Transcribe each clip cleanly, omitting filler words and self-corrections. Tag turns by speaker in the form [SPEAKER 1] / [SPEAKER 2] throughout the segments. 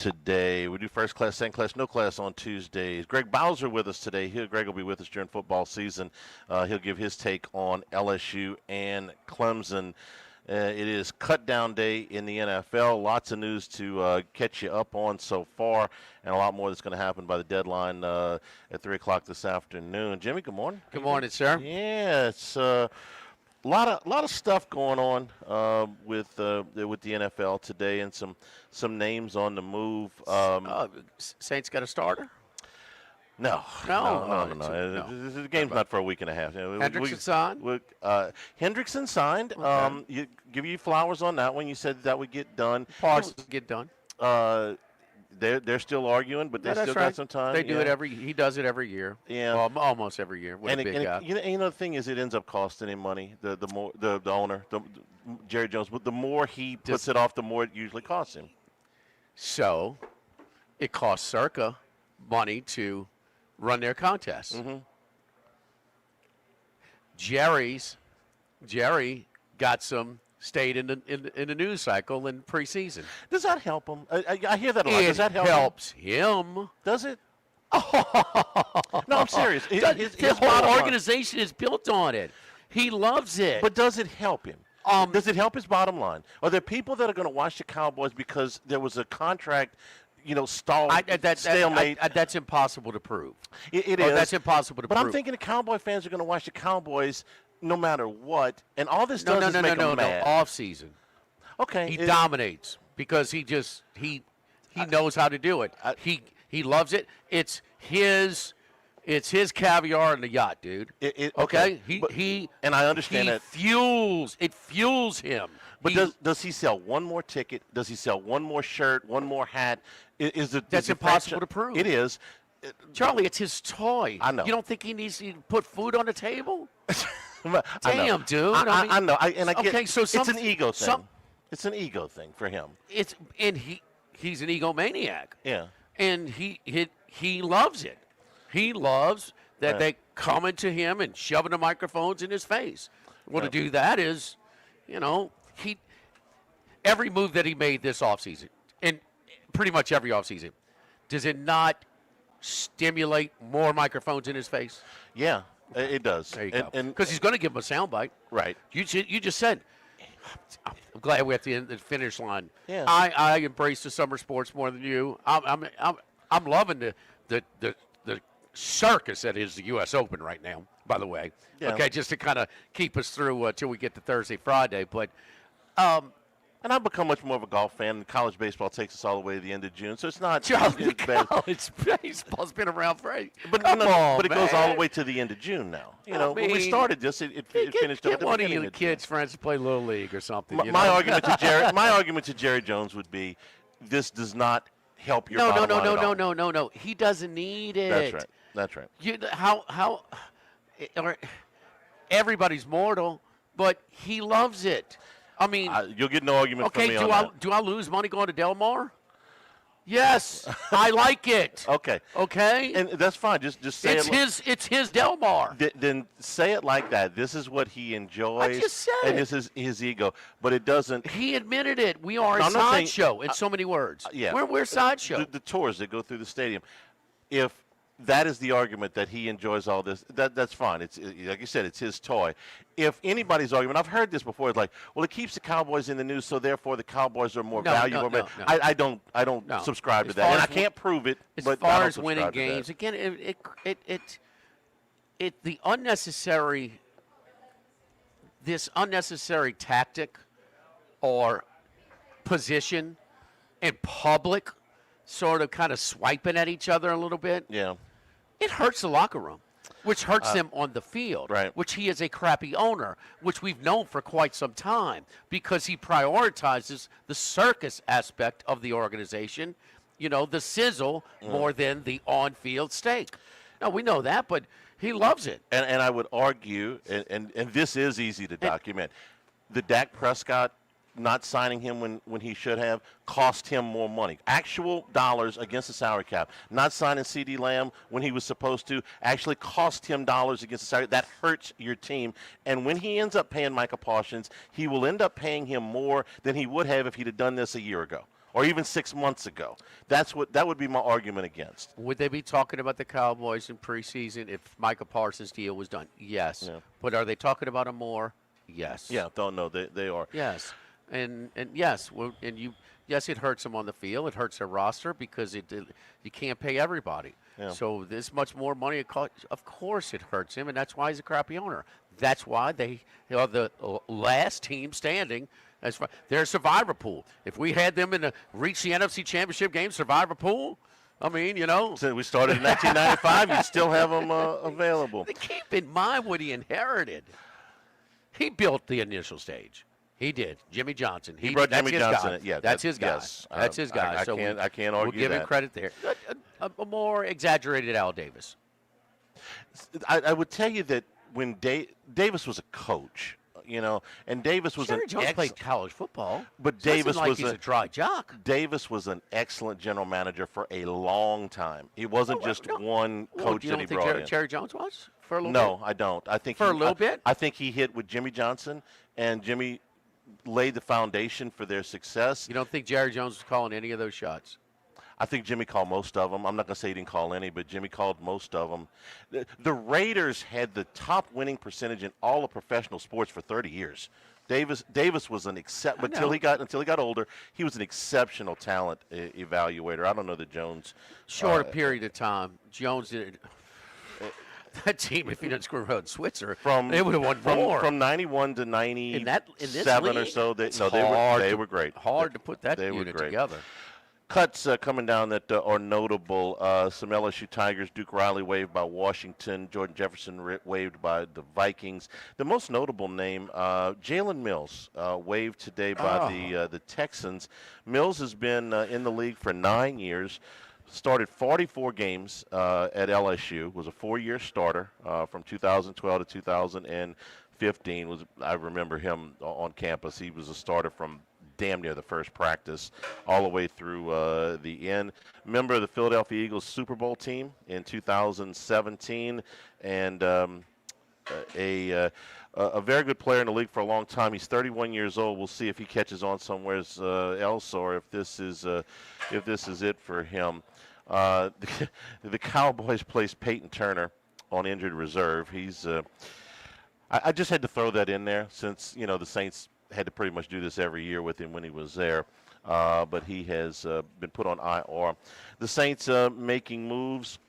[SPEAKER 1] today. We do first class, second class, no class on Tuesdays. Greg Bowser with us today. Greg will be with us during football season. He'll give his take on LSU and Clemson. It is cutdown day in the NFL. Lots of news to catch you up on so far, and a lot more that's going to happen by the deadline at 3 o'clock this afternoon. Jimmy, good morning.
[SPEAKER 2] Good morning, sir.
[SPEAKER 1] Yeah, it's a lot of stuff going on with the NFL today, and some names on the move.
[SPEAKER 2] Saints got a starter?
[SPEAKER 1] No. The game's not for a week and a half.
[SPEAKER 2] Hendrickson signed?
[SPEAKER 1] Hendrickson signed.
[SPEAKER 2] Okay.
[SPEAKER 1] You give you flowers on that one. You said that would get done.
[SPEAKER 2] Parsons get done.
[SPEAKER 1] They're still arguing, but they still got some time.
[SPEAKER 2] They do it he does it every year.
[SPEAKER 1] Yeah.
[SPEAKER 2] Well, almost every year with a big guy.
[SPEAKER 1] You know the thing is, it ends up costing him money. The owner, Jerry Jones, but the more he puts it off, the more it usually costs him.
[SPEAKER 2] So, it costs Circa money to run their contest.
[SPEAKER 1] Mm-hmm.
[SPEAKER 2] Jerry got stayed in the news cycle in preseason.
[SPEAKER 1] Does that help him? I hear that a lot. Does that help
[SPEAKER 2] helps him?
[SPEAKER 1] Does it? No, I'm serious.
[SPEAKER 2] The whole organization is built on it. He loves it.
[SPEAKER 1] But does it help him? Does it help his bottom line? Are there people that are going to watch the Cowboys because there was a contract, stalemate?
[SPEAKER 2] That's impossible to prove.
[SPEAKER 1] It is.
[SPEAKER 2] That's impossible to prove.
[SPEAKER 1] But I'm thinking the Cowboy fans are going to watch the Cowboys no matter what, and all this does is make them mad.
[SPEAKER 2] Off season.
[SPEAKER 1] Okay.
[SPEAKER 2] He dominates because he knows how to do it. He loves it. It's his caviar in the yacht, dude. Okay.
[SPEAKER 1] And I understand that.
[SPEAKER 2] It fuels him.
[SPEAKER 1] But does he sell one more ticket? Does he sell one more shirt, one more hat?
[SPEAKER 2] That's impossible to prove.
[SPEAKER 1] It is.
[SPEAKER 2] Charlie, it's his toy.
[SPEAKER 1] I know.
[SPEAKER 2] You don't think he needs to put food on the table?
[SPEAKER 1] Damn,
[SPEAKER 2] dude.
[SPEAKER 1] I know. I get.
[SPEAKER 2] Okay, so
[SPEAKER 1] it's an ego thing. It's an ego thing for him.
[SPEAKER 2] He's an egomaniac.
[SPEAKER 1] Yeah.
[SPEAKER 2] And he loves it. He loves that they coming to him and shoving the microphones in his face. Well, to do that is, every move that he made this offseason, and pretty much every offseason, does it not stimulate more microphones in his face?
[SPEAKER 1] Yeah, it does.
[SPEAKER 2] There you go. Because he's going to give him a soundbite.
[SPEAKER 1] Right.
[SPEAKER 2] You just said, I'm glad we're at the finish line.
[SPEAKER 1] Yeah.
[SPEAKER 2] I embrace the summer sports more than you. I'm loving the circus that is the U.S. Open right now, by the way.
[SPEAKER 1] Yeah.
[SPEAKER 2] Okay, just to kind of keep us through till we get to Thursday, Friday. But
[SPEAKER 1] and I've become much more of a golf fan. College baseball takes us all the way to the end of June, so it's not.
[SPEAKER 2] Charlie, college baseball's been around for
[SPEAKER 1] but it goes all the way to the end of June now. When we started this, it finished up at the
[SPEAKER 2] one
[SPEAKER 1] beginning
[SPEAKER 2] of you kids' friends to play Little League or something.
[SPEAKER 1] My argument to Jerry Jones would be, this does not help your bottom line at all.
[SPEAKER 2] No. He doesn't need it.
[SPEAKER 1] That's right.
[SPEAKER 2] Everybody's mortal, but he loves it. I mean,
[SPEAKER 1] you'll get no argument from me on that.
[SPEAKER 2] Do I lose money going to Del Mar? Yes, I like it.
[SPEAKER 1] Okay, and that's fine. Just say
[SPEAKER 2] it's his Del Mar.
[SPEAKER 1] Then say it like that. This is what he enjoys.
[SPEAKER 2] I just said
[SPEAKER 1] and
[SPEAKER 2] it.
[SPEAKER 1] this is his ego, but it doesn't.
[SPEAKER 2] He admitted it. We are a sideshow in so many words.
[SPEAKER 1] Yeah,
[SPEAKER 2] we're sideshow.
[SPEAKER 1] The tours that go through the stadium. If that is the argument that he enjoys all this, that's fine. It's like you said, it's his toy. If anybody's argument, I've heard this before, it's like, well, it keeps the Cowboys in the news, so therefore the Cowboys are more valuable.
[SPEAKER 2] No.
[SPEAKER 1] I don't subscribe to that, and I can't prove it.
[SPEAKER 2] As
[SPEAKER 1] but
[SPEAKER 2] far as winning games, again, the unnecessary tactic or position in public, sort of kind of swiping at each other a little bit.
[SPEAKER 1] Yeah.
[SPEAKER 2] It hurts the locker room, which hurts them on the field,
[SPEAKER 1] right.
[SPEAKER 2] Which he is a crappy owner, which we've known for quite some time because he prioritizes the circus aspect of the organization, the sizzle more than the on-field steak. Now, we know that, but he loves it.
[SPEAKER 1] And I would argue, and this is easy to document, the Dak Prescott not signing him when he should have cost him more money. Actual dollars against the salary cap. Not signing C.D. Lamb when he was supposed to actually cost him dollars against the salary. That hurts your team. And when he ends up paying Micah Parsons, he will end up paying him more than he would have if he'd have done this a year ago. or even 6 months ago. That would be my argument against.
[SPEAKER 2] Would they be talking about the Cowboys in preseason if Micah Parsons' deal was done? Yes.
[SPEAKER 1] Yeah.
[SPEAKER 2] But are they talking about him more? Yes.
[SPEAKER 1] Yeah, don't know. They are.
[SPEAKER 2] Yes. And yes, yes, it hurts them on the field. It hurts their roster because you can't pay everybody.
[SPEAKER 1] Yeah.
[SPEAKER 2] So this much more money it costs. Of course, it hurts him, and that's why he's a crappy owner. That's why they are the last team standing. They're a survivor pool. If we had them reach the NFC Championship game, survivor pool, I mean,
[SPEAKER 1] Since we started in 1995, you still have them available.
[SPEAKER 2] Keep in mind what he inherited. He built the initial stage. He did. Jimmy Johnson.
[SPEAKER 1] He brought Jimmy Johnson in. Yeah,
[SPEAKER 2] that's his guy.
[SPEAKER 1] Yes,
[SPEAKER 2] that's his guy.
[SPEAKER 1] I can't argue
[SPEAKER 2] we'll give
[SPEAKER 1] that.
[SPEAKER 2] him credit there. A more exaggerated Al Davis.
[SPEAKER 1] I would tell you that when Davis was a coach, and Davis was
[SPEAKER 2] Jerry Jones played college football,
[SPEAKER 1] but
[SPEAKER 2] so
[SPEAKER 1] Davis
[SPEAKER 2] like
[SPEAKER 1] was
[SPEAKER 2] he's a dry jock.
[SPEAKER 1] Davis was an excellent general manager for a long time. He wasn't just one coach that he brought in.
[SPEAKER 2] You don't think Jerry Jones was for a little bit?
[SPEAKER 1] No, I don't. I think
[SPEAKER 2] for a little bit.
[SPEAKER 1] I think he hit with Jimmy Johnson, and Jimmy laid the foundation for their success.
[SPEAKER 2] You don't think Jerry Jones was calling any of those shots?
[SPEAKER 1] I think Jimmy called most of them. I'm not going to say he didn't call any, but Jimmy called most of them. The Raiders had the top winning percentage in all of professional sports for 30 years. Davis was an until he got older, he was an exceptional talent evaluator. I don't know that Jones.
[SPEAKER 2] Short a period of time, Jones did. That team, if he didn't screw around Switzer, they would have won more.
[SPEAKER 1] From 91 to 97 or so, they were great.
[SPEAKER 2] Hard to put that unit together.
[SPEAKER 1] Cuts coming down that are notable. Some LSU Tigers. Duke Riley waived by Washington. Jordan Jefferson waived by the Vikings. The most notable name, Jalen Mills, waived today by the Texans. Mills has been in the league for 9 years. Started 44 games at LSU. Was a 4-year starter from 2012 to 2015. I remember him on campus. He was a starter from damn near the first practice all the way through the end. Member of the Philadelphia Eagles Super Bowl team in 2017, and a very good player in the league for a long time. He's 31 years old. We'll see if he catches on somewhere else or if this is it for him. The Cowboys placed Peyton Turner on injured reserve. I just had to throw that in there since the Saints had to pretty much do this every year with him when he was there. But he has been put on IR. The Saints making moves.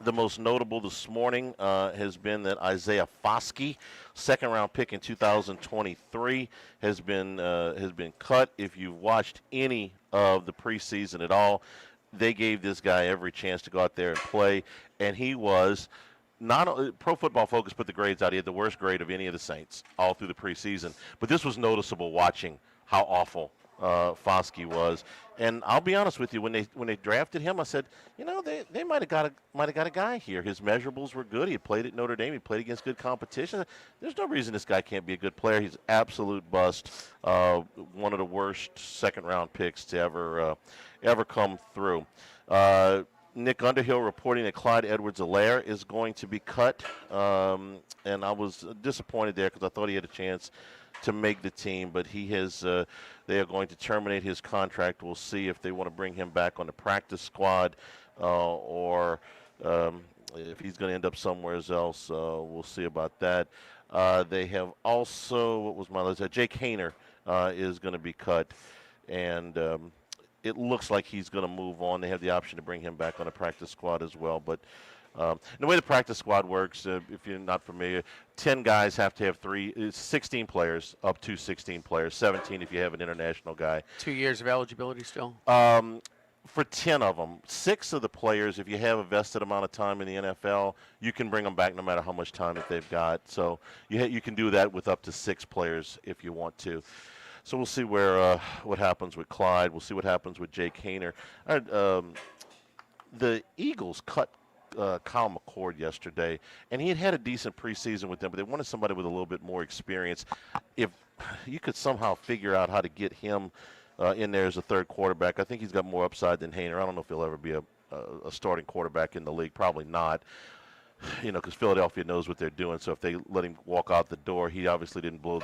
[SPEAKER 1] The most notable this morning has been that Isaiah Foskey, second-round pick in 2023, has been cut. If you've watched any of the preseason at all, they gave this guy every chance to go out there and play, and he was not Pro Football Focus put the grades out. He had the worst grade of any of the Saints all through the preseason. But this was noticeable watching how awful Foskey was. And I'll be honest with you, when they drafted him, I said, they might have got a guy here. His measurables were good. He had played at Notre Dame. He played against good competition. There's no reason this guy can't be a good player. He's absolute bust. One of the worst second-round picks to ever come through. Nick Underhill reporting that Clyde Edwards-Helaire is going to be cut, and I was disappointed there because I thought he had a chance to make the team, but they are going to terminate his contract. We'll see if they want to bring him back on the practice squad or if he's going to end up somewhere else. We'll see about that. They have also, what was my list? Jake Haener is going to be cut, and it looks like he's going to move on. They have the option to bring him back on the practice squad as well. But the way the practice squad works, if you're not familiar, 10 guys have to have 16 players, up to 16 players, 17 if you have an international guy.
[SPEAKER 2] 2 years of eligibility still?
[SPEAKER 1] For 10 of them, 6 of the players, if you have a vested amount of time in the NFL, you can bring them back no matter how much time that they've got. So you can do that with up to 6 players if you want to. So we'll see what happens with Clyde. We'll see what happens with Jake Haener. The Eagles cut Kyle McCord yesterday, and he had a decent preseason with them, but they wanted somebody with a little bit more experience. If you could somehow figure out how to get him in there as a third quarterback, I think he's got more upside than Haener. I don't know if he'll ever be a starting quarterback in the league. Probably not. Because Philadelphia knows what they're doing. So if they let him walk out the door, he obviously didn't blow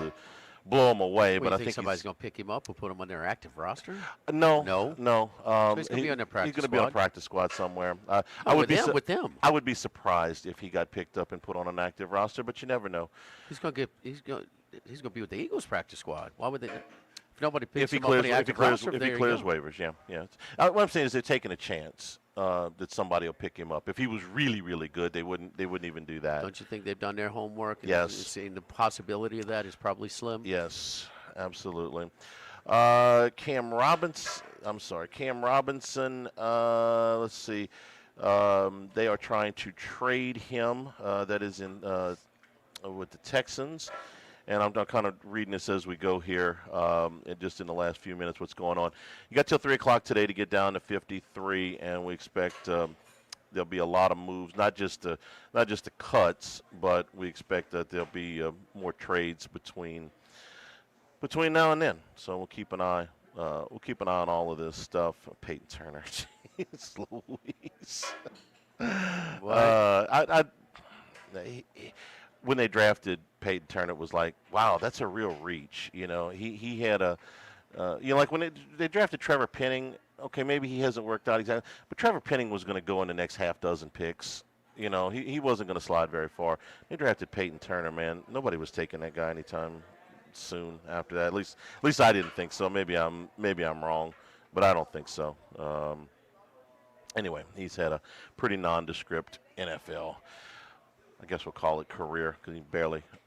[SPEAKER 1] blow him away.
[SPEAKER 2] Well,
[SPEAKER 1] But
[SPEAKER 2] you
[SPEAKER 1] I think
[SPEAKER 2] somebody's going to pick him up and put him on their active roster?
[SPEAKER 1] no.
[SPEAKER 2] So he's going to be on the practice
[SPEAKER 1] He's going to be on a practice squad somewhere. I would
[SPEAKER 2] with them.
[SPEAKER 1] I would be surprised if he got picked up and put on an active roster, but you never know.
[SPEAKER 2] He's going to be with the Eagles practice squad. Why would they? If nobody picks
[SPEAKER 1] If he
[SPEAKER 2] him up on
[SPEAKER 1] clears,
[SPEAKER 2] the
[SPEAKER 1] if he
[SPEAKER 2] active
[SPEAKER 1] clears,
[SPEAKER 2] roster,
[SPEAKER 1] if he
[SPEAKER 2] there you
[SPEAKER 1] clears
[SPEAKER 2] go.
[SPEAKER 1] waivers, yeah. What I'm saying is they're taking a chance that somebody will pick him up. If he was really, really good, they wouldn't even do that.
[SPEAKER 2] Don't you think they've done their homework? And
[SPEAKER 1] Yes.
[SPEAKER 2] Saying the possibility of that is probably slim.
[SPEAKER 1] Yes, absolutely. Cam Robinson. Let's see. They are trying to trade him. That is in with the Texans. And I'm kind of reading this as we go here, and just in the last few minutes, what's going on. You got till 3 o'clock today to get down to 53, and we expect there'll be a lot of moves, not just the cuts, but we expect that there'll be more trades between now and then. So we'll keep an eye. On all of this stuff. Peyton Turner, jeez Louise.
[SPEAKER 2] What?
[SPEAKER 1] When they drafted Peyton Turner, it was like, wow, that's a real reach. He had a, like when they drafted Trevor Penning. Okay, maybe he hasn't worked out exactly, but Trevor Penning was going to go in the next half dozen picks. He wasn't going to slide very far. They drafted Peyton Turner, man. Nobody was taking that guy anytime soon after that. At least I didn't think so. Maybe I'm wrong, but I don't think so. Anyway, he's had a pretty nondescript NFL, I guess we'll call it, career, because he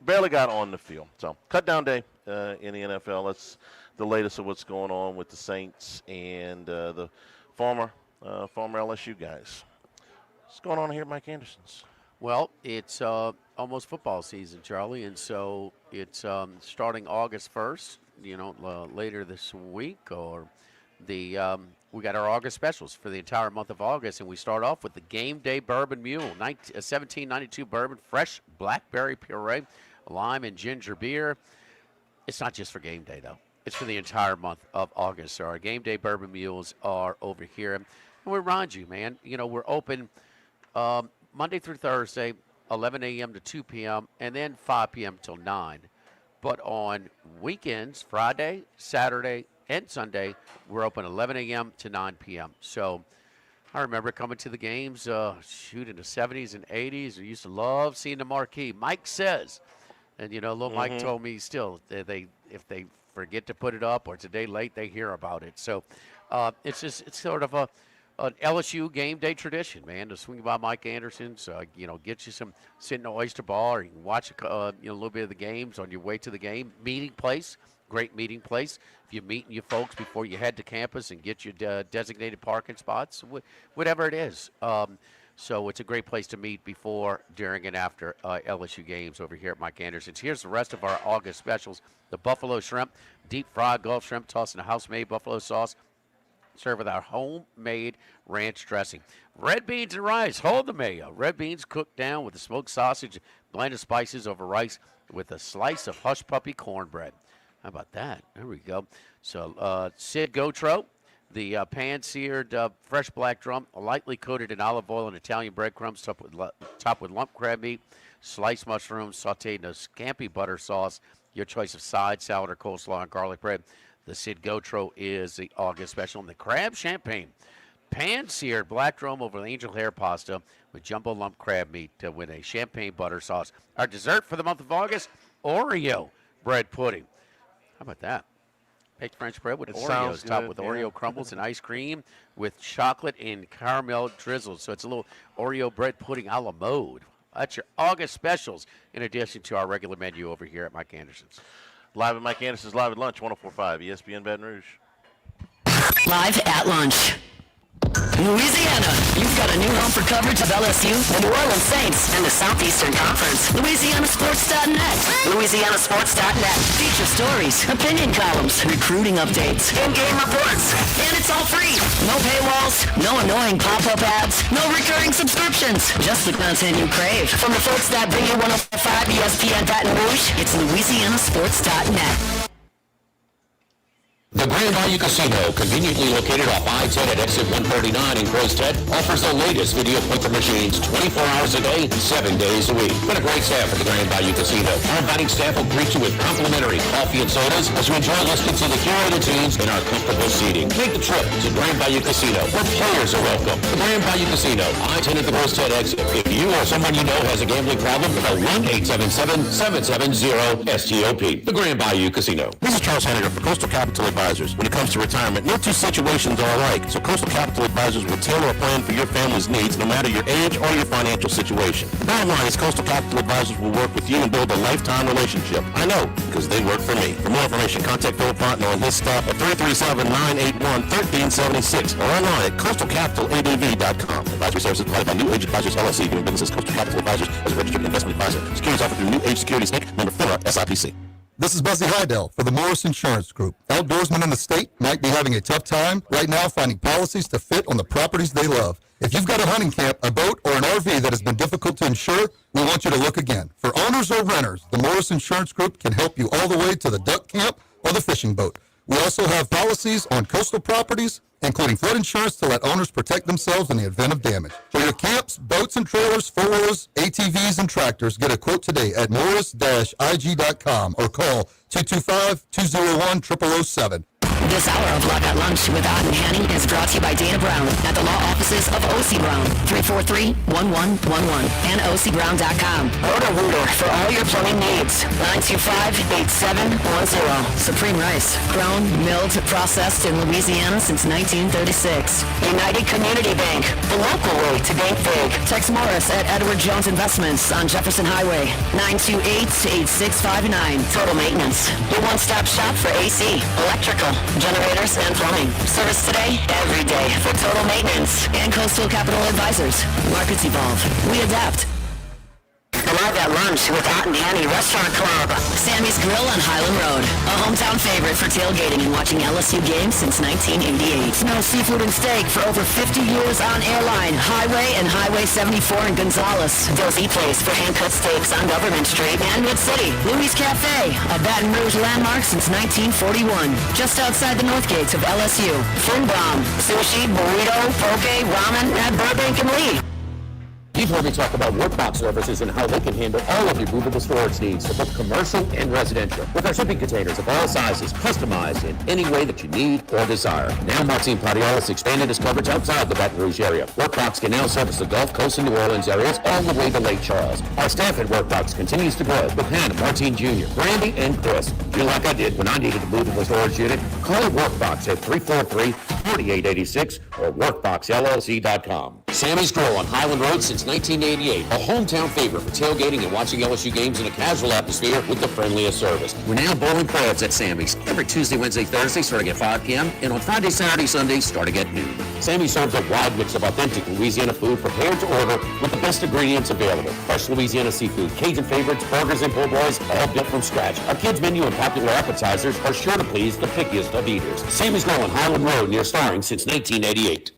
[SPEAKER 1] barely got on the field. So cut down day in the NFL. That's the latest of what's going on with the Saints and the former LSU guys. What's going on here at Mike Anderson's?
[SPEAKER 2] Well, it's almost football season, Charlie, and so it's starting August 1st, later this week, or we got our August specials for the entire month of August, and we start off with the Game Day Bourbon Mule, 1792 bourbon, fresh blackberry puree, lime and ginger beer. It's not just for game day, though. It's for the entire month of August. So our Game Day Bourbon Mules are over here. And we remind you, man, we're open Monday through Thursday, 11 a.m. to 2 p.m., and then 5 p.m. till 9. But on weekends, Friday, Saturday, and Sunday, we're open 11 a.m. to 9 p.m. So I remember coming to the games, in the 70s and 80s. I used to love seeing the marquee. Mike says, and little Mike told me still, if they forget to put it up or it's a day late, they hear about it. So it's sort of an LSU game day tradition, man, to swing by Mike Anderson's, get you some, sit in the Oyster Bar, you can watch a little bit of the games on your way to the game. Meeting place. Great meeting place. If you're meeting your folks before you head to campus and get your designated parking spots, whatever it is. So it's a great place to meet before, during, and after LSU games over here at Mike Anderson's. Here's the rest of our August specials. The buffalo shrimp, deep fried Gulf shrimp tossed in a house-made buffalo sauce. Served with our homemade ranch dressing. Red beans and rice. Hold the mayo. Red beans cooked down with the smoked sausage, blend of spices over rice with a slice of hush puppy cornbread. How about that? There we go. So Sid Gotro, the pan-seared fresh black drum, lightly coated in olive oil and Italian breadcrumbs, topped with lump crab meat, sliced mushrooms, sautéed in a scampi butter sauce. Your choice of side, salad, or coleslaw and garlic bread. The Sid Gotro is the August special. And the crab champagne, pan-seared black drum over angel hair pasta with jumbo lump crab meat with a champagne butter sauce. Our dessert for the month of August, Oreo bread pudding. How about that? Baked French bread with Oreos, topped with Oreo crumbles and ice cream with chocolate and caramel drizzles. So it's a little Oreo bread pudding a la mode. That's your August specials, in addition to our regular menu over here at Mike Anderson's.
[SPEAKER 1] Live at Mike Anderson's, live at lunch, 104.5 ESPN Baton Rouge.
[SPEAKER 3] Live at lunch. Louisiana, you've got a new home for coverage of LSU, the New Orleans Saints, and the Southeastern Conference. LouisianaSports.net. LouisianaSports.net. Feature stories, opinion columns, recruiting updates, in-game reports. And it's all free. No paywalls, no annoying pop-up ads, no recurring subscriptions. Just the content you crave. From the folks that bring you 105 ESPN Baton Rouge, it's LouisianaSports.net.
[SPEAKER 4] The Grand Bayou Casino, conveniently located off I-10 at exit 139 in Crozet, offers the latest video poker machines 24 hours a day, 7 days a week. What a great staff at the Grand Bayou Casino. Our inviting staff will greet you with complimentary coffee and sodas as you enjoy listening to the curated tunes in our comfortable seating. Make the trip to Grand Bayou Casino, where players are welcome. The Grand Bayou Casino, I-10 at the Crozet exit. If you or someone you know has a gambling problem, call 1-877-770-STOP. The Grand Bayou Casino.
[SPEAKER 5] This is Charles Henniger for Coastal Capital Advisors. When it comes to retirement, no two situations are alike, so Coastal Capital Advisors will tailor a plan for your family's needs no matter your age or your financial situation. The bottom line is Coastal Capital Advisors will work with you and build a lifetime relationship. I know, because they work for me. For more information, contact Phil Partner and his staff at 337-981-1376 or online at coastalcapitaladv.com. Advisory services provided by New Age Advisors LLC, doing business as Coastal Capital Advisors as a registered investment advisor. Securities offered through New Age Securities Inc., member FINRA, SIPC.
[SPEAKER 6] This is Buzzy Hydell for the Morris Insurance Group. Outdoorsmen in the state might be having a tough time right now finding policies to fit on the properties they love. If you've got a hunting camp, a boat, or an RV that has been difficult to insure, we want you to look again. For owners or renters, the Morris Insurance Group can help you all the way to the duck camp or the fishing boat. We also have policies on coastal properties, including flood insurance to let owners protect themselves in the event of damage. For your camps, boats and trailers, four-wheelers, ATVs, and tractors, get a quote today at morris-ig.com or call 225-201-0007.
[SPEAKER 3] This hour of Live at Lunch with Odd and Hanny is brought to you by Dana Brown at the law offices of O.C. Brown, 343-1111, and ocbrown.com. Roto-Rooter for all your plumbing needs, 925-8710. Supreme Rice, grown, milled, processed in Louisiana since 1936. United Community Bank, the local way to bank big. Tex Morris at Edward Jones Investments on Jefferson Highway, 928-8659. Total Maintenance, your one-stop shop for AC, electrical, generators, and plumbing. Service today, every day for Total Maintenance. And Coastal Capital Advisors. Markets evolve. We adapt. Live at Lunch with Hot and Hanny Restaurant Club. Sammy's Grill on Highland Road. A hometown favorite for tailgating and watching LSU games since 1988. Snow seafood and steak for over 50 years on Airline, Highway, and Highway 74 in Gonzales. Dozy Place for hand-cut steaks on Government Street and Mid-City. Louis Cafe, a Baton Rouge landmark since 1941. Just outside the north gates of LSU. Finbom, sushi, burrito, poke, ramen at Burbank and Lee.
[SPEAKER 4] You've heard me talk about Workbox services and how they can handle all of your movable storage needs for both commercial and residential. With our shipping containers of all sizes, customized in any way that you need or desire. Now Martin Padilla has expanded his coverage outside the Baton Rouge area. Workbox can now service the Gulf Coast and New Orleans areas all the way to Lake Charles. Our staff at Workbox continues to grow with Hannah, Martin Jr., Brandy, and Chris. Feel like I did when I needed a movable storage unit? Call Workbox at 343-4886 or workboxllc.com. Sammy's Grill on Highland Road since 1988. A hometown favorite for tailgating and watching LSU games in a casual atmosphere with the friendliest service. We're now bowling crabs at Sammy's every Tuesday, Wednesday, Thursday starting at 5 p.m. and on Friday, Saturday, Sunday starting at noon. Sammy serves a wide mix of authentic Louisiana food prepared to order with the best ingredients available. Fresh Louisiana seafood, Cajun favorites, burgers, and po' boys, all built from scratch. Our kids' menu and popular appetizers are sure to please the pickiest of eaters. Sammy's Grill on Highland Road near Starring since 1988.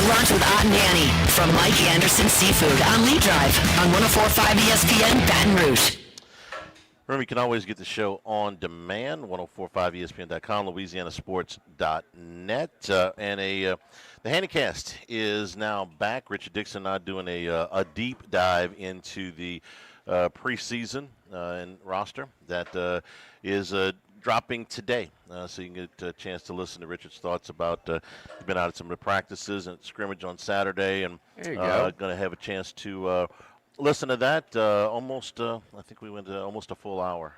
[SPEAKER 3] Lunch with Ott and Danny from Mike Anderson Seafood on Lee Drive on 104.5 ESPN Baton Rouge.
[SPEAKER 1] Remember, you can always get the show on demand, 1045ESPN.com, LouisianaSports.net. The Handycast is now back. Richard Dixon and I doing a deep dive into the preseason and roster that is dropping today, so you can get a chance to listen to Richard's thoughts about he's been out at some of the practices and scrimmage on Saturday, and going to have a chance to listen to that. I think we went almost a full hour.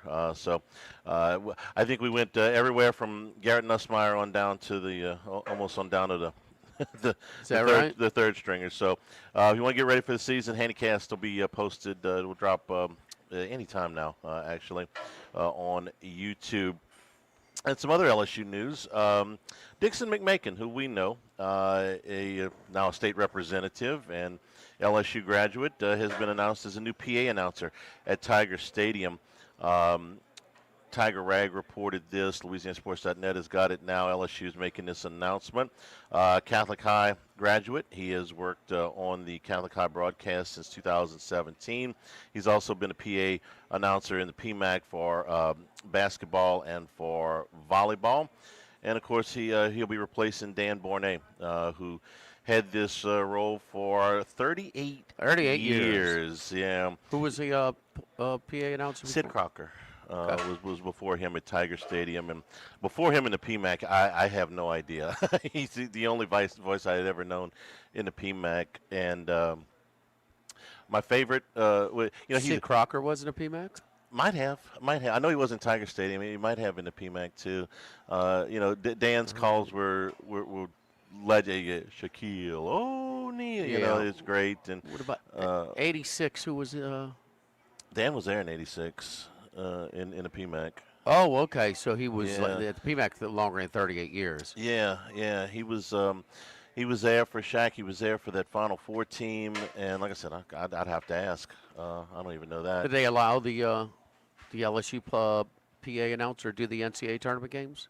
[SPEAKER 1] I think we went everywhere from Garrett Nussmeier on down to the almost on down to the the third stringer. So if you want to get ready for the season, Handycast will be posted. It will drop anytime now, actually, on YouTube. And some other LSU news. Dixon McMakin, who we know, now a state representative and LSU graduate, has been announced as a new PA announcer at Tiger Stadium. Tiger Rag reported this. LouisianaSports.net has got it now. LSU is making this announcement. Catholic High graduate. He has worked on the Catholic High broadcast since 2017. He's also been a PA announcer in the PMAC for basketball and for volleyball. And, of course, he'll be replacing Dan Bournet, who had this role for 38 years. Yeah.
[SPEAKER 2] Who was the PA announcer?
[SPEAKER 1] Sid
[SPEAKER 2] before?
[SPEAKER 1] Crocker was before him at Tiger Stadium. And before him in the PMAC, I have no idea. He's the only voice I had ever known in the PMAC. And my favorite,
[SPEAKER 2] Sid Crocker wasn't a PMAC?
[SPEAKER 1] Might have. I know he was in Tiger Stadium. He might have in the PMAC too. Dan's calls were legend. Shaquille O'Neal. You know, it's great. And
[SPEAKER 2] what about 86? Who was?
[SPEAKER 1] Dan was there in '86 in the PMAC.
[SPEAKER 2] Oh, okay. So he was
[SPEAKER 1] Yeah.
[SPEAKER 2] at the PMAC longer than 38 years.
[SPEAKER 1] Yeah. He was there for Shaq. He was there for that Final Four team. And like I said, I'd have to ask. I don't even know that.
[SPEAKER 2] Did they allow the LSU PA announcer do the NCAA tournament games?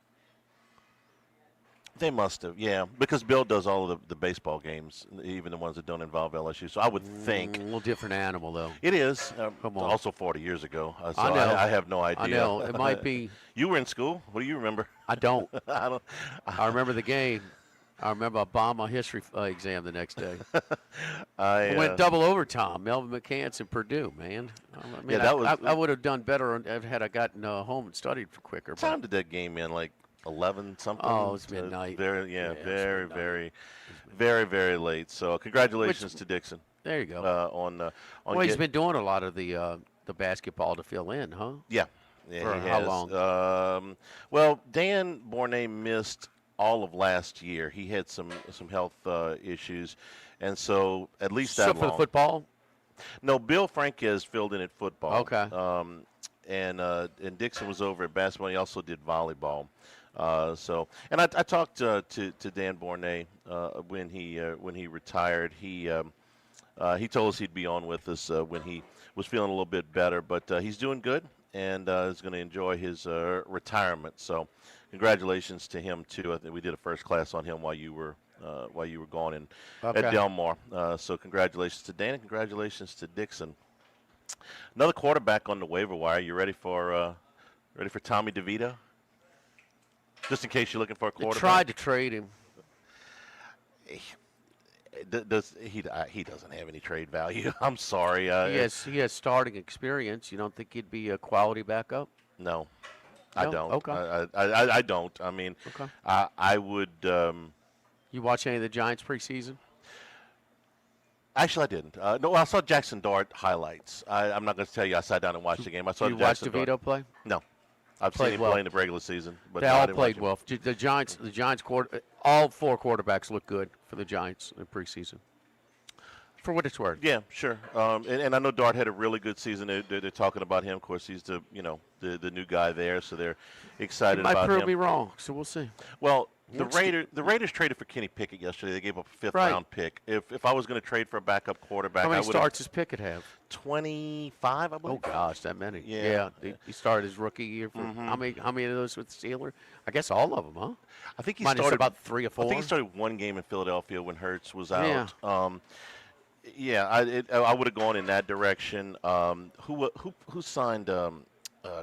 [SPEAKER 1] They must have, yeah, because Bill does all of the baseball games, even the ones that don't involve LSU. So I would think
[SPEAKER 2] A little different animal, though.
[SPEAKER 1] it is.
[SPEAKER 2] Come on.
[SPEAKER 1] Also 40 years ago. So
[SPEAKER 2] I know.
[SPEAKER 1] I have no idea.
[SPEAKER 2] I know. It might be.
[SPEAKER 1] You were in school. What do you remember?
[SPEAKER 2] I don't.
[SPEAKER 1] I don't.
[SPEAKER 2] I remember the game. I remember I bombed my history exam the next day.
[SPEAKER 1] I
[SPEAKER 2] went double overtime. Melvin McCants and Purdue, man. I mean, I would have done better had I gotten home and studied for quicker.
[SPEAKER 1] What time did that game end? Like 11 something?
[SPEAKER 2] Oh, it was midnight.
[SPEAKER 1] Very,
[SPEAKER 2] midnight.
[SPEAKER 1] very late. So congratulations to Dixon.
[SPEAKER 2] There you go.
[SPEAKER 1] On
[SPEAKER 2] well, he's been doing a lot of the basketball to fill in, huh?
[SPEAKER 1] Yeah.
[SPEAKER 2] For
[SPEAKER 1] he
[SPEAKER 2] how
[SPEAKER 1] has.
[SPEAKER 2] long?
[SPEAKER 1] Well, Dan Bournet missed all of last year. He had some health issues, and so at least that
[SPEAKER 2] So for the football?
[SPEAKER 1] No, Bill Franquez filled in at football.
[SPEAKER 2] Okay.
[SPEAKER 1] And Dixon was over at basketball. He also did volleyball. And I talked to Dan Bournet when he retired. He told us he'd be on with us when he was feeling a little bit better, but he's doing good and is going to enjoy his retirement. So, congratulations to him too. I think we did a first class on him while you were gone at Del Mar. So, congratulations to Dan and congratulations to Dixon. Another quarterback on the waiver wire. You ready for Tommy DeVito? Just in case you're looking for a quarterback.
[SPEAKER 2] They tried to trade him.
[SPEAKER 1] He doesn't have any trade value. I'm sorry.
[SPEAKER 2] He has starting experience. You don't think he'd be a quality backup?
[SPEAKER 1] No, I don't.
[SPEAKER 2] Okay.
[SPEAKER 1] I don't. I mean,
[SPEAKER 2] Okay.
[SPEAKER 1] I would.
[SPEAKER 2] You watch any of the Giants preseason?
[SPEAKER 1] Actually, I didn't. No, I saw Jackson Dart highlights. I'm not going to tell you I sat down and watched the game. I saw
[SPEAKER 2] You watched
[SPEAKER 1] Jackson
[SPEAKER 2] DeVito
[SPEAKER 1] Dart.
[SPEAKER 2] play?
[SPEAKER 1] No, I've
[SPEAKER 2] Played
[SPEAKER 1] seen him
[SPEAKER 2] well.
[SPEAKER 1] play in the regular season, but
[SPEAKER 2] They
[SPEAKER 1] no, I
[SPEAKER 2] all
[SPEAKER 1] didn't
[SPEAKER 2] played
[SPEAKER 1] watch him.
[SPEAKER 2] well. The Giants all four quarterbacks look good for the Giants in preseason. For what it's worth.
[SPEAKER 1] Yeah, sure. And I know Dart had a really good season. They're talking about him. Of course, he's the new guy there, so they're excited
[SPEAKER 2] He might
[SPEAKER 1] about
[SPEAKER 2] prove
[SPEAKER 1] him.
[SPEAKER 2] me wrong, so we'll see.
[SPEAKER 1] Well, the Raiders traded for Kenny Pickett yesterday. They gave up a fifth-round pick. If I was going to trade for a backup quarterback,
[SPEAKER 2] How
[SPEAKER 1] I
[SPEAKER 2] many
[SPEAKER 1] would
[SPEAKER 2] starts does Pickett have?
[SPEAKER 1] 25, I believe.
[SPEAKER 2] Oh gosh, that many.
[SPEAKER 1] Yeah.
[SPEAKER 2] He started his rookie year. For, How many of those with the Steelers? I guess all of them, huh?
[SPEAKER 1] I think he
[SPEAKER 2] Minus
[SPEAKER 1] started
[SPEAKER 2] about 3 or 4.
[SPEAKER 1] I think he started one game in Philadelphia when Hurts was out.
[SPEAKER 2] Yeah.
[SPEAKER 1] I would have gone in that direction. Who signed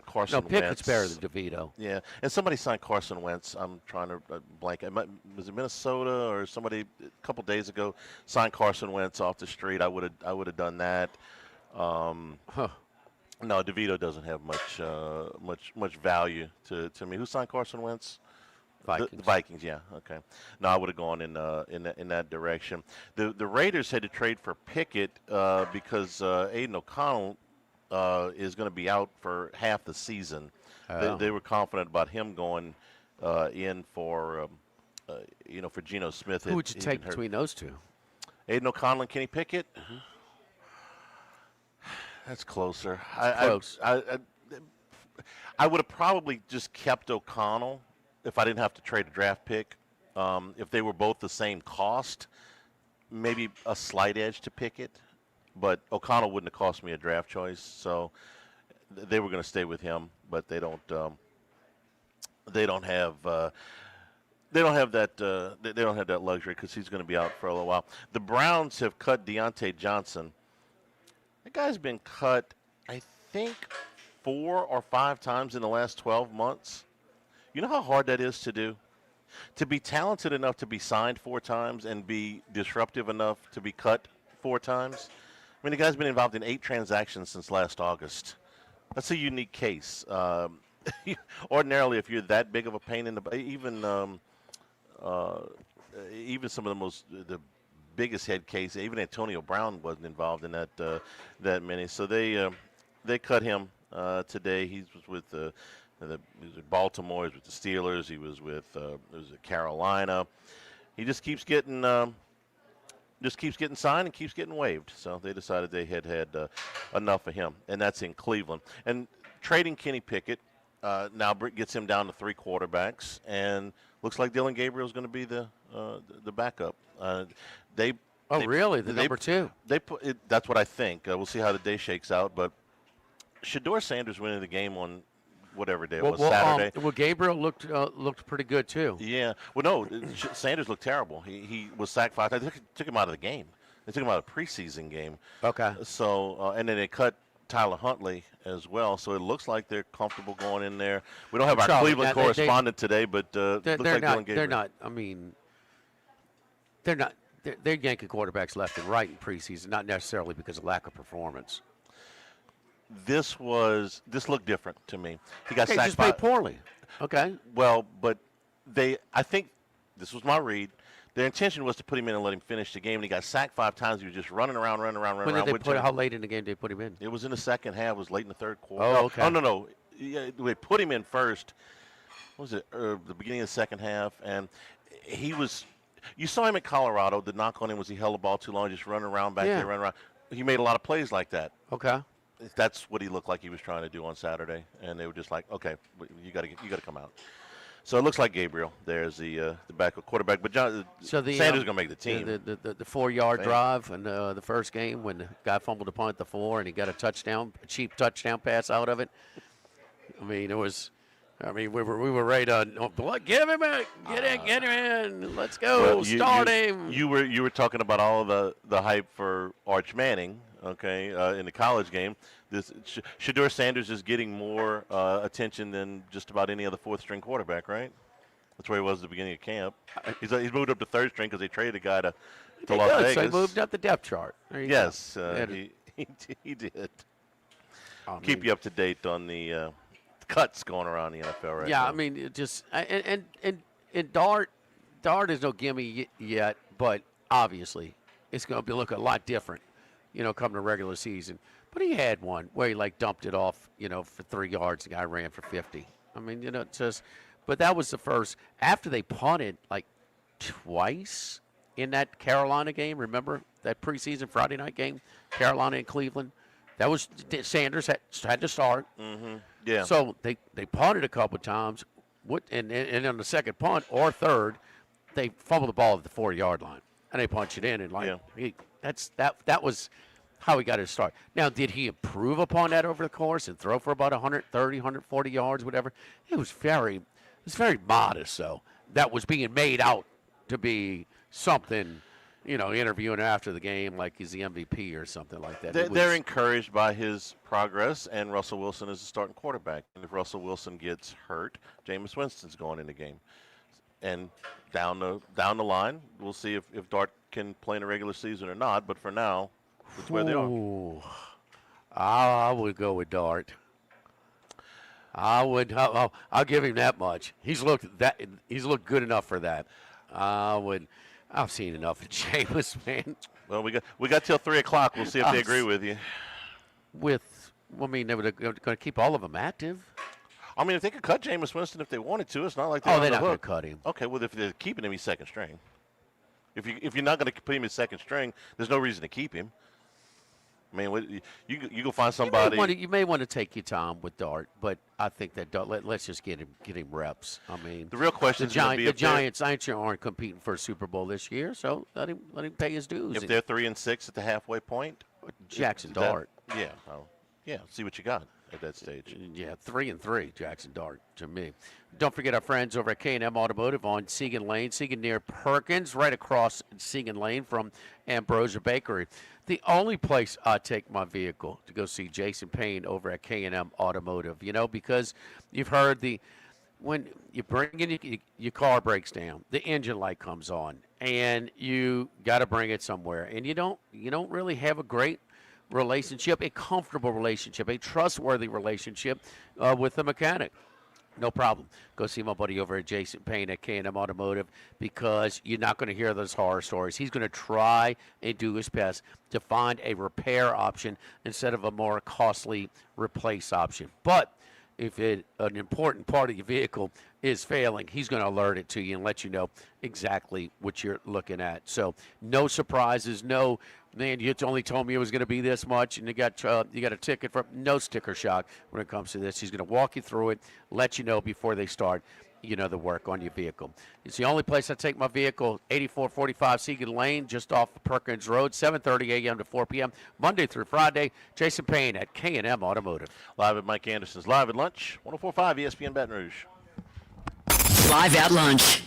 [SPEAKER 1] Carson Wentz?
[SPEAKER 2] No, Pickett's better than DeVito.
[SPEAKER 1] Yeah, and somebody signed Carson Wentz. I'm trying to blank. Was it Minnesota or somebody a couple days ago signed Carson Wentz off the street? I would have done that. No, DeVito doesn't have much value to me. Who signed Carson Wentz?
[SPEAKER 2] Vikings.
[SPEAKER 1] The Vikings, yeah, okay. No, I would have gone in that direction. The Raiders had to trade for Pickett because Aiden O'Connell is going to be out for half the season.
[SPEAKER 2] Oh.
[SPEAKER 1] They were confident about him going in for Geno Smith.
[SPEAKER 2] Who would you take between those two?
[SPEAKER 1] Aiden O'Connell and Kenny Pickett.
[SPEAKER 2] Mm-hmm.
[SPEAKER 1] That's closer.
[SPEAKER 2] Close.
[SPEAKER 1] I would have probably just kept O'Connell if I didn't have to trade a draft pick. If they were both the same cost, maybe a slight edge to Pickett, but O'Connell wouldn't have cost me a draft choice. So they were going to stay with him, but they don't. They don't have. They don't have that. They don't have that luxury because he's going to be out for a little while. The Browns have cut Deontay Johnson. That guy's been cut, I think, 4 or 5 times in the last 12 months. You know how hard that is to do? To be talented enough to be signed 4 times and be disruptive enough to be cut 4 times. I mean, the guy's been involved in 8 transactions since last August. That's a unique case. Ordinarily, if you're that big of a pain in the even some of the biggest head case, even Antonio Brown wasn't involved in that many. So they cut him today. He was with he was with Baltimore. He was with the Steelers. He was with Carolina. He just keeps getting signed and keeps getting waived. So they decided they had enough of him, and that's in Cleveland. And trading Kenny Pickett now gets him down to 3 quarterbacks, and looks like Dylan Gabriel's going to be the backup.
[SPEAKER 2] Really? The number 2?
[SPEAKER 1] They put it, that's what I think. We'll see how the day shakes out, but Shedeur Sanders winning the game on whatever day it was, Saturday.
[SPEAKER 2] Gabriel looked pretty good too.
[SPEAKER 1] Yeah. Well, no, Sanders looked terrible. He was sacked 5 times. They took him out of the game. They took him out of the preseason game.
[SPEAKER 2] Okay.
[SPEAKER 1] So and then they cut Tyler Huntley as well. So it looks like they're comfortable going in there. We don't have our Cleveland correspondent today, but looks like Dylan Gabriel.
[SPEAKER 2] They're not. I mean, they're not. They're yanking quarterbacks left and right in preseason, not necessarily because of lack of performance.
[SPEAKER 1] This looked different to me. He got sacked.
[SPEAKER 2] Just played poorly. Okay.
[SPEAKER 1] Well, but I think this was my read. Their intention was to put him in and let him finish the game, and he got sacked 5 times. He was just running around.
[SPEAKER 2] How late in the game did they put him in?
[SPEAKER 1] It was in the second half. It was late in the third quarter.
[SPEAKER 2] Oh, okay.
[SPEAKER 1] Oh, no. Yeah, they put him in first. What was it? The beginning of the second half, and he was. You saw him at Colorado. The knock on him was he held the ball too long, just running around back there, running around. He made a lot of plays like that.
[SPEAKER 2] Okay.
[SPEAKER 1] That's what he looked like he was trying to do on Saturday, and they were just like, okay, you got to come out. So it looks like Gabriel. There's the backup quarterback, but Sanders is going to make the team.
[SPEAKER 2] The 4-yard drive in the first game when the guy fumbled a punt at the 4 and he got a cheap touchdown pass out of it. I mean, we were ready to give him in, get him in, let's go, start him.
[SPEAKER 1] You were talking about all of the hype for Arch Manning, okay, in the college game. This Shedeur Sanders is getting more attention than just about any other 4th-string quarterback, right? That's where he was at the beginning of camp. He's moved up to 3rd string because they traded a guy to Las Vegas.
[SPEAKER 2] So he moved up the depth chart.
[SPEAKER 1] Yes, he did. Keep you up to date on the cuts going around the NFL right now.
[SPEAKER 2] Yeah, I mean, it just and Dart is no gimme yet, but obviously it's going to be look a lot different, come to regular season. But he had one where he dumped it off, for 3 yards. The guy ran for 50. I mean, but that was the first. After they punted twice in that Carolina game, remember that preseason Friday night game, Carolina and Cleveland. That was Sanders had to start.
[SPEAKER 1] Mm-hmm. Yeah.
[SPEAKER 2] So they punted a couple of times, and on the second punt or third, they fumbled the ball at the 4-yard line, and they punched it in, and that was how he got his start. Now, did he improve upon that over the course and throw for about 130, 140 yards, whatever? It was very modest, though. That was being made out to be something. Interviewing after the game like he's the MVP or something like that.
[SPEAKER 1] They're encouraged by his progress, and Russell Wilson is the starting quarterback. And if Russell Wilson gets hurt, Jameis Winston's going in the game. And down the line, we'll see if Dart can play in the regular season or not. But for now, that's where they are.
[SPEAKER 2] I would go with Dart. I'll give him that much. He's looked good enough for that. I've seen enough of Jameis, man.
[SPEAKER 1] Well, we got till 3:00. We'll see if they agree with you.
[SPEAKER 2] They were going to keep all of them active.
[SPEAKER 1] I mean, if they could cut Jameis Winston if they wanted to, it's not like they're
[SPEAKER 2] not going to cut him.
[SPEAKER 1] Okay, well, if they're keeping him, he's 2nd string. If you're not going to put him in 2nd string, there's no reason to keep him. I mean, you go find somebody.
[SPEAKER 2] You may want to take your time with Dart, but I think that let's just get him reps. I mean,
[SPEAKER 1] the real question is
[SPEAKER 2] the Giants aren't competing for a Super Bowl this year, so let him pay his dues.
[SPEAKER 1] If they're 3-6 at the halfway point,
[SPEAKER 2] Jackson Dart.
[SPEAKER 1] Yeah. Well, Yeah, see what you got at that stage.
[SPEAKER 2] Yeah, 3-3, Jackson Dart to me. Don't forget our friends over at K&M Automotive on Segan Lane, Segan near Perkins, right across Segan Lane from Ambrosia Bakery. The only place I take my vehicle to go see Jason Payne over at K&M Automotive, because you've heard when you bring in your car breaks down, the engine light comes on, and you got to bring it somewhere, and you don't really have a great relationship, a comfortable relationship, a trustworthy relationship with the mechanic. No problem. Go see my buddy over at Jason Payne at K&M Automotive, because you're not going to hear those horror stories. He's going to try and do his best to find a repair option instead of a more costly replace option. But if an important part of your vehicle is failing, he's going to alert it to you and let you know exactly what you're looking at. So no surprises, no, man, you only told me it was going to be this much, and you got a ticket for no sticker shock when it comes to this. He's going to walk you through it, let you know before they start the work on your vehicle. It's the only place I take my vehicle, 8445 Segan Lane, just off Perkins Road, 7:30 a.m. to 4 p.m., Monday through Friday. Jason Payne at K&M Automotive.
[SPEAKER 1] Live at Mike Anderson's Live at Lunch, 104.5 ESPN Baton Rouge.
[SPEAKER 3] Live at lunch.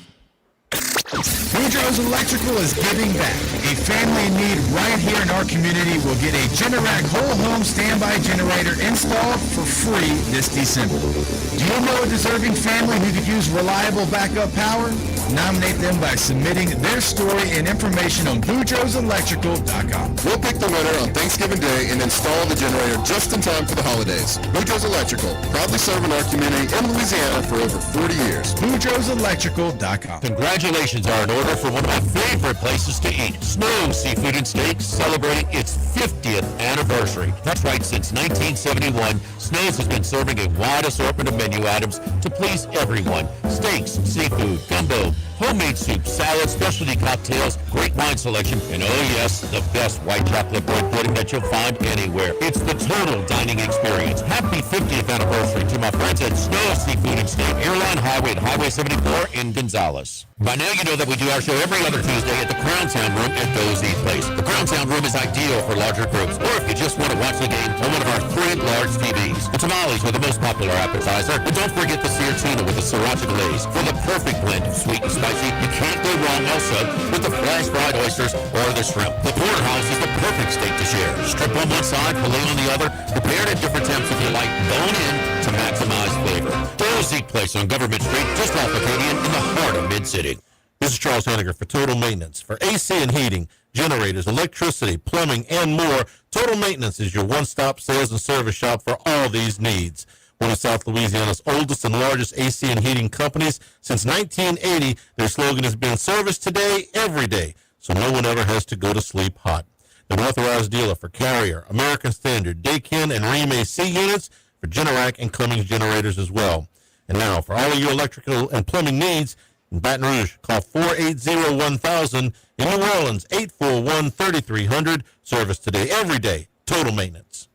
[SPEAKER 7] Boudreaux's Electrical is giving back. A family in need right here in our community will get a Generac whole home standby generator installed for free this December. Do you know a deserving family who could use reliable backup power? Nominate them by submitting their story and information on BoudreauxElectrical.com.
[SPEAKER 6] We'll pick the winner on Thanksgiving Day and install the generator just in time for the holidays. Boudreaux's Electrical, proudly serving our community in Louisiana for over 40 years.
[SPEAKER 7] BoudreauxElectrical.com.
[SPEAKER 4] Congratulations are in order for one of my favorite places to eat. Snow Seafood and Steaks, celebrating its 50th anniversary. That's right, since 1971, Snow's has been serving a wide assortment of menu items to please everyone. Steaks, seafood, gumbo, homemade soup, salad, specialty cocktails, great wine selection, and oh yes, the best white chocolate bread pudding that you'll find anywhere. It's the total dining experience. Happy 50th anniversary to my friends at Snow Seafood and Steak, Airline Highway and Highway 74 in Gonzales. By now you know that we do our show every other Tuesday at the Crowntown Room at Dozy Place. The Crowntown Room is ideal for larger groups, or if you just want to watch the game on one of our 3 large TVs. The tamales are the most popular appetizer, and don't forget the seared tuna with the sriracha glaze for the perfect blend of sweet and spicy. You can't go wrong also with the flash fried oysters or the shrimp. The porterhouse is the perfect steak to share. Strip on one side, filet on the other, prepared at different temps if you like, bone in to maximize flavor. Dozy Place on Government Street, just off Acadian in the heart of Mid-City.
[SPEAKER 5] This is Charles Henniger for Total Maintenance. For AC and heating, generators, electricity, plumbing, and more, Total Maintenance is your one-stop sales and service shop for all these needs. One of South Louisiana's oldest and largest AC and heating companies. Since 1980, their slogan has been service today, every day, so no one ever has to go to sleep hot. They're an authorized dealer for Carrier, American Standard, Daikin, and Rheem AC units, for Generac and Cummins generators as well. And now, for all of your electrical and plumbing needs, in Baton Rouge, call 480-1000. In New Orleans, 841-3300. Service today, every day. Total Maintenance.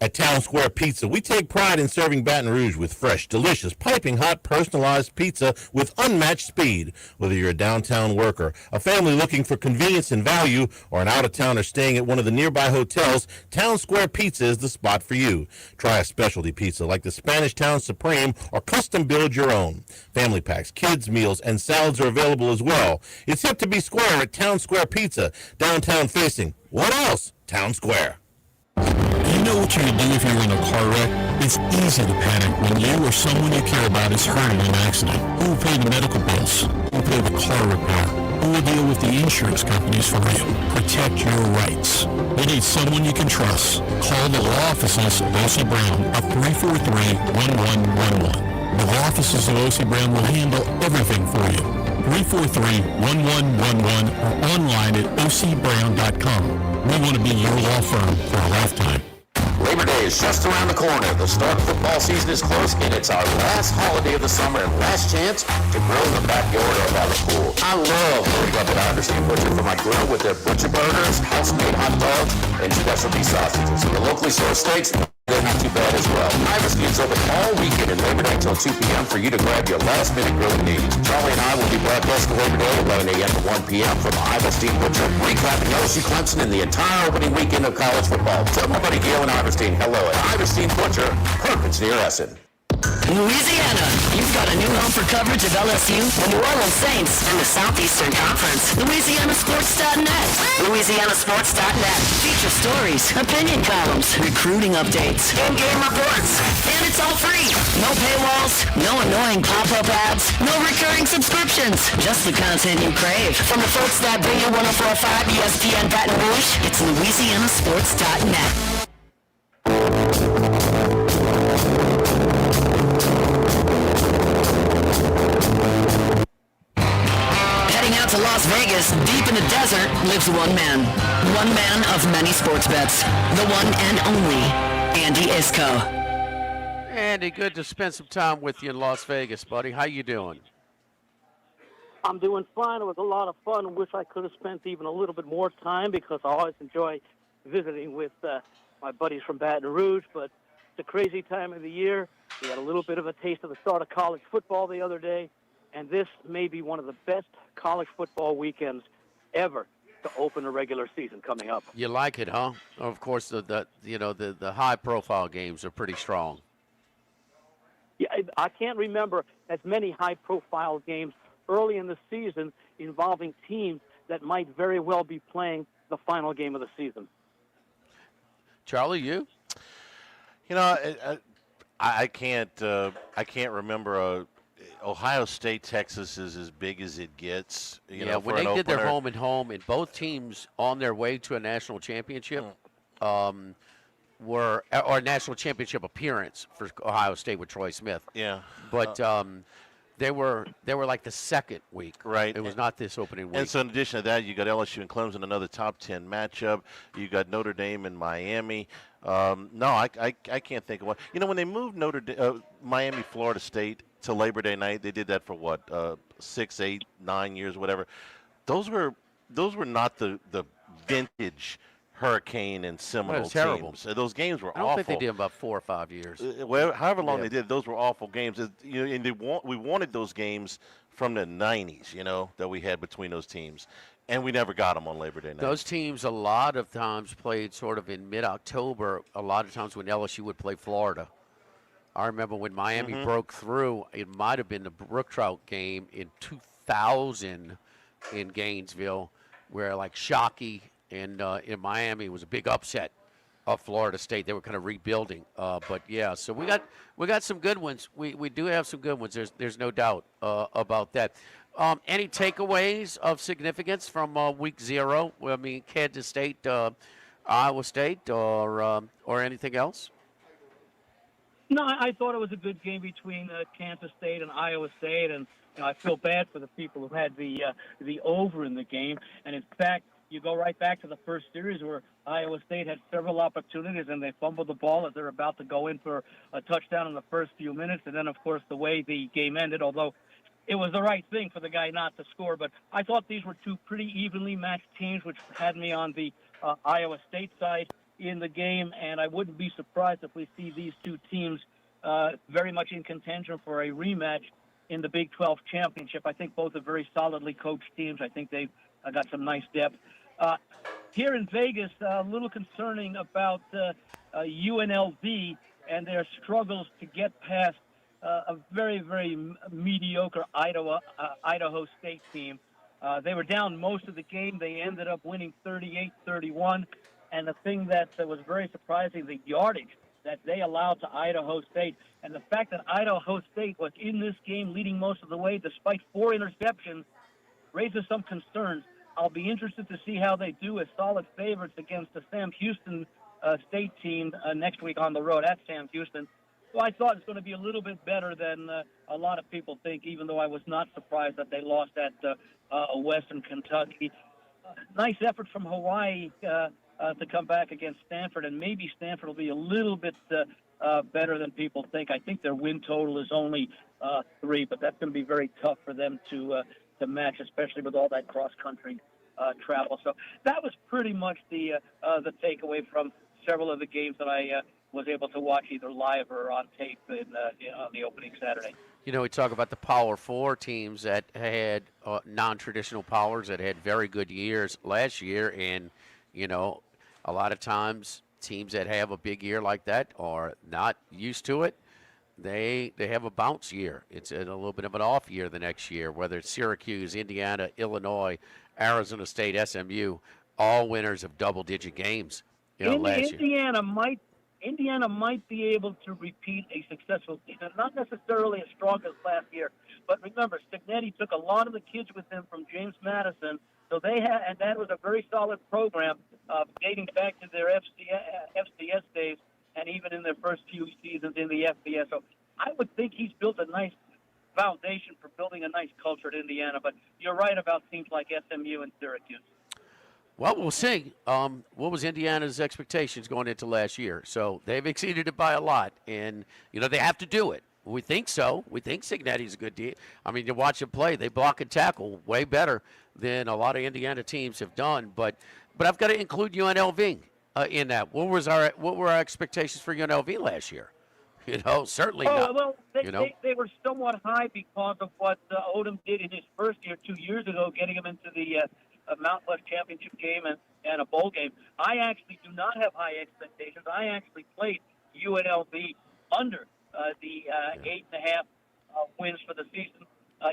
[SPEAKER 5] At Town Square Pizza, we take pride in serving Baton Rouge with fresh, delicious, piping hot, personalized pizza with unmatched speed. Whether you're a downtown worker, a family looking for convenience and value, or an out-of-towner staying at one of the nearby hotels, Town Square Pizza is the spot for you. Try a specialty pizza like the Spanish Town Supreme or custom build your own. Family packs, kids' meals, and salads are available as well. It's hip to be square at Town Square Pizza, downtown facing. What else? Town Square.
[SPEAKER 7] You know what you would do if you were in a car wreck? It's easy to panic when you or someone you care about is hurt in an accident. Who will pay the medical bills? Who will pay the car repair? Who will deal with the insurance companies for you? Protect your rights. You need someone you can trust. Call the law offices of O.C. Brown at 343-1111. The law offices of O.C. Brown will handle everything for you. 343-1111 or online at ocbrown.com. We want to be your law firm for a lifetime.
[SPEAKER 4] Labor Day is just around the corner. The start of football season is close, and it's our last holiday of the summer and last chance to grill in the backyard or by the pool. I love loading up at Understand Butcher for my grill with their butcher burgers, house-made hot dogs, and specialty sausages. So the locally sourced steaks, they have to you bet as well. Iverstein's open all weekend and Labor Day until 2 p.m. for you to grab your last-minute grilling needs. Charlie and I will be broadcasting Labor Day at 11 a.m. to 1 p.m. from Iverstein Butcher, recapping LSU Clemson and the entire opening weekend of college football. Tell my buddy Gail and Iverstein hello at Iverstein Butcher, Perkins near Essen.
[SPEAKER 3] Louisiana, you've got a new home for coverage of LSU, the New Orleans Saints, and the Southeastern Conference. LouisianaSports.net. LouisianaSports.net. Feature stories, opinion columns, recruiting updates, in-game reports. And it's all free. No paywalls, no annoying pop-up ads, no recurring subscriptions. Just the content you crave. From the folks that bring you 104.5 ESPN Baton Rouge, it's LouisianaSports.net. To Las Vegas, deep in the desert, lives one man of many sports bets, the one and only Andy Isco.
[SPEAKER 2] Andy, good to spend some time with you in Las Vegas, buddy. How you doing?
[SPEAKER 8] I'm doing fine. It was a lot of fun. Wish I could have spent even a little bit more time because I always enjoy visiting with my buddies from Baton Rouge, but it's a crazy time of the year. We had a little bit of a taste of the start of college football the other day, and this may be one of the best college football weekends ever to open a regular season coming up.
[SPEAKER 2] You like it, huh? Of course, the high-profile games are pretty strong.
[SPEAKER 8] Yeah, I can't remember as many high-profile games early in the season involving teams that might very well be playing the final game of the season.
[SPEAKER 2] Charlie, you?
[SPEAKER 1] You know, I can't remember Ohio State, Texas is as big as it gets. You know,
[SPEAKER 2] when they did their home and home, and both teams on their way to a national championship or a national championship appearance for Ohio State with Troy Smith.
[SPEAKER 1] Yeah,
[SPEAKER 2] but they were like the second week.
[SPEAKER 1] Right.
[SPEAKER 2] It was not this opening week.
[SPEAKER 1] And so in addition to that, you got LSU and Clemson, another top 10 matchup. You got Notre Dame and Miami. No, I can't think of one. You know, when they moved Miami, Florida State to Labor Day night, they did that for what, 6, 8, 9 years, whatever. Those were not the vintage Hurricane and Seminole teams. Those games were awful.
[SPEAKER 2] I don't think they did about 4 or 5 years.
[SPEAKER 1] Well, however long they did, those were awful games. You know, and we wanted those games from the 90s, you know, that we had between those teams. And we never got them on Labor Day night.
[SPEAKER 2] Those teams a lot of times played sort of in mid-October, a lot of times when LSU would play Florida. I remember when Miami broke through, it might have been the Brook Trout game in 2000 in Gainesville, where like Shockey in Miami was a big upset of Florida State. They were kind of rebuilding. But yeah, so we got some good ones. We do have some good ones. There's no doubt about that. Any takeaways of significance from week 0? I mean, Kansas State, Iowa State, or anything else?
[SPEAKER 8] No, I thought it was a good game between Kansas State and Iowa State, and I feel bad for the people who had the over in the game. And in fact, you go right back to the first series where Iowa State had several opportunities and they fumbled the ball as they're about to go in for a touchdown in the first few minutes. And then, of course, the way the game ended, although it was the right thing for the guy not to score. But I thought these were two pretty evenly matched teams, which had me on the Iowa State side in the game. And I wouldn't be surprised if we see these two teams very much in contention for a rematch in the Big 12 championship. I think both are very solidly coached teams. I think they've got some nice depth. Here in Vegas, a little concerning about UNLV and their struggles to get past a very, very mediocre Idaho State team. They were down most of the game. They ended up winning 38-31. And the thing that was very surprising, the yardage that they allowed to Idaho State. And the fact that Idaho State was in this game leading most of the way despite 4 interceptions raises some concerns. I'll be interested to see how they do as solid favorites against the Sam Houston State team next week on the road at Sam Houston. So I thought it's going to be a little bit better than a lot of people think, even though I was not surprised that they lost at Western Kentucky. Nice effort from Hawaii to come back against Stanford, and maybe Stanford will be a little bit better than people think. I think their win total is only 3, but that's going to be very tough for them to match, especially with all that cross-country travel. So that was pretty much the takeaway from several of the games that I was able to watch either live or on tape on the opening Saturday.
[SPEAKER 2] You know, we talk about the Power Four teams that had non-traditional powers that had very good years last year, and you know, a lot of times teams that have a big year like that are not used to it. They have a bounce year. It's a little bit of an off year the next year, whether it's Syracuse, Indiana, Illinois, Arizona State, SMU, all winners of double-digit games. You know, last year.
[SPEAKER 8] Indiana might be able to repeat a successful season, not necessarily as strong as last year. But remember, Stignetti took a lot of the kids with him from James Madison, so they had, and that was a very solid program dating back to their FCS days, and even in their first few seasons in the FBS. So I would think he's built a nice foundation for building a nice culture at Indiana. But you're right about teams like SMU and Syracuse.
[SPEAKER 2] Well, we'll see. What was Indiana's expectations going into last year? So they've exceeded it by a lot, and you know they have to do it. We think so. We think Signetti's a good deal. I mean, you watch him play; they block and tackle way better than a lot of Indiana teams have done. But I've got to include UNLV in that. What were our expectations for UNLV last year? You know, certainly not.
[SPEAKER 8] Well,
[SPEAKER 2] you know,
[SPEAKER 8] they were somewhat high because of what Odom did in his first year 2 years ago, getting him into the Mountain West Championship game and a bowl game. I actually do not have high expectations. I actually played UNLV under the 8.5 wins for the season,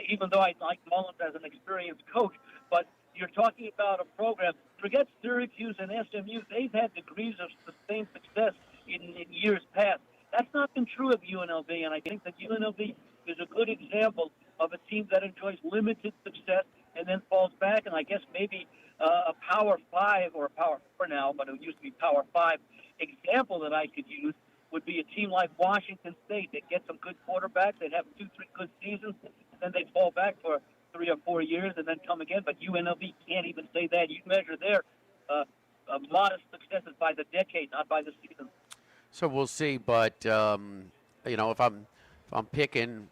[SPEAKER 8] even though I like Mullins as an experienced coach. But you're talking about a program. Forget Syracuse and SMU. They've had degrees of sustained success in years past. That's not been true of UNLV, and I think that UNLV is a good example of a team that enjoys limited success and then falls back, and I guess maybe a Power 5 or a Power 4 now, but it used to be Power 5 example that I could use would be a team like Washington State that get some good quarterbacks. They'd have 2-3 good seasons, and then they'd fall back for 3 or 4 years and then come again. But UNLV can't even say that. You measure their modest successes by the decade, not by the season.
[SPEAKER 2] so we'll see. But you know, if I'm picking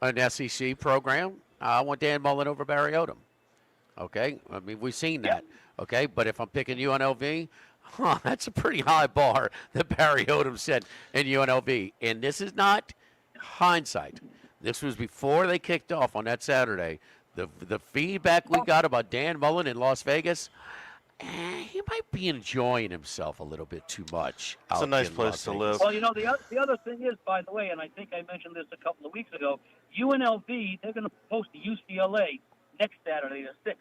[SPEAKER 2] an SEC program, I want Dan Mullen over Barry Odom. Okay, I mean we've seen that. Okay, but if I'm picking UNLV, that's a pretty high bar that Barry Odom set in UNLV. And this is not hindsight. This was before they kicked off on that Saturday. The feedback we got about Dan Mullen in Las Vegas, he might be enjoying himself a little bit too much.
[SPEAKER 1] It's a nice place to live.
[SPEAKER 8] Well, you know, the other thing is, by the way, and I think I mentioned this a couple of weeks ago, UNLV, they're going to host UCLA next Saturday, the 6th.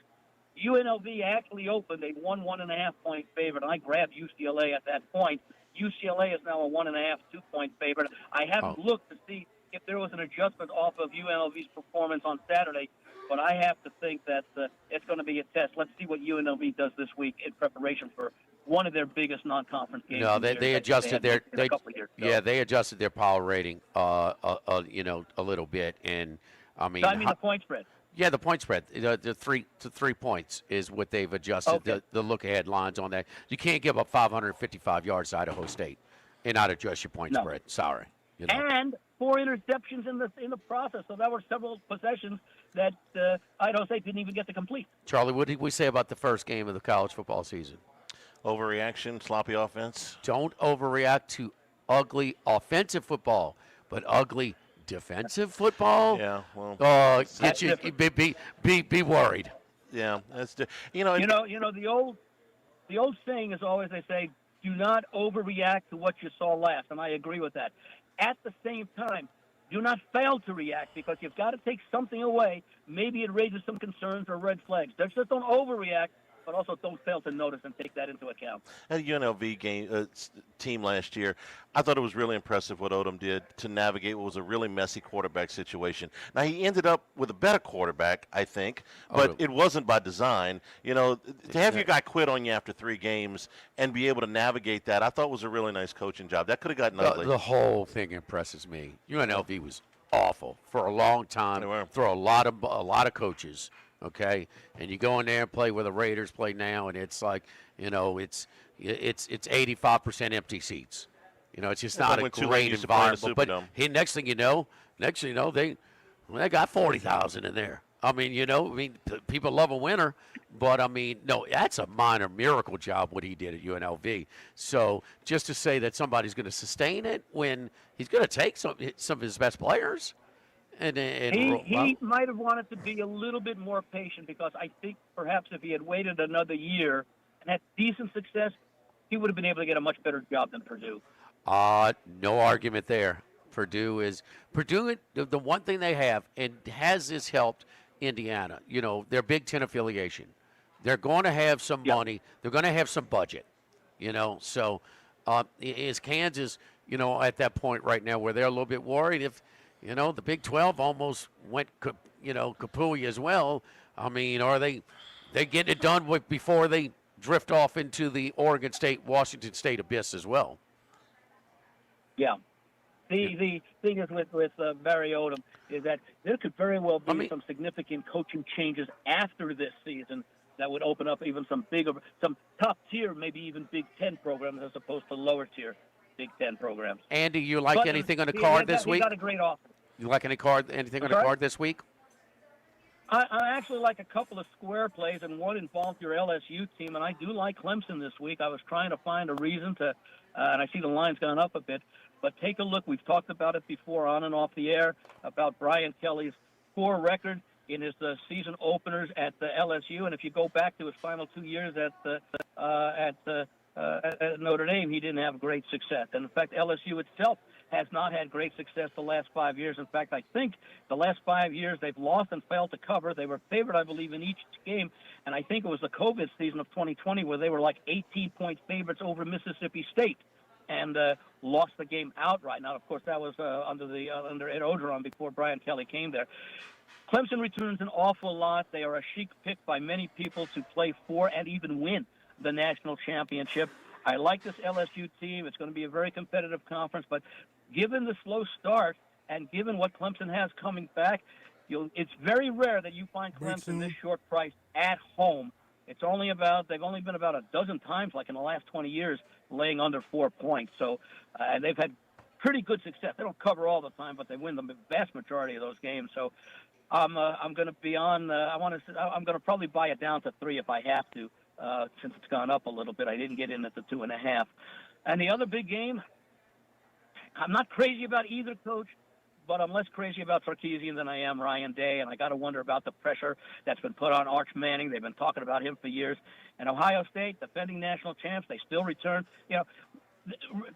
[SPEAKER 8] UNLV actually opened a 1.5 point favorite. I grabbed UCLA at that point. UCLA is now a 1.5, 2 point favorite. I haven't looked to see if there was an adjustment off of UNLV's performance on Saturday, but I have to think that it's going to be a test. Let's see what UNLV does this week in preparation for one of their biggest non-conference games.
[SPEAKER 2] No, they adjusted their they adjusted their power rating, you know, a little bit, and I mean
[SPEAKER 8] the point spread.
[SPEAKER 2] Yeah, the point spread, the 3 to 3 points is what they've adjusted.
[SPEAKER 8] Okay.
[SPEAKER 2] The look-ahead lines on that. You can't give up 555 yards to Idaho State and not adjust your point spread. Sorry. You know.
[SPEAKER 8] And 4 interceptions in the process. So there were several possessions that Idaho State didn't even get to complete.
[SPEAKER 2] Charlie, what did we say about the first game of the college football season?
[SPEAKER 1] Overreaction, sloppy offense.
[SPEAKER 2] Don't overreact to ugly offensive football, but ugly defensive football.
[SPEAKER 1] Yeah, well,
[SPEAKER 2] get you be worried.
[SPEAKER 1] Yeah, that's
[SPEAKER 8] you know the old saying is always, they say, do not overreact to what you saw last, and I agree with that. At the same time, do not fail to react, because you've got to take something away. Maybe it raises some concerns or red flags. Just don't overreact, but also don't fail to notice and take that into account.
[SPEAKER 1] At UNLV team last year, I thought it was really impressive what Odom did to navigate what was a really messy quarterback situation. Now, he ended up with a better quarterback, I think, but it wasn't by design. You know, to have your guy quit on you after 3 games and be able to navigate that, I thought was a really nice coaching job. That could have gotten ugly.
[SPEAKER 2] The whole thing impresses me. UNLV was awful for a long time for a lot of coaches. Okay, and you go in there and play where the Raiders play now, and it's like, you know, it's 85% empty seats. You know, it's just not a great environment. But next thing you know, they got 40,000 in there. I mean, people love a winner, but I mean, no, that's a minor miracle job what he did at UNLV. So just to say that somebody's going to sustain it when he's going to take some of his best players,
[SPEAKER 8] He might have wanted to be a little bit more patient, because I think perhaps if he had waited another year and had decent success, he would have been able to get a much better job than Purdue.
[SPEAKER 2] No argument there. Purdue, the one thing they have, and has this helped Indiana, their Big Ten affiliation. They're going to have some money. They're going to have some budget, So is Kansas, at that point right now where they're a little bit worried if, the Big 12 almost went, kapooey as well. I mean, are they getting it done before they drift off into the Oregon State, Washington State abyss as well?
[SPEAKER 8] Yeah. The thing is with Barry Odom is that there could very well be some significant coaching changes after this season that would open up even some top tier, maybe even Big Ten programs as opposed to lower tier Big Ten programs.
[SPEAKER 2] Andy, you like anything on the card this week?
[SPEAKER 8] He got a great offer.
[SPEAKER 2] You like anything on the card this week?
[SPEAKER 8] I actually like a couple of square plays, and one involved your LSU team, and I do like Clemson this week. I was trying to find a reason to, and I see the line's gone up a bit, but take a look. We've talked about it before on and off the air about Brian Kelly's poor record in his season openers at the LSU, and if you go back to his final 2 years at Notre Dame, he didn't have great success. And in fact, LSU itself has not had great success the last 5 years. In fact, I think the last 5 years they've lost and failed to cover. They were favored, I believe, in each game, and I think it was the COVID season of 2020 where they were like 18-point favorites over Mississippi State and lost the game outright. Now, of course, that was under Ed Orgeron before Brian Kelly came there. Clemson returns an awful lot. They are a chic pick by many people to play for and even win the national championship. I like this LSU team. It's going to be a very competitive conference, but given the slow start and given what Clemson has coming back, it's very rare that you find Clemson this short price at home. They've only been about a dozen times, like in the last 20 years, laying under 4 points. So, and they've had pretty good success. They don't cover all the time, but they win the vast majority of those games. So, I'm going to be on. I'm going to probably buy it down to 3 if I have to, since it's gone up a little bit. I didn't get in at the 2.5. And the other big game, I'm not crazy about either coach, but I'm less crazy about Sarkisian than I am Ryan Day, and I got to wonder about the pressure that's been put on Arch Manning. They've been talking about him for years. And Ohio State, defending national champs, they still return.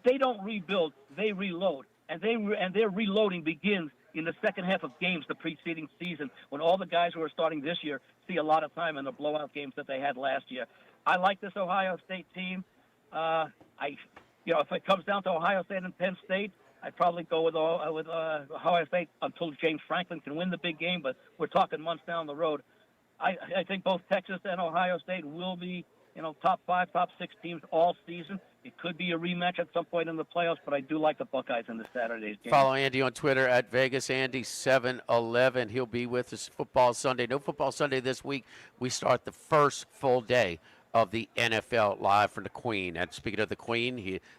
[SPEAKER 8] They don't rebuild, they reload, and their reloading begins in the second half of games the preceding season, when all the guys who are starting this year see a lot of time in the blowout games that they had last year. I like this Ohio State team. If it comes down to Ohio State and Penn State, I'd probably go with Ohio State until James Franklin can win the big game, but we're talking months down the road. I think both Texas and Ohio State will be, top 5, top 6 teams all season. It could be a rematch at some point in the playoffs, but I do like the Buckeyes in this Saturday's game.
[SPEAKER 2] Follow Andy on Twitter at VegasAndy711. He'll be with us Football Sunday. No Football Sunday this week. We start the first full day of the NFL live from the Queen. And speaking of the Queen,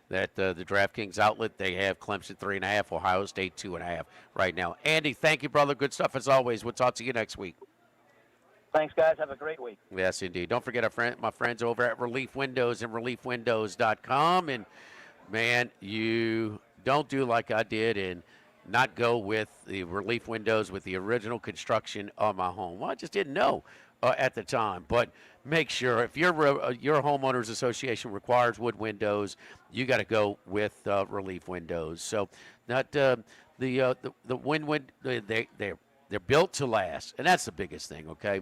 [SPEAKER 2] the DraftKings outlet, they have Clemson 3.5, Ohio State 2.5 right now. Andy, thank you, brother. Good stuff as always. We'll talk to you next week.
[SPEAKER 8] Thanks, guys. Have a great week.
[SPEAKER 2] Yes, indeed. Don't forget my friends over at Relief Windows and ReliefWindows.com. And, man, you don't do like I did and not go with the Relief Windows with the original construction of my home. Well, I just didn't know at the time. But make sure, if your homeowners association requires wood windows, you got to go with Relief Windows. So not the they're built to last, and that's the biggest thing, okay?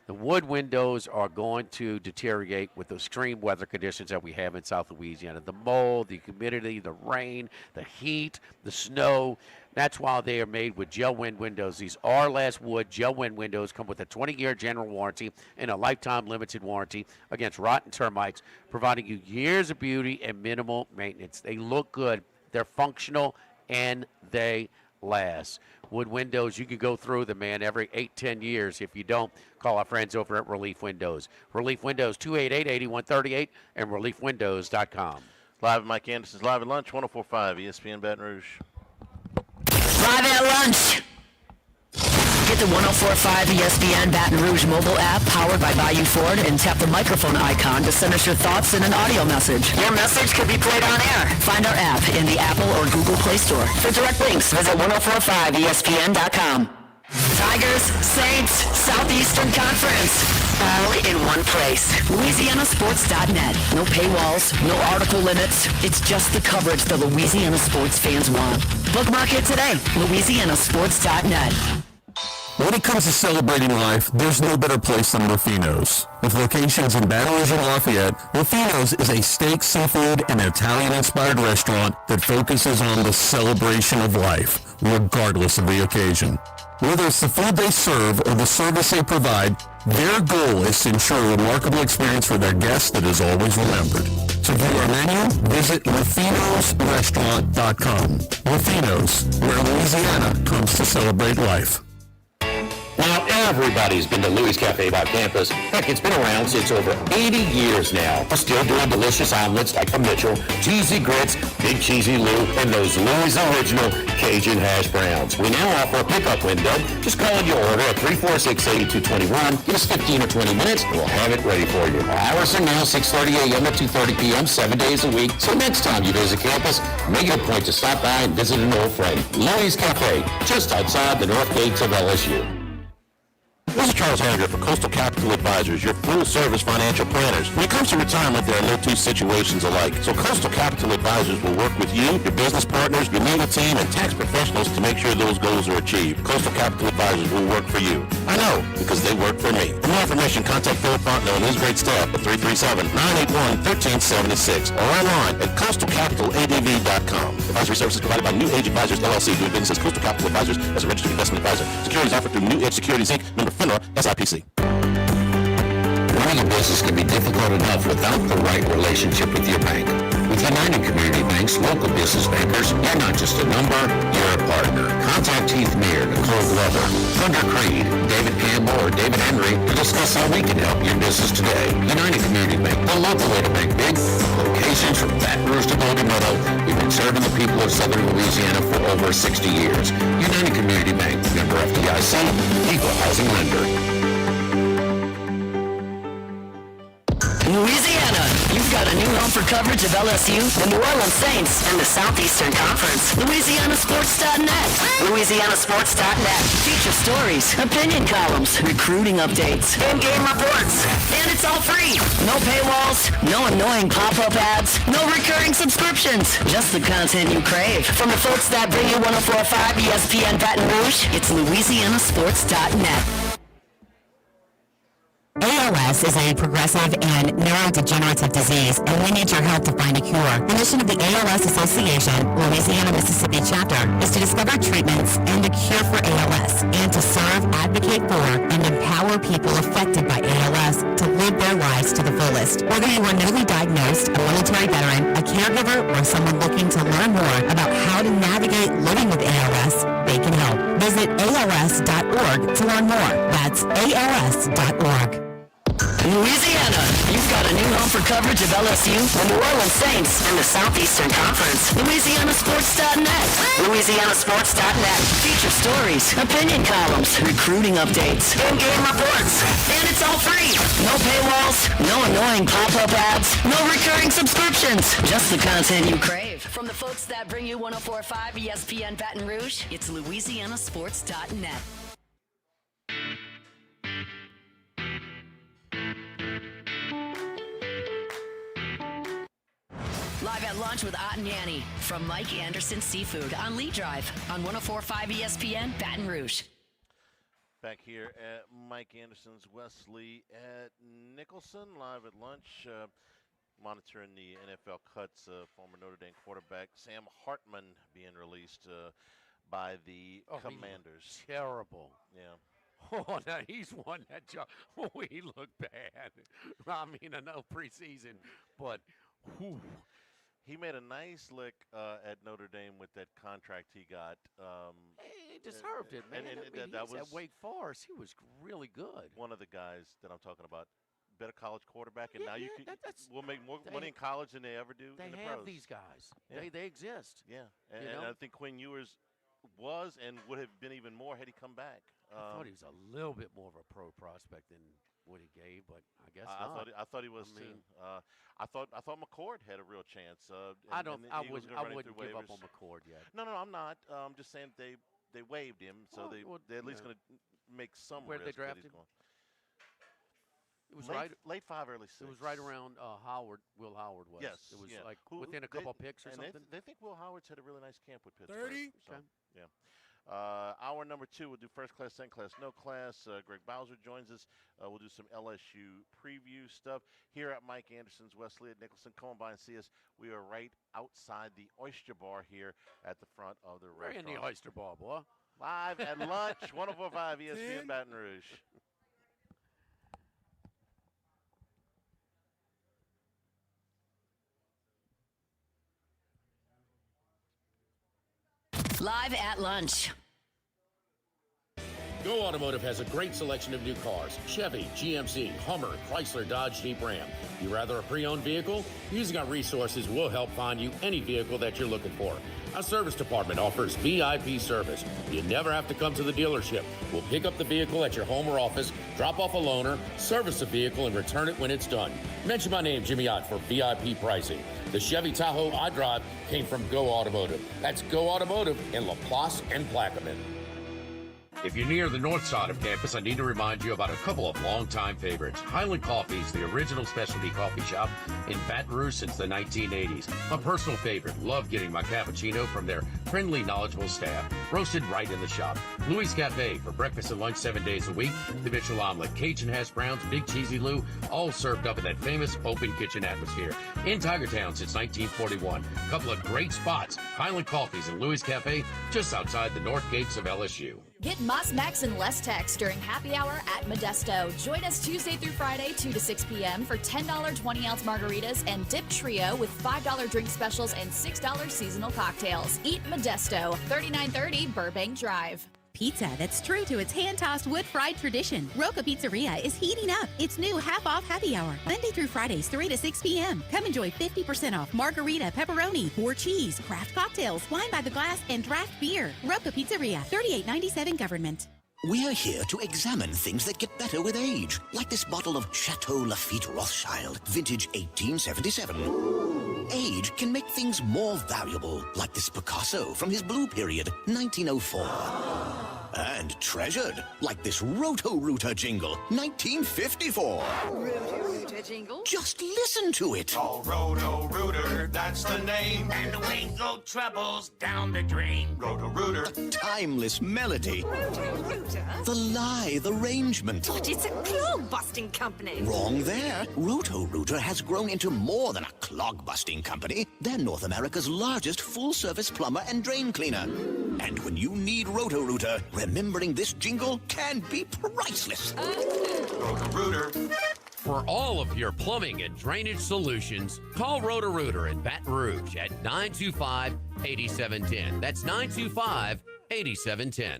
[SPEAKER 2] The wood windows are going to deteriorate with the extreme weather conditions that we have in South Louisiana. The mold, the humidity, the rain, the heat, the snow. That's why they are made with gel wind windows. These are last wood gel wind windows come with a 20-year general warranty and a lifetime limited warranty against rot and termites, providing you years of beauty and minimal maintenance. They look good, they're functional, and they last. Wood windows, you can go through them, man, every 8-10 years. If you don't, call our friends over at Relief Windows. Relief Windows, 288-8138, and ReliefWindows.com.
[SPEAKER 1] Live at Mike Anderson's Live at Lunch, 104.5 ESPN Baton Rouge.
[SPEAKER 3] Live at lunch. Get the 104.5 ESPN Baton Rouge mobile app powered by Bayou Ford and tap the microphone icon to send us your thoughts in an audio message. Your message could be played on air. Find our app in the Apple or Google Play Store. For direct links, visit 1045ESPN.com. Tigers, Saints, Southeastern Conference. All in one place. LouisianaSports.net. No paywalls, no article limits. It's just the coverage the Louisiana sports fans want. Bookmark it today. LouisianaSports.net.
[SPEAKER 5] When it comes to celebrating life, there's no better place than Rufino's. With locations in Baton Rouge and Lafayette, Rufino's is a steak, seafood, and Italian-inspired restaurant that focuses on the celebration of life, regardless of the occasion. Whether it's the food they serve or the service they provide, their goal is to ensure a remarkable experience for their guests that is always remembered. To view our menu, visit Rufino'sRestaurant.com. Rufino's, where Louisiana comes to celebrate life.
[SPEAKER 4] Now, everybody's been to Louis Cafe by campus. Heck, it's been around since over 80 years now. We're still doing delicious omelets like the Mitchell, cheesy grits, Big Cheesy Lou, and those Louis Original Cajun hash browns. We now offer a pickup window. Just call in your order at 346-8221. Give us 15 or 20 minutes, and we'll have it ready for you. Our hours are now 6:30 a.m. to 2:30 p.m., 7 days a week. So next time you visit campus, make it a point to stop by and visit an old friend. Louis Cafe, just outside the north gates of LSU.
[SPEAKER 5] This is Charles Hanger for Coastal Capital Advisors, your full-service financial planners. When it comes to retirement, there are no two situations alike. So Coastal Capital Advisors will work with you, your business partners, your legal team, and tax professionals to make sure those goals are achieved. Coastal Capital Advisors will work for you. I know, because they work for me. For more information, contact Philip Fontenot and his great staff at 337-981-1376 or online at coastalcapitaladv.com. Advisory services provided by New Age Advisors, LLC, doing business as Coastal Capital Advisors as a registered investment advisor. Securities offered through New Age Securities, Inc., member FINRA, SIPC.
[SPEAKER 4] Running a business can be difficult enough without the right relationship with your bank. With United Community Bank's local business bankers, you're not just a number, you're a partner. Contact Heath Meir, Nicole Glover, Thunder Creed, David Campbell, or David Henry to discuss how we can help your business today. United Community Bank, the local way to bank big. Locations from Baton Rouge to Golden Meadow. We've been serving the people of Southern Louisiana for over 60 years. United Community Bank, member FDIC, equal housing lender.
[SPEAKER 3] Louisiana, you've got a new home for coverage of LSU, the New Orleans Saints, and the Southeastern Conference. LouisianaSports.net. LouisianaSports.net. Feature stories, opinion columns, recruiting updates, in-game reports. And it's all free. No paywalls, no annoying pop-up ads, no recurring subscriptions. Just the content you crave. From the folks that bring you 104.5 ESPN Baton Rouge, it's LouisianaSports.net.
[SPEAKER 9] ALS is a progressive and neurodegenerative disease, and we need your help to find a cure. The mission of the ALS Association, Louisiana-Mississippi chapter, is to discover treatments and a cure for ALS, and to serve, advocate for, and empower people affected by ALS to live their lives to the fullest. Whether you are newly diagnosed, a military veteran, a caregiver, or someone looking to learn more about how to navigate living with ALS, they can help. Visit als.org to learn more. That's als.org.
[SPEAKER 3] Louisiana, you've got a new home for coverage of LSU, the New Orleans Saints, and the Southeastern Conference. LouisianaSports.net. LouisianaSports.net. Feature stories, opinion columns, recruiting updates, in-game reports. And it's all free. No paywalls, no annoying pop-up ads, no recurring subscriptions. Just the content you crave. From the folks that bring you 104.5 ESPN Baton Rouge, it's LouisianaSports.net. Live at lunch with Ott and Yanni from Mike Anderson Seafood on Lee Drive on 104.5 ESPN Baton Rouge.
[SPEAKER 1] Back here at Mike Anderson's Wesley at Nicholson, live at lunch, monitoring the NFL cuts of former Notre Dame quarterback Sam Hartman being released by the Commanders.
[SPEAKER 2] Terrible.
[SPEAKER 1] Yeah.
[SPEAKER 2] Oh, now he's won that job. Oh, he looked bad. I mean, I know preseason, but whew.
[SPEAKER 1] He made a nice lick at Notre Dame with that contract he got.
[SPEAKER 2] He deserved it, man. That was at Wake Forest. He was really good.
[SPEAKER 1] One of the guys that I'm talking about, better college quarterback, and now we'll make more money in college than they ever do in the pros.
[SPEAKER 2] They have these guys. Yeah. They exist.
[SPEAKER 1] Yeah, and I think Quinn Ewers was and would have been even more had he come back.
[SPEAKER 2] I thought he was a little bit more of a pro prospect than what he gave, but I guess not.
[SPEAKER 1] I thought he was too. I thought McCord had a real chance.
[SPEAKER 2] I wouldn't give up on McCord yet.
[SPEAKER 1] No, I'm not. I'm just saying they waived him, so they're at least going to make some.
[SPEAKER 2] Where did they
[SPEAKER 1] risk
[SPEAKER 2] draft
[SPEAKER 1] that he's
[SPEAKER 2] him?
[SPEAKER 1] going.
[SPEAKER 2] It was
[SPEAKER 1] late 5, early 6.
[SPEAKER 2] It was right around Will Howard was.
[SPEAKER 1] Yes,
[SPEAKER 2] it was
[SPEAKER 1] yeah.
[SPEAKER 2] like within a couple of picks or
[SPEAKER 1] and
[SPEAKER 2] something.
[SPEAKER 1] They think Will Howard's had a really nice camp with Pittsburgh.
[SPEAKER 2] 30.
[SPEAKER 1] So,
[SPEAKER 2] Okay.
[SPEAKER 1] Yeah. Hour number 2, we'll do first class, second class, no class. Greg Bowser joins us. We'll do some LSU preview stuff here at Mike Anderson's Wesley at Nicholson. Come on by and see us. We are right outside the Oyster Bar here at the front of the
[SPEAKER 2] We're
[SPEAKER 1] restaurant.
[SPEAKER 2] in the Oyster Bar, boy.
[SPEAKER 1] Live at lunch, 104.5 ESPN Baton Rouge.
[SPEAKER 3] Live at lunch.
[SPEAKER 4] Go Automotive has a great selection of new cars. Chevy, GMC, Hummer, Chrysler, Dodge, Jeep, Ram. You rather a pre-owned vehicle? Using our resources will help find you any vehicle that you're looking for. Our service department offers VIP service. You never have to come to the dealership. We'll pick up the vehicle at your home or office, drop off a loaner, service the vehicle, and return it when it's done. Mention my name, Jimmy Ott, for VIP pricing. The Chevy Tahoe I drive came from Go Automotive. That's Go Automotive in LaPlace and Plaquemine. If you're near the north side of campus, I need to remind you about a couple of longtime favorites. Highland Coffee's the original specialty coffee shop in Baton Rouge since the 1980s. My personal favorite. Love getting my cappuccino from their friendly, knowledgeable staff. Roasted right in the shop. Louis Cafe for breakfast and lunch 7 days a week. The Mitchell Omelet, Cajun Hash Browns, Big Cheesy Lou, all served up in that famous open kitchen atmosphere. In Tigertown since 1941. Couple of great spots. Highland Coffee's and Louis Cafe just outside the north gates of LSU.
[SPEAKER 10] Get Moss Max and less tax during happy hour at Modesto. Join us Tuesday through Friday, 2 to 6 p.m. for $10 20-ounce margaritas and Dip Trio with $5 drink specials and $6 seasonal cocktails. Eat Modesto, 3930 Burbank Drive.
[SPEAKER 9] Pizza that's true to its hand-tossed wood-fried tradition. Roca Pizzeria is heating up its new half-off happy hour. Monday through Fridays, 3 to 6 p.m. Come enjoy 50% off margarita, pepperoni, 4 cheese, craft cocktails, wine by the glass, and draft beer. Roca Pizzeria, 3897 Government.
[SPEAKER 11] We're here to examine things that get better with age, like this bottle of Chateau Lafite Rothschild, vintage 1877. Age can make things more valuable, like this Picasso from his Blue Period, 1904. And treasured, like this Roto-Rooter jingle, 1954.
[SPEAKER 12] Roto-Rooter jingle?
[SPEAKER 11] Just listen to it.
[SPEAKER 13] Oh, Roto-Rooter, that's the name. And away go troubles down the drain. Roto-Rooter.
[SPEAKER 11] The timeless melody.
[SPEAKER 12] Roto-Rooter?
[SPEAKER 11] The lithe arrangement.
[SPEAKER 12] But it's a clog-busting company.
[SPEAKER 11] Wrong there. Roto-Rooter has grown into more than a clog-busting company. They're North America's largest full-service plumber and drain cleaner. And when you need Roto-Rooter, remembering this jingle can be priceless.
[SPEAKER 13] Roto-Rooter.
[SPEAKER 2] For all of your plumbing and drainage solutions, call Roto-Rooter in Baton Rouge at 925-8710. That's 925-8710.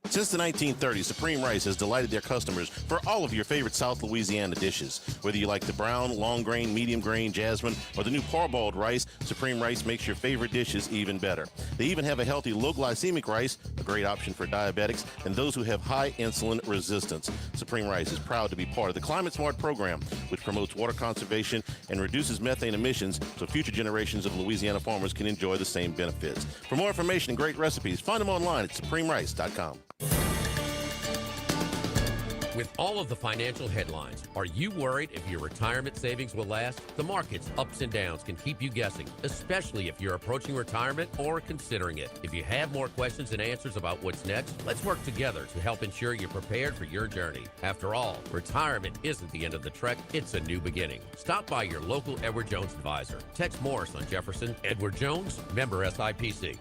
[SPEAKER 5] Since the 1930s, Supreme Rice has delighted their customers for all of your favorite South Louisiana dishes. Whether you like the brown, long grain, medium grain, jasmine, or the new parboiled rice, Supreme Rice makes your favorite dishes even better. They even have a healthy low glycemic rice, a great option for diabetics and those who have high insulin resistance. Supreme Rice is proud to be part of the Climate Smart program, which promotes water conservation and reduces methane emissions so future generations of Louisiana farmers can enjoy the same benefits. For more information and great recipes, find them online at supremerice.com.
[SPEAKER 2] With all of the financial headlines, are you worried if your retirement savings will last? The market's ups and downs can keep you guessing, especially if you're approaching retirement or considering it. If you have more questions and answers about what's next, let's work together to help ensure you're prepared for your journey. After all, retirement isn't the end of the trek, it's a new beginning. Stop by your local Edward Jones advisor. Text Morris on Jefferson. Edward Jones, member SIPC.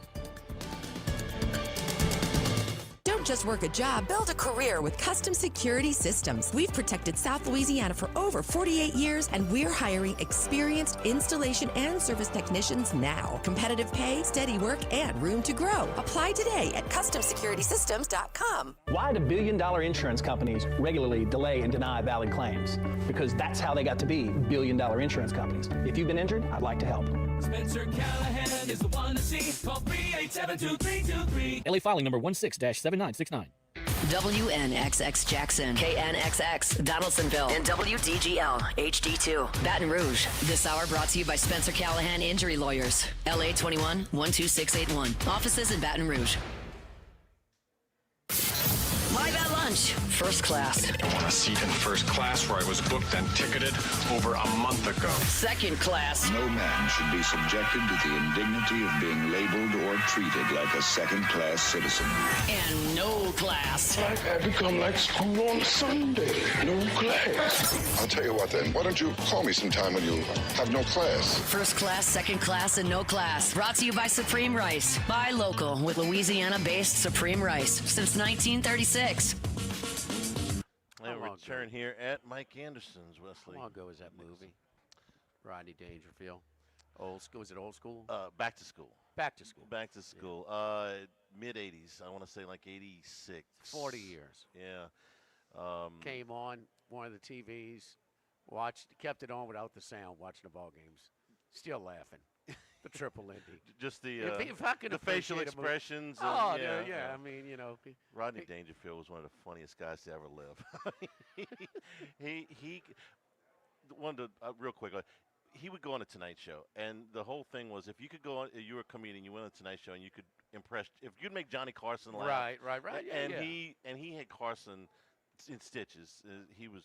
[SPEAKER 14] Don't just work a job, build a career with Custom Security Systems. We've protected South Louisiana for over 48 years, and we're hiring experienced installation and service technicians now. Competitive pay, steady work, and room to grow. Apply today at CustomSecuritySystems.com.
[SPEAKER 15] Why do billion-dollar insurance companies regularly delay and deny valid claims? Because that's how they got to be billion-dollar insurance companies. If you've been injured, I'd like to help.
[SPEAKER 13] Spencer Callahan is the one to see. Call 387-2323.
[SPEAKER 16] LA filing number 16-7969.
[SPEAKER 3] WNXX Jackson, KNXX Donaldsonville, and WDGL HD2 Baton Rouge. This hour brought to you by Spencer Callahan Injury Lawyers. LA 21-12681. Offices in Baton Rouge. Live at lunch, first class.
[SPEAKER 17] I want a seat in first class where I was booked and ticketed over a month ago.
[SPEAKER 3] Second class.
[SPEAKER 18] No man should be subjected to the indignity of being labeled or treated like a second-class citizen.
[SPEAKER 3] And no class.
[SPEAKER 18] Like I become like school on Sunday. No class. I'll tell you what then. Why don't you call me sometime when you have no class?
[SPEAKER 3] First class, second class, and no class. Brought to you by Supreme Rice. Buy local with Louisiana-based Supreme Rice since 1936.
[SPEAKER 1] And return here at Mike Anderson's, Wesley.
[SPEAKER 2] How long ago was that movie? Rodney Dangerfield. Old school? Was it old school?
[SPEAKER 1] Back to school.
[SPEAKER 2] Back to school.
[SPEAKER 1] Back to school. Mid-'80s. I want to say like 86.
[SPEAKER 2] 40 years.
[SPEAKER 1] Yeah.
[SPEAKER 2] Came on one of the TVs, kept it on without the sound, watching the ball games. Still laughing. The triple Indy.
[SPEAKER 1] Just the
[SPEAKER 2] if I can
[SPEAKER 1] the facial
[SPEAKER 2] appreciate a movie-
[SPEAKER 1] expressions.
[SPEAKER 2] Oh,
[SPEAKER 1] and,
[SPEAKER 2] yeah. I mean, you know.
[SPEAKER 1] Rodney Dangerfield was one of the funniest guys to ever live. he wanted to, real quick, he would go on a Tonight Show, and the whole thing was if you could go on, you were a comedian, you went on a Tonight Show, and you could impress, if you'd make Johnny Carson laugh.
[SPEAKER 2] Right. Yeah,
[SPEAKER 1] and
[SPEAKER 2] yeah.
[SPEAKER 1] he had Carson in stitches. He was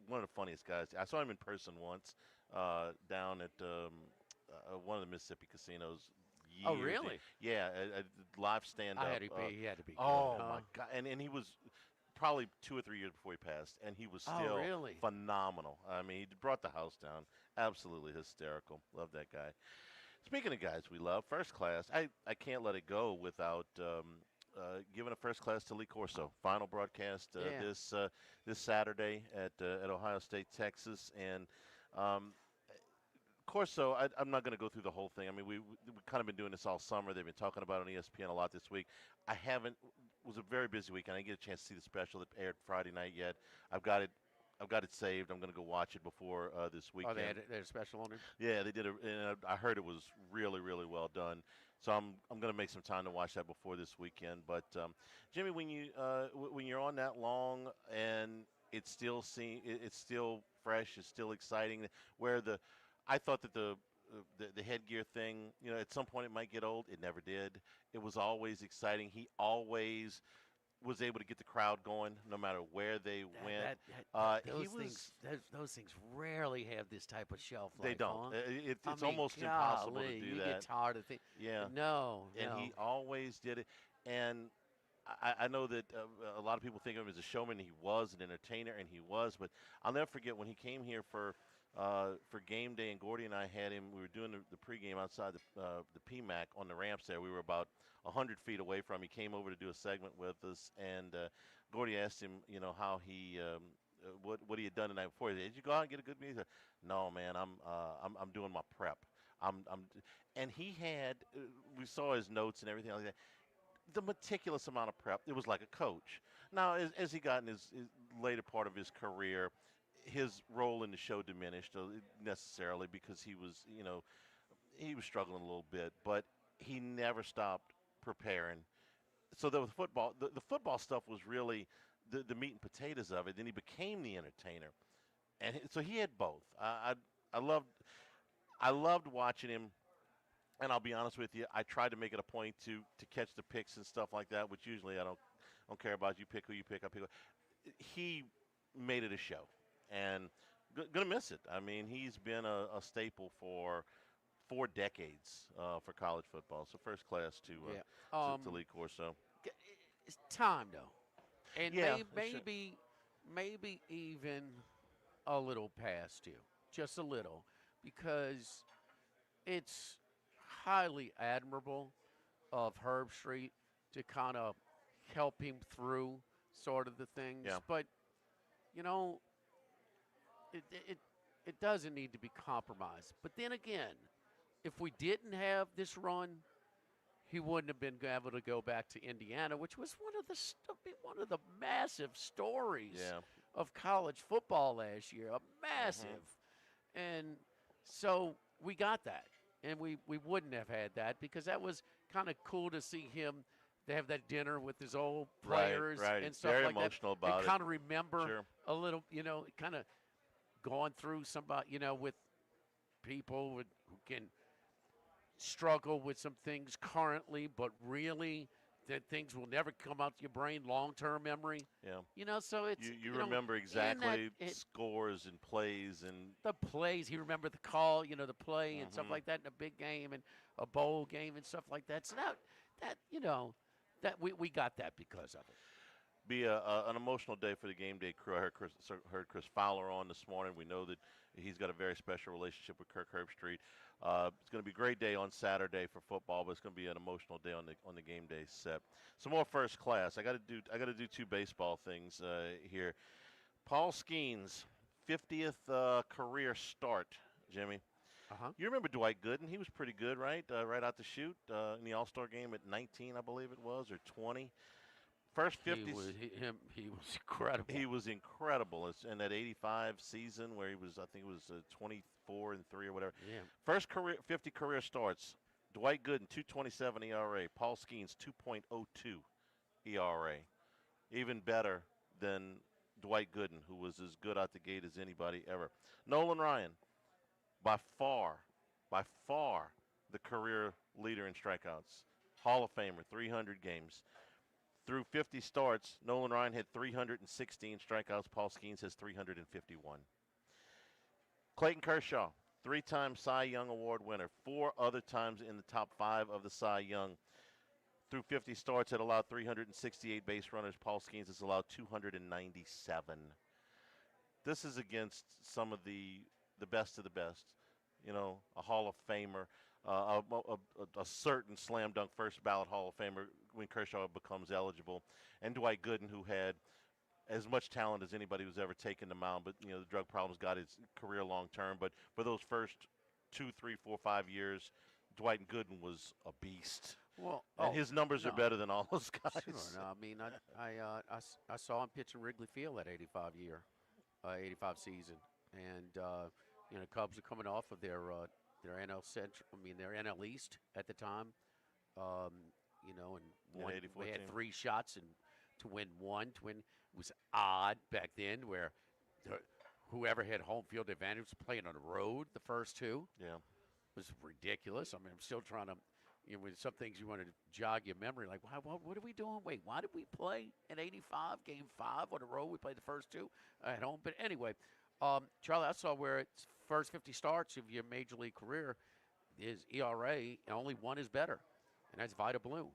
[SPEAKER 1] one of the funniest guys. I saw him in person once down at one of the Mississippi casinos.
[SPEAKER 2] Oh, really?
[SPEAKER 1] Yeah, a live stand-up.
[SPEAKER 2] He had to be.
[SPEAKER 1] Oh,
[SPEAKER 2] good, huh?
[SPEAKER 1] my God. And he was probably 2 or 3 years before he passed, and he was still
[SPEAKER 2] really?
[SPEAKER 1] phenomenal. I mean, he brought the house down. Absolutely hysterical. Love that guy. Speaking of guys we love, first class, I can't let it go without giving a first class to Lee Corso. Final broadcast this Saturday at Ohio State, Texas. And Corso, I'm not going to go through the whole thing. I mean, we've kind of been doing this all summer. They've been talking about it on ESPN a lot this week. It was a very busy week. I didn't get a chance to see the special that aired Friday night yet. I've got it saved. I'm going to go watch it before this weekend.
[SPEAKER 2] Oh, they had a special on it?
[SPEAKER 1] Yeah, they did. And I heard it was really, really well done. So I'm going to make some time to watch that before this weekend. But Jimmy, when you're on that long and it's still fresh, it's still exciting. I thought that the headgear thing, at some point it might get old. It never did. It was always exciting. He always was able to get the crowd going no matter where they went.
[SPEAKER 2] Those things rarely have this type of shelf life.
[SPEAKER 1] They don't.
[SPEAKER 2] Huh?
[SPEAKER 1] It's almost impossible to do
[SPEAKER 2] you
[SPEAKER 1] that.
[SPEAKER 2] Get tired of things.
[SPEAKER 1] Yeah.
[SPEAKER 2] No.
[SPEAKER 1] And he always did it. And I know that a lot of people think of him as a showman. He was an entertainer, and he was. But I'll never forget when he came here for game day, and Gordy and I had him. We were doing the pregame outside the PMAC on the ramps there. We were about 100 feet away from him. He came over to do a segment with us, and Gordy asked him, how he what he had done the night before. He said, "Did you go out and get a good meal?" He said, "No, man. I'm doing my prep. And he had we saw his notes and everything like that. The meticulous amount of prep. It was like a coach. Now, as he got in his later part of his career, his role in the show diminished necessarily because he was struggling a little bit, but he never stopped preparing. So the football stuff was really the meat and potatoes of it. Then he became the entertainer, and so he had both. I loved watching him. And I'll be honest with you, I tried to make it a point to catch the picks and stuff like that, which usually I don't care about. You pick who you pick, I pick. He made it a show, and gonna miss it. I mean, he's been a staple for 4 decades for college football. So first class to Lee Corso.
[SPEAKER 2] It's time though, and maybe even a little past you, just a little, because it's highly admirable of Herb Street to kind of help him through sort of the things.
[SPEAKER 1] Yeah.
[SPEAKER 2] But, it doesn't need to be compromised. But then again, if we didn't have this run, he wouldn't have been able to go back to Indiana, which was one of the massive stories of college football last year. Massive. And so we got that. and we wouldn't have had that because that was kind of cool to see him. To have that dinner with his old players
[SPEAKER 1] right.
[SPEAKER 2] and stuff
[SPEAKER 1] Very
[SPEAKER 2] like
[SPEAKER 1] emotional
[SPEAKER 2] that.
[SPEAKER 1] about
[SPEAKER 2] and
[SPEAKER 1] it.
[SPEAKER 2] kind of remember
[SPEAKER 1] Sure.
[SPEAKER 2] a little, kind of going through somebody, with people who can struggle with some things currently, but really that things will never come out to your brain, long-term memory.
[SPEAKER 1] Yeah.
[SPEAKER 2] So it's
[SPEAKER 1] You remember exactly scores and plays and
[SPEAKER 2] the plays. He remembered the call, the play and stuff like that in a big game and a bowl game and stuff like that. So that we got that because of it.
[SPEAKER 1] Be an emotional day for the game day crew. I heard Chris Fowler on this morning. We know that he's got a very special relationship with Kirk Herbstreit. It's going to be a great day on Saturday for football, but it's going to be an emotional day on the game day set. Some more first class. I got to do two baseball things here. Paul Skeens, 50th career start. Jimmy. You remember Dwight Gooden? He was pretty good, right? Right out the chute in the All-Star game at 19, I believe it was, or 20. First 50.
[SPEAKER 2] He was incredible.
[SPEAKER 1] He was incredible. It's in that 85 season where he was, I think it was 24-3 or whatever.
[SPEAKER 2] Yeah.
[SPEAKER 1] First 50 career starts. Dwight Gooden, 2.27 ERA. Paul Skeens, 2.02 ERA. Even better than Dwight Gooden, who was as good out the gate as anybody ever. Nolan Ryan, by far, the career leader in strikeouts. Hall of Famer, 300 games. Through 50 starts, Nolan Ryan had 316 strikeouts. Paul Skeens has 351. Clayton Kershaw, 3-time Cy Young Award winner, 4 other times in the top 5 of the Cy Young. Through 50 starts, had allowed 368 base runners. Paul Skeens has allowed 297. This is against some of the best of the best. A Hall of Famer, a certain slam dunk first ballot Hall of Famer when Kershaw becomes eligible, and Dwight Gooden, who had as much talent as anybody who's ever taken the mound, but the drug problems got his career long term. But for those first 2, 3, 4, 5 years, Dwight Gooden was a beast.
[SPEAKER 2] Well,
[SPEAKER 1] and his numbers are better than all those guys.
[SPEAKER 2] Sure. No, I mean, I saw him pitch in Wrigley Field that 85 season, and Cubs are coming off of their NL Central. I mean, their NL East at the time. And we had 3 shots and to win one. To win was odd back then, where whoever had home field advantage was playing on the road the first 2.
[SPEAKER 1] Yeah,
[SPEAKER 2] it was ridiculous. I mean, I'm still trying to. With some things you want to jog your memory, like, what are we doing? Wait, why did we play in 85, Game 5 on the road? We played the first 2 at home. But anyway, Charlie, I saw where it's first 50 starts of your major league career is ERA, and only one is better, and that's Vida Blue.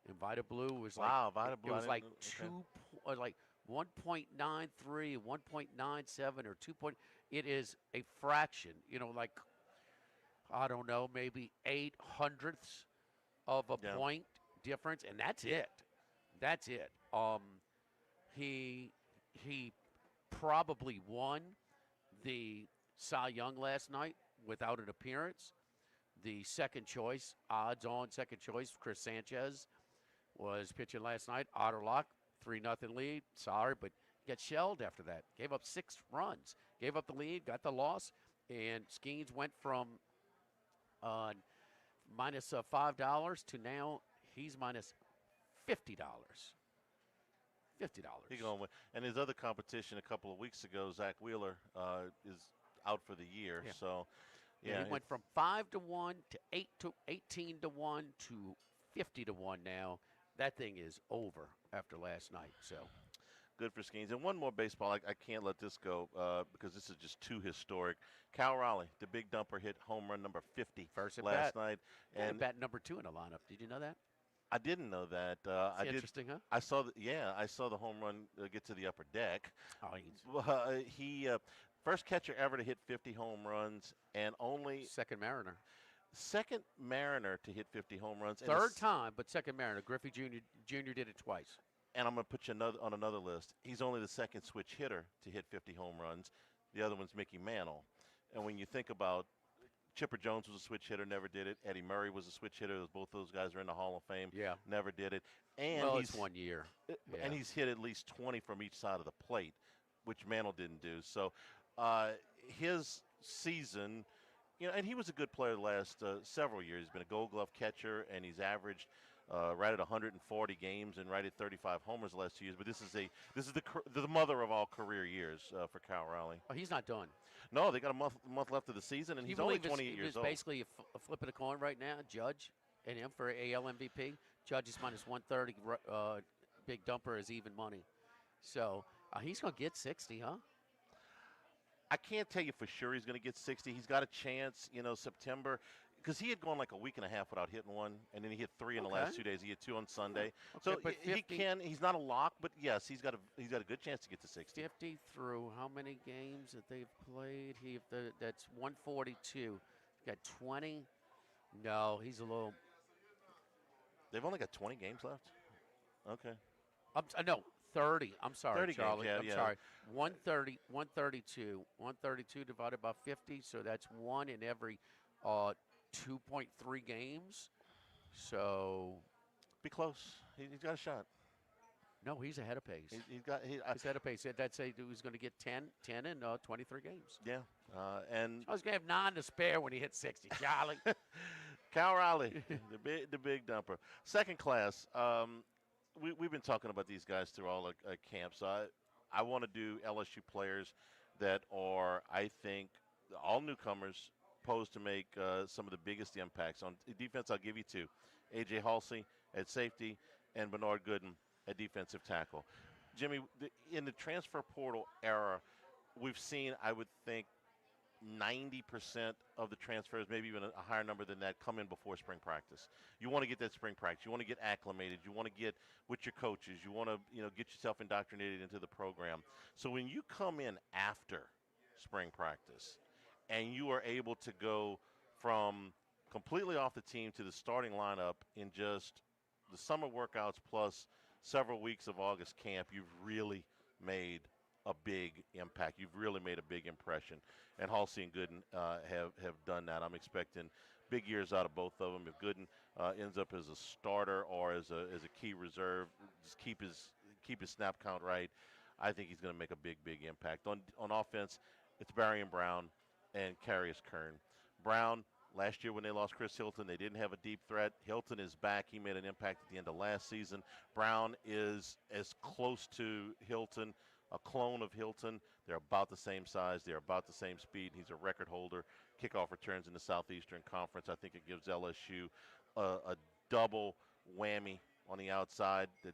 [SPEAKER 2] And Vida Blue was like,
[SPEAKER 1] Vida Blue.
[SPEAKER 2] It was like 1.93, 1.97, or 2. It is a fraction. Like, I don't know, maybe 0.08 of a point difference, and that's it. That's it. He probably won the Cy Young last night without an appearance. The second choice, odds-on second choice, Chris Sanchez, was pitching last night. Otterlock, 3-0 lead. Sorry, but got shelled after that. Gave up 6 runs. Gave up the lead, got the loss, and Skeens went from minus $5 to now he's minus $50. $50.
[SPEAKER 1] He's going to win. And his other competition a couple of weeks ago, Zach Wheeler, is out for the year.
[SPEAKER 2] Yeah.
[SPEAKER 1] So,
[SPEAKER 2] yeah, he went from 5-1 to 18-1 to 50-1 now. That thing is over after last night. So
[SPEAKER 1] good for Skeens. And one more baseball. I can't let this go because this is just too historic. Cal Raleigh, the big dumper, hit home run number 50
[SPEAKER 2] first
[SPEAKER 1] last night.
[SPEAKER 2] And bat number 2 in the lineup. Did you know that?
[SPEAKER 1] I didn't know that.
[SPEAKER 2] Interesting, huh?
[SPEAKER 1] I saw the home run get to the upper deck.
[SPEAKER 2] Oh,
[SPEAKER 1] he first catcher ever to hit 50 home runs, and only
[SPEAKER 2] second Mariner
[SPEAKER 1] to hit 50 home runs.
[SPEAKER 2] Third time, but second Mariner. Griffey Jr. did it twice.
[SPEAKER 1] And I'm going to put you on another list. He's only the second switch hitter to hit 50 home runs. The other one's Mickey Mantle. And when you think about Chipper Jones was a switch hitter, never did it. Eddie Murray was a switch hitter. Both those guys are in the Hall of Fame.
[SPEAKER 2] Yeah.
[SPEAKER 1] Never did it. And
[SPEAKER 2] it's 1 year.
[SPEAKER 1] And he's hit at least 20 from each side of the plate, which Mantle didn't do. So his season And he was a good player the last several years. He's been a Gold Glove catcher, and he's averaged right at 140 games and right at 35 homers the last 2 years. But this is the mother of all career years for Cal Raleigh.
[SPEAKER 2] Oh, he's not done.
[SPEAKER 1] No, they got a month left of the season, and he's only 28 years old.
[SPEAKER 2] Basically a flip of the coin right now. Judge and him for AL MVP. Judge is minus 130. Big Dumper is even money. So he's going to get 60, huh?
[SPEAKER 1] I can't tell you for sure he's going to get 60. He's got a chance, September, because he had gone like a week and a half without hitting one, and then he hit 3 in the last 2 days. He hit 2 on Sunday.
[SPEAKER 2] Okay,
[SPEAKER 1] So he can. He's not a lock, but yes, he's got a good chance to get to 60.
[SPEAKER 2] 50 through how many games that they've played? That's 142. Got 20. No, he's a little.
[SPEAKER 1] They've only got 20 games left. Okay.
[SPEAKER 2] No, 30. I'm sorry,
[SPEAKER 1] 30
[SPEAKER 2] Charlie.
[SPEAKER 1] games,
[SPEAKER 2] I'm sorry. 130, 132. 132 divided by 50, so that's one in every 2.3 games. So.
[SPEAKER 1] Be close. He's got a shot.
[SPEAKER 2] No, he's ahead of pace.
[SPEAKER 1] He's
[SPEAKER 2] ahead of pace. That'd say he was going to get 10 in 23 games.
[SPEAKER 1] Yeah. And
[SPEAKER 2] I was going to have 9 to spare when he hit 60, Charlie.
[SPEAKER 1] Cal Raleigh, the big dumper. Second class, we've been talking about these guys through all the camps. I want to do LSU players that are, I think, all newcomers posed to make some of the biggest impacts. On defense, I'll give you 2. A.J. Halsey at safety and Bernard Gooden at defensive tackle. Jimmy, in the transfer portal era, we've seen, I would think, 90% of the transfers, maybe even a higher number than that, come in before spring practice. You want to get that spring practice. You want to get acclimated. You want to get with your coaches. You want to, get yourself indoctrinated into the program. So when you come in after spring practice and you are able to go from completely off the team to the starting lineup in just the summer workouts plus several weeks of August camp, you've really made a big impact. You've really made a big impression. And Halsey and Gooden have done that. I'm expecting big years out of both of them. If Gooden ends up as a starter or as a key reserve, just keep his snap count right, I think he's going to make a big impact. On offense, it's Barry and Brown and Carius Kern. Brown, last year when they lost Chris Hilton, they didn't have a deep threat. Hilton is back. He made an impact at the end of last season. Brown is as close to Hilton, a clone of Hilton. They're about the same size. They're about the same speed. He's a record holder. Kickoff returns in the Southeastern Conference. I think it gives LSU a double whammy on the outside that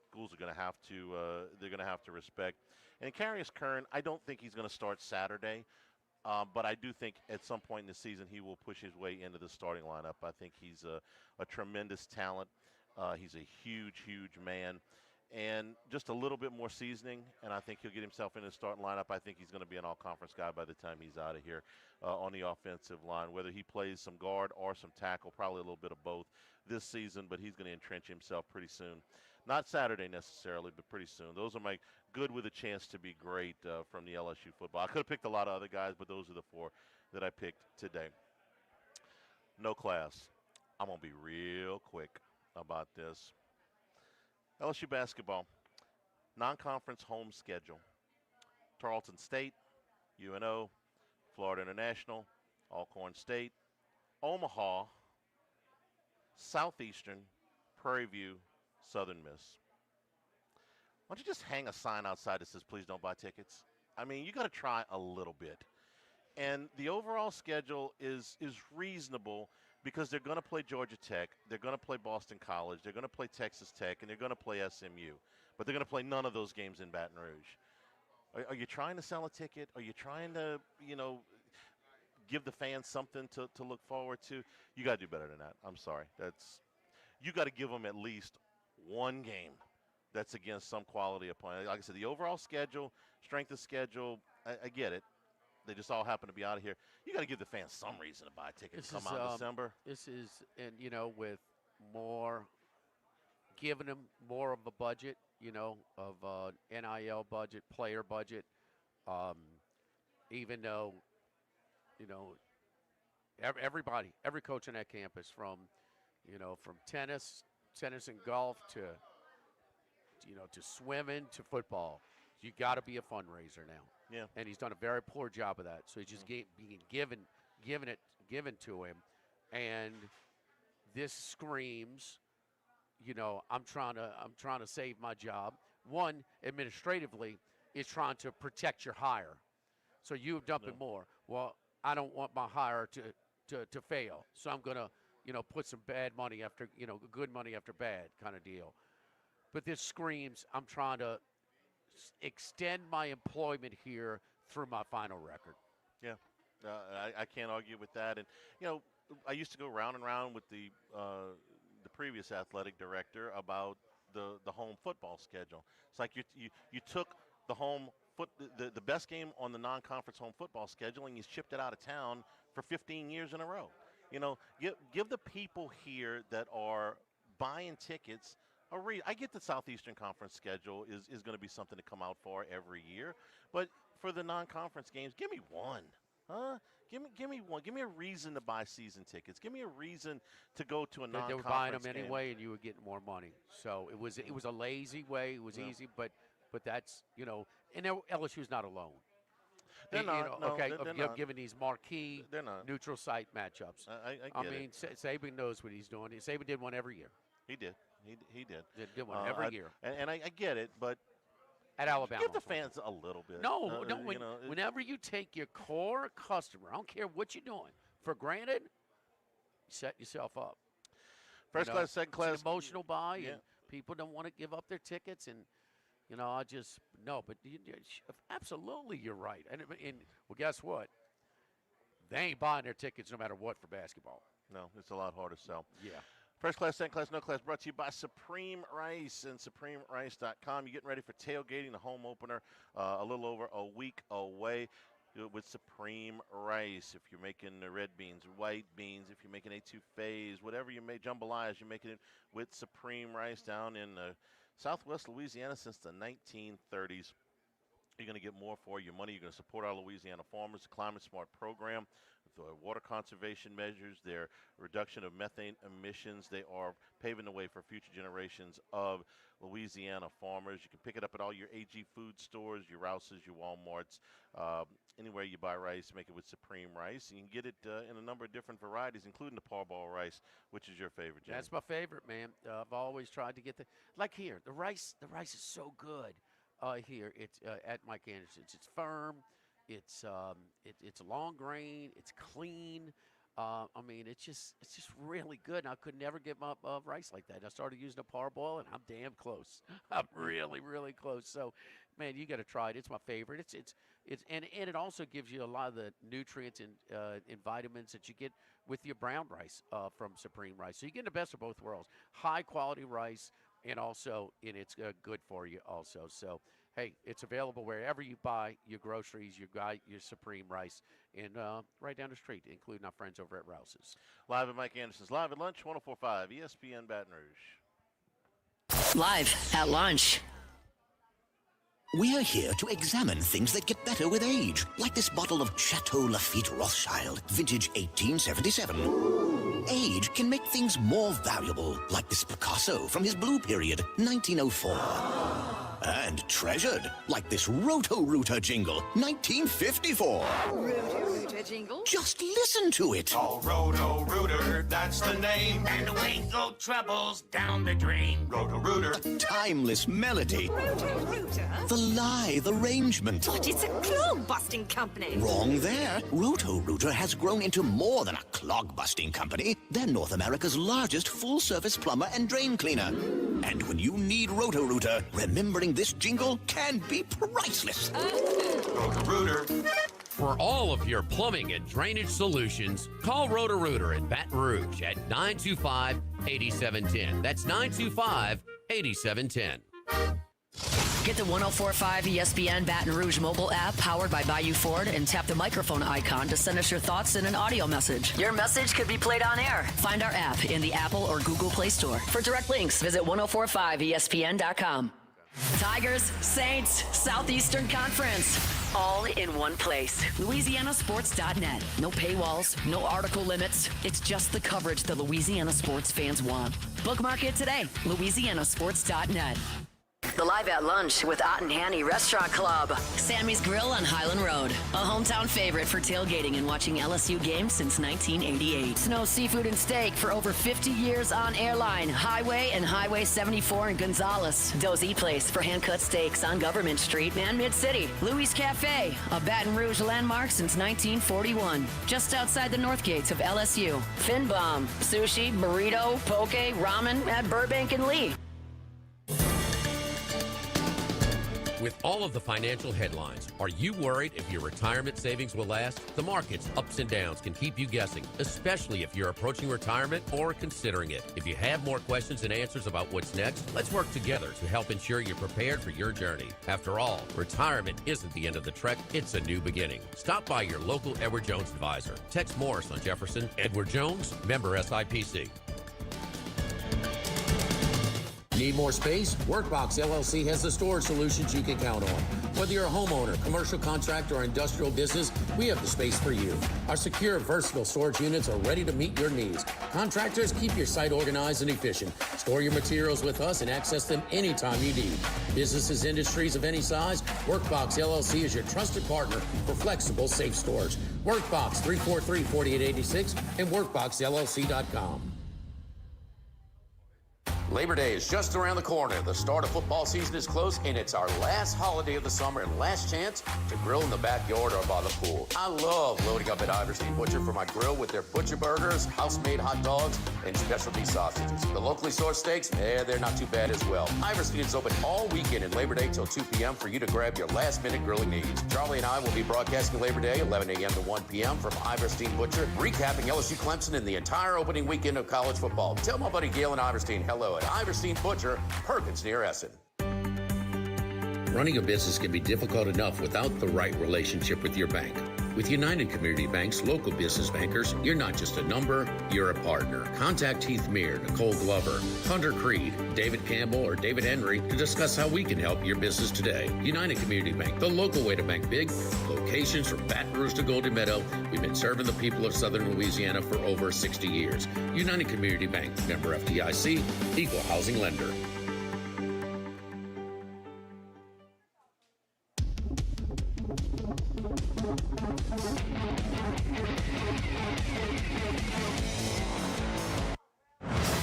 [SPEAKER 1] schools are going to have to respect. And Carius Kern, I don't think he's going to start Saturday. But I do think at some point in the season he will push his way into the starting lineup. I think he's a tremendous talent. He's a huge man. And just a little bit more seasoning, and I think he'll get himself into the starting lineup. I think he's going to be an all-conference guy by the time he's out of here on the offensive line. Whether he plays some guard or some tackle, probably a little bit of both this season, but he's going to entrench himself pretty soon. Not Saturday necessarily, but pretty soon. Those are my good with a chance to be great from the LSU football. I could have picked a lot of other guys, but those are the 4 that I picked today. No class. I'm going to be real quick about this. LSU basketball, non-conference home schedule. Tarleton State, UNO, Florida International, Alcorn State, Omaha, Southeastern, Prairie View, Southern Miss. Why don't you just hang a sign outside that says, please don't buy tickets? I mean, you got to try a little bit. And the overall schedule is reasonable because they're going to play Georgia Tech, they're going to play Boston College, they're going to play Texas Tech, and they're going to play SMU. But they're going to play none of those games in Baton Rouge. Are you trying to sell a ticket? Are you trying to, give the fans something to look forward to? You got to do better than that. I'm sorry. You got to give them at least one game that's against some quality opponent. Like I said, the overall schedule, strength of schedule, I get it. They just all happen to be out of here. You got to give the fans some reason to buy tickets to come out in December.
[SPEAKER 2] This is, and with more, giving them more of a budget, of NIL budget, player budget, even though, every coach on that campus from tennis and golf to swimming to football, you got to be a fundraiser now.
[SPEAKER 1] Yeah.
[SPEAKER 2] And he's done a very poor job of that. So he's just being given given to him, and this screams, I'm trying to save my job. One, administratively, is trying to protect your hire, so you're dumping more. Well, I don't want my hire to fail, so I'm gonna put some bad money after good money after bad kind of deal. But this screams I'm trying to extend my employment here through my final record.
[SPEAKER 1] Yeah, I can't argue with that. And I used to go round and round with the previous athletic director about the home football schedule. It's like you took the home the best game on the non-conference home football schedule and you shipped it out of town for 15 years in a row. Give the people here that are buying tickets a reason. I get the Southeastern Conference schedule is going to be something to come out for every year, but for the non-conference games, give me one. Huh? Give me one. Give me a reason to buy season tickets. Give me a reason to go to a non-conference
[SPEAKER 2] They were buying them
[SPEAKER 1] game.
[SPEAKER 2] anyway, and you were getting more money. So it was a lazy way. It was easy, but that's and LSU's not alone.
[SPEAKER 1] They're not. They're not.
[SPEAKER 2] Given these marquee neutral site matchups.
[SPEAKER 1] I mean,
[SPEAKER 2] Saban knows what he's doing. Saban did one every year.
[SPEAKER 1] He did. He did.
[SPEAKER 2] Did one every year.
[SPEAKER 1] And I get it, but
[SPEAKER 2] at Alabama,
[SPEAKER 1] give the fans a little bit.
[SPEAKER 2] No. Whenever you take your core customer, I don't care what you're doing, for granted, you set yourself up.
[SPEAKER 1] First class, second class,
[SPEAKER 2] it's an emotional buy, and people don't want to give up their tickets, and but absolutely, you're right. And well, guess what? They ain't buying their tickets no matter what for basketball.
[SPEAKER 1] No, it's a lot harder to sell.
[SPEAKER 2] Yeah.
[SPEAKER 1] First class, second class, no class, brought to you by Supreme Rice and SupremeRice.com. You're getting ready for tailgating, the home opener, a little over a week away. Do it with Supreme Rice. If you're making the red beans, white beans, if you're making etouffees, whatever you make, jambalayas, you're making it with Supreme Rice down in Southwest Louisiana since the 1930s. You're going to get more for your money. You're going to support our Louisiana farmers, the Climate Smart program, the water conservation measures, their reduction of methane emissions. They are paving the way for future generations of Louisiana farmers. You can pick it up at all your AG food stores, your Rouse's, your Walmarts, anywhere you buy rice, make it with Supreme Rice. You can get it in a number of different varieties, including the Parball rice, which is your favorite, Jimmy.
[SPEAKER 2] That's my favorite, man. I've always tried to get here. The rice is so good. Here it's at Mike Anderson's. It's firm, it's long grain, it's clean. It's just really good. And I could never get my rice like that. And I started using a parboil, and I'm damn close. I'm really, really close. So, man, you got to try it. It's my favorite. And it also gives you a lot of the nutrients and vitamins that you get with your brown rice from Supreme Rice. So you get the best of both worlds. High quality rice. And it's good for you also. So, hey, it's available wherever you buy your groceries, your Supreme Rice, and right down the street, including our friends over at Rouse's.
[SPEAKER 1] Live at Mike Anderson's. Live at lunch, 104.5 ESPN Baton Rouge.
[SPEAKER 3] Live at lunch.
[SPEAKER 11] We're here to examine things that get better with age, like this bottle of Chateau Lafite Rothschild, vintage 1877. Age can make things more valuable, like this Picasso from his blue period, 1904. And treasured, like this Roto-Rooter jingle, 1954.
[SPEAKER 12] Roto-Rooter jingle?
[SPEAKER 11] Just listen to it.
[SPEAKER 13] Oh, Roto-Rooter, that's the name. And away go troubles down the drain. Roto-Rooter.
[SPEAKER 11] A timeless melody.
[SPEAKER 12] Roto-Rooter?
[SPEAKER 11] The lithe arrangement.
[SPEAKER 12] But it's a clog-busting company.
[SPEAKER 11] Wrong there. Roto-Rooter has grown into more than a clog-busting company. They're North America's largest full-service plumber and drain cleaner. And when you need Roto-Rooter, remembering this jingle can be priceless.
[SPEAKER 13] Roto-Rooter.
[SPEAKER 19] For all of your plumbing and drainage solutions, call Roto-Rooter in Baton Rouge at 925-8710. That's 925-8710.
[SPEAKER 3] Get the 104.5 ESPN Baton Rouge mobile app powered by Bayou Ford and tap the microphone icon to send us your thoughts in an audio message. Your message could be played on air. Find our app in the Apple or Google Play Store. For direct links, visit 1045ESPN.com. Tigers, Saints, Southeastern Conference. All in one place. LouisianaSports.net. No paywalls, no article limits. It's just the coverage the Louisiana sports fans want. Bookmark it today. LouisianaSports.net. The Live at Lunch with Ott and Hanny Restaurant Club. Sammy's Grill on Highland Road. A hometown favorite for tailgating and watching LSU games since 1988. Snow Seafood and Steak for over 50 years on Airline, Highway, and Highway 74 in Gonzales. Dozy Place for hand-cut steaks on Government Street and Mid-City. Louis Cafe, a Baton Rouge landmark since 1941. Just outside the north gates of LSU. Finbom, sushi, burrito, poke, ramen at Burbank and Lee.
[SPEAKER 19] With all of the financial headlines, are you worried if your retirement savings will last? The market's ups and downs can keep you guessing, especially if you're approaching retirement or considering it. If you have more questions and answers about what's next, let's work together to help ensure you're prepared for your journey. After all, retirement isn't the end of the trek, it's a new beginning. Stop by your local Edward Jones advisor. Text Morris on Jefferson. Edward Jones, member SIPC.
[SPEAKER 4] Need more space? Workbox LLC has the storage solutions you can count on. Whether you're a homeowner, commercial contractor, or industrial business, we have the space for you. Our secure, versatile storage units are ready to meet your needs. Contractors, keep your site organized and efficient. Store your materials with us and access them anytime you need. Businesses, industries of any size, Workbox LLC is your trusted partner for flexible, safe storage. Workbox 343-4886 and workboxllc.com. Labor Day is just around the corner. The start of football season is close, and it's our last holiday of the summer and last chance to grill in the backyard or by the pool. I love loading up at Iverstein Butcher for my grill with their butcher burgers, house-made hot dogs, and specialty sausages. The locally sourced steaks, they're not too bad as well. Iverstein is open all weekend and Labor Day till 2 p.m. for you to grab your last-minute grilling needs. Charlie and I will be broadcasting Labor Day 11 a.m. to 1 p.m. from Iverstein Butcher, recapping LSU Clemson and the entire opening weekend of college football. Tell my buddy Galen Iverstein hello at Iverstein Butcher, Perkins near Essen. Running a business can be difficult enough without the right relationship with your bank. With United Community Bank's local business bankers, you're not just a number, you're a partner. Contact Heath Meir, Nicole Glover, Hunter Creed, David Campbell, or David Henry to discuss how we can help your business today. United Community Bank, the local way to bank big. Locations from Baton Rouge to Golden Meadow. We've been serving the people of Southern Louisiana for over 60 years. United Community Bank, member FDIC, equal housing lender.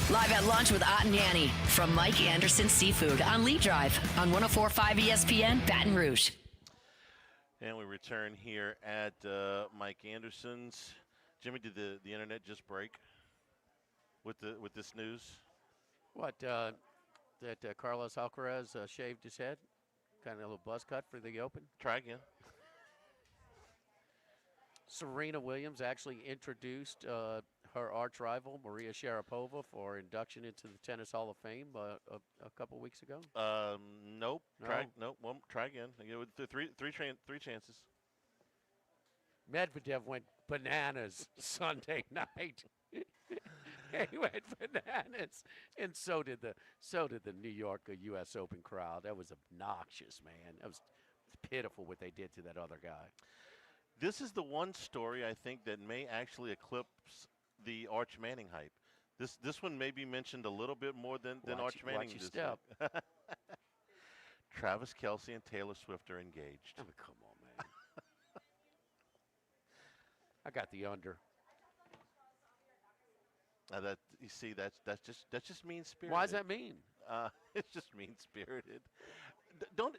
[SPEAKER 3] Live at Lunch with Ott and Hanny from Mike Anderson Seafood on Lee Drive on 104.5 ESPN Baton Rouge.
[SPEAKER 1] And we return here at Mike Anderson's. Jimmy, did the internet just break with this news?
[SPEAKER 2] What, that Carlos Alcaraz shaved his head? Kind of a little buzz cut for the Open?
[SPEAKER 1] Try again.
[SPEAKER 2] Serena Williams actually introduced her arch rival, Maria Sharapova, for induction into the Tennis Hall of Fame a couple weeks ago.
[SPEAKER 1] Nope.
[SPEAKER 2] No.
[SPEAKER 1] Try again. Three chances.
[SPEAKER 2] Medvedev went bananas Sunday night. He went bananas, and so did the New York U.S. Open crowd. That was obnoxious, man. That was pitiful what they did to that other guy.
[SPEAKER 1] This is the one story I think that may actually eclipse the Arch Manning hype. This one may be mentioned a little bit more than Arch Manning.
[SPEAKER 2] Watch your step.
[SPEAKER 1] Travis Kelce and Taylor Swift are engaged.
[SPEAKER 2] I mean, come on, man. I got the under.
[SPEAKER 1] That you see, that's just mean spirited.
[SPEAKER 2] Why does that mean?
[SPEAKER 1] It's just mean spirited.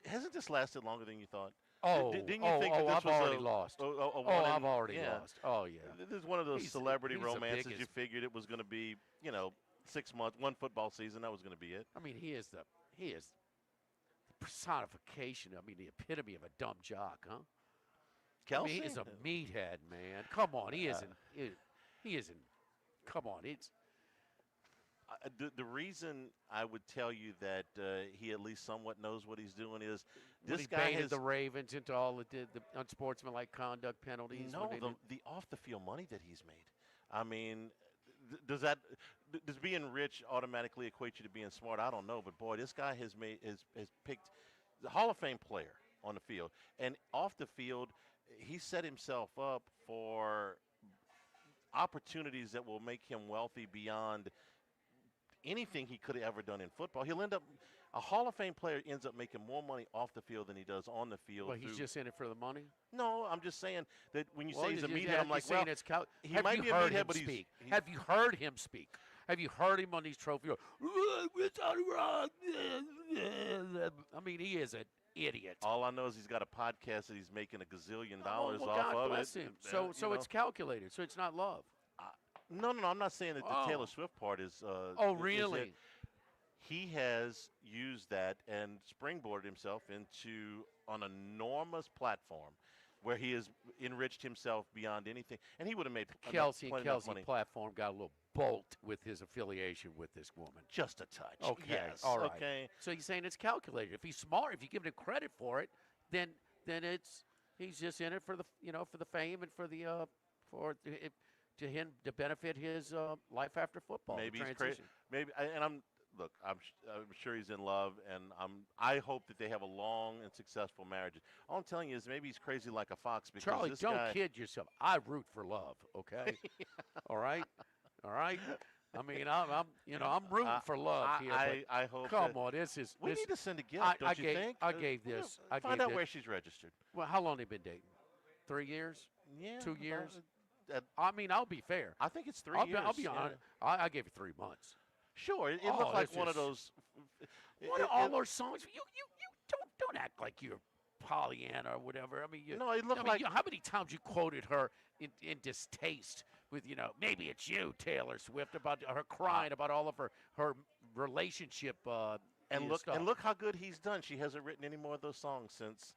[SPEAKER 1] Hasn't this lasted longer than you thought?
[SPEAKER 2] Oh,
[SPEAKER 1] didn't you think that this
[SPEAKER 2] I've
[SPEAKER 1] was
[SPEAKER 2] already lost. I've already lost. Oh, yeah.
[SPEAKER 1] This is one of those celebrity
[SPEAKER 2] he's
[SPEAKER 1] romances you figured it was going to be, 6 months, one football season. That was going to be it.
[SPEAKER 2] I mean, he is the personification. I mean, the epitome of a dumb jock, huh?
[SPEAKER 1] Kelce?
[SPEAKER 2] I mean, he is a meathead, man. Come on, he isn't. He isn't. Come on, it's.
[SPEAKER 1] The reason I would tell you that he at least somewhat knows what he's doing is this guy
[SPEAKER 2] baited
[SPEAKER 1] has
[SPEAKER 2] the Ravens into all the unsportsmanlike conduct penalties.
[SPEAKER 1] No, the off the field money that he's made. I mean, does being rich automatically equate you to being smart? I don't know, but boy, this guy has picked the Hall of Fame player on the field, and off the field, he set himself up for opportunities that will make him wealthy beyond anything he could have ever done in football. He'll end up a Hall of Fame player ends up making more money off the field than he does on the field.
[SPEAKER 2] Well, he's just in it for the money.
[SPEAKER 1] No, I'm just saying that when you
[SPEAKER 2] Well,
[SPEAKER 1] say he's a
[SPEAKER 2] you-
[SPEAKER 1] meathead, I'm like, well, he
[SPEAKER 2] have
[SPEAKER 1] might
[SPEAKER 2] you
[SPEAKER 1] be a
[SPEAKER 2] heard
[SPEAKER 1] meathead,
[SPEAKER 2] him
[SPEAKER 1] but
[SPEAKER 2] speak?
[SPEAKER 1] he's
[SPEAKER 2] Have you heard him speak? Have you heard him on these trophies? I mean, he is an idiot.
[SPEAKER 1] all I know is he's got a podcast that he's making $1 gazillion off
[SPEAKER 2] God
[SPEAKER 1] of
[SPEAKER 2] bless
[SPEAKER 1] it.
[SPEAKER 2] him. So it's calculated. So it's not love.
[SPEAKER 1] No, I'm not saying that the Taylor Swift part is.
[SPEAKER 2] Oh, really?
[SPEAKER 1] Is he has used that and springboarded himself into an enormous platform where he has enriched himself beyond anything. And he would have made
[SPEAKER 2] Kelsey
[SPEAKER 1] plenty
[SPEAKER 2] and
[SPEAKER 1] enough
[SPEAKER 2] Kelsey
[SPEAKER 1] money.
[SPEAKER 2] platform got a little bolt with his affiliation with this woman.
[SPEAKER 1] Just a touch.
[SPEAKER 2] Okay.
[SPEAKER 1] Yes.
[SPEAKER 2] All right.
[SPEAKER 1] Okay.
[SPEAKER 2] So you're saying it's calculated. If he's smart, if you give him credit for it, then he's just in it for the for the fame and for the to him to benefit his life after football.
[SPEAKER 1] Maybe he's
[SPEAKER 2] transition.
[SPEAKER 1] crazy. I'm sure he's in love, and I hope that they have a long and successful marriage. All I'm telling you is maybe he's crazy like a fox because
[SPEAKER 2] Charlie,
[SPEAKER 1] this
[SPEAKER 2] don't
[SPEAKER 1] guy,
[SPEAKER 2] kid yourself. I root for love. Okay. All right. I mean, I'm rooting for love here.
[SPEAKER 1] I hope.
[SPEAKER 2] Come
[SPEAKER 1] that,
[SPEAKER 2] on, this is.
[SPEAKER 1] We
[SPEAKER 2] this,
[SPEAKER 1] need to send a gift, don't you think?
[SPEAKER 2] I gave this.
[SPEAKER 1] Find out where she's registered.
[SPEAKER 2] Well, how long they been dating? 3 years?
[SPEAKER 1] Yeah.
[SPEAKER 2] 2 years?
[SPEAKER 1] About,
[SPEAKER 2] I mean, I'll be fair.
[SPEAKER 1] I think it's 3
[SPEAKER 2] I'll
[SPEAKER 1] years.
[SPEAKER 2] I'll be honest. I gave it 3 months.
[SPEAKER 1] Sure, it looked like one of those.
[SPEAKER 2] What are all those songs? You don't act like you're Pollyanna or whatever. I mean,
[SPEAKER 1] No, it looked like-
[SPEAKER 2] how many times you quoted her in distaste with maybe it's you, Taylor Swift, about her crying about all of her relationship
[SPEAKER 1] And look
[SPEAKER 2] stuff.
[SPEAKER 1] and look how good he's done. She hasn't written any more of those songs since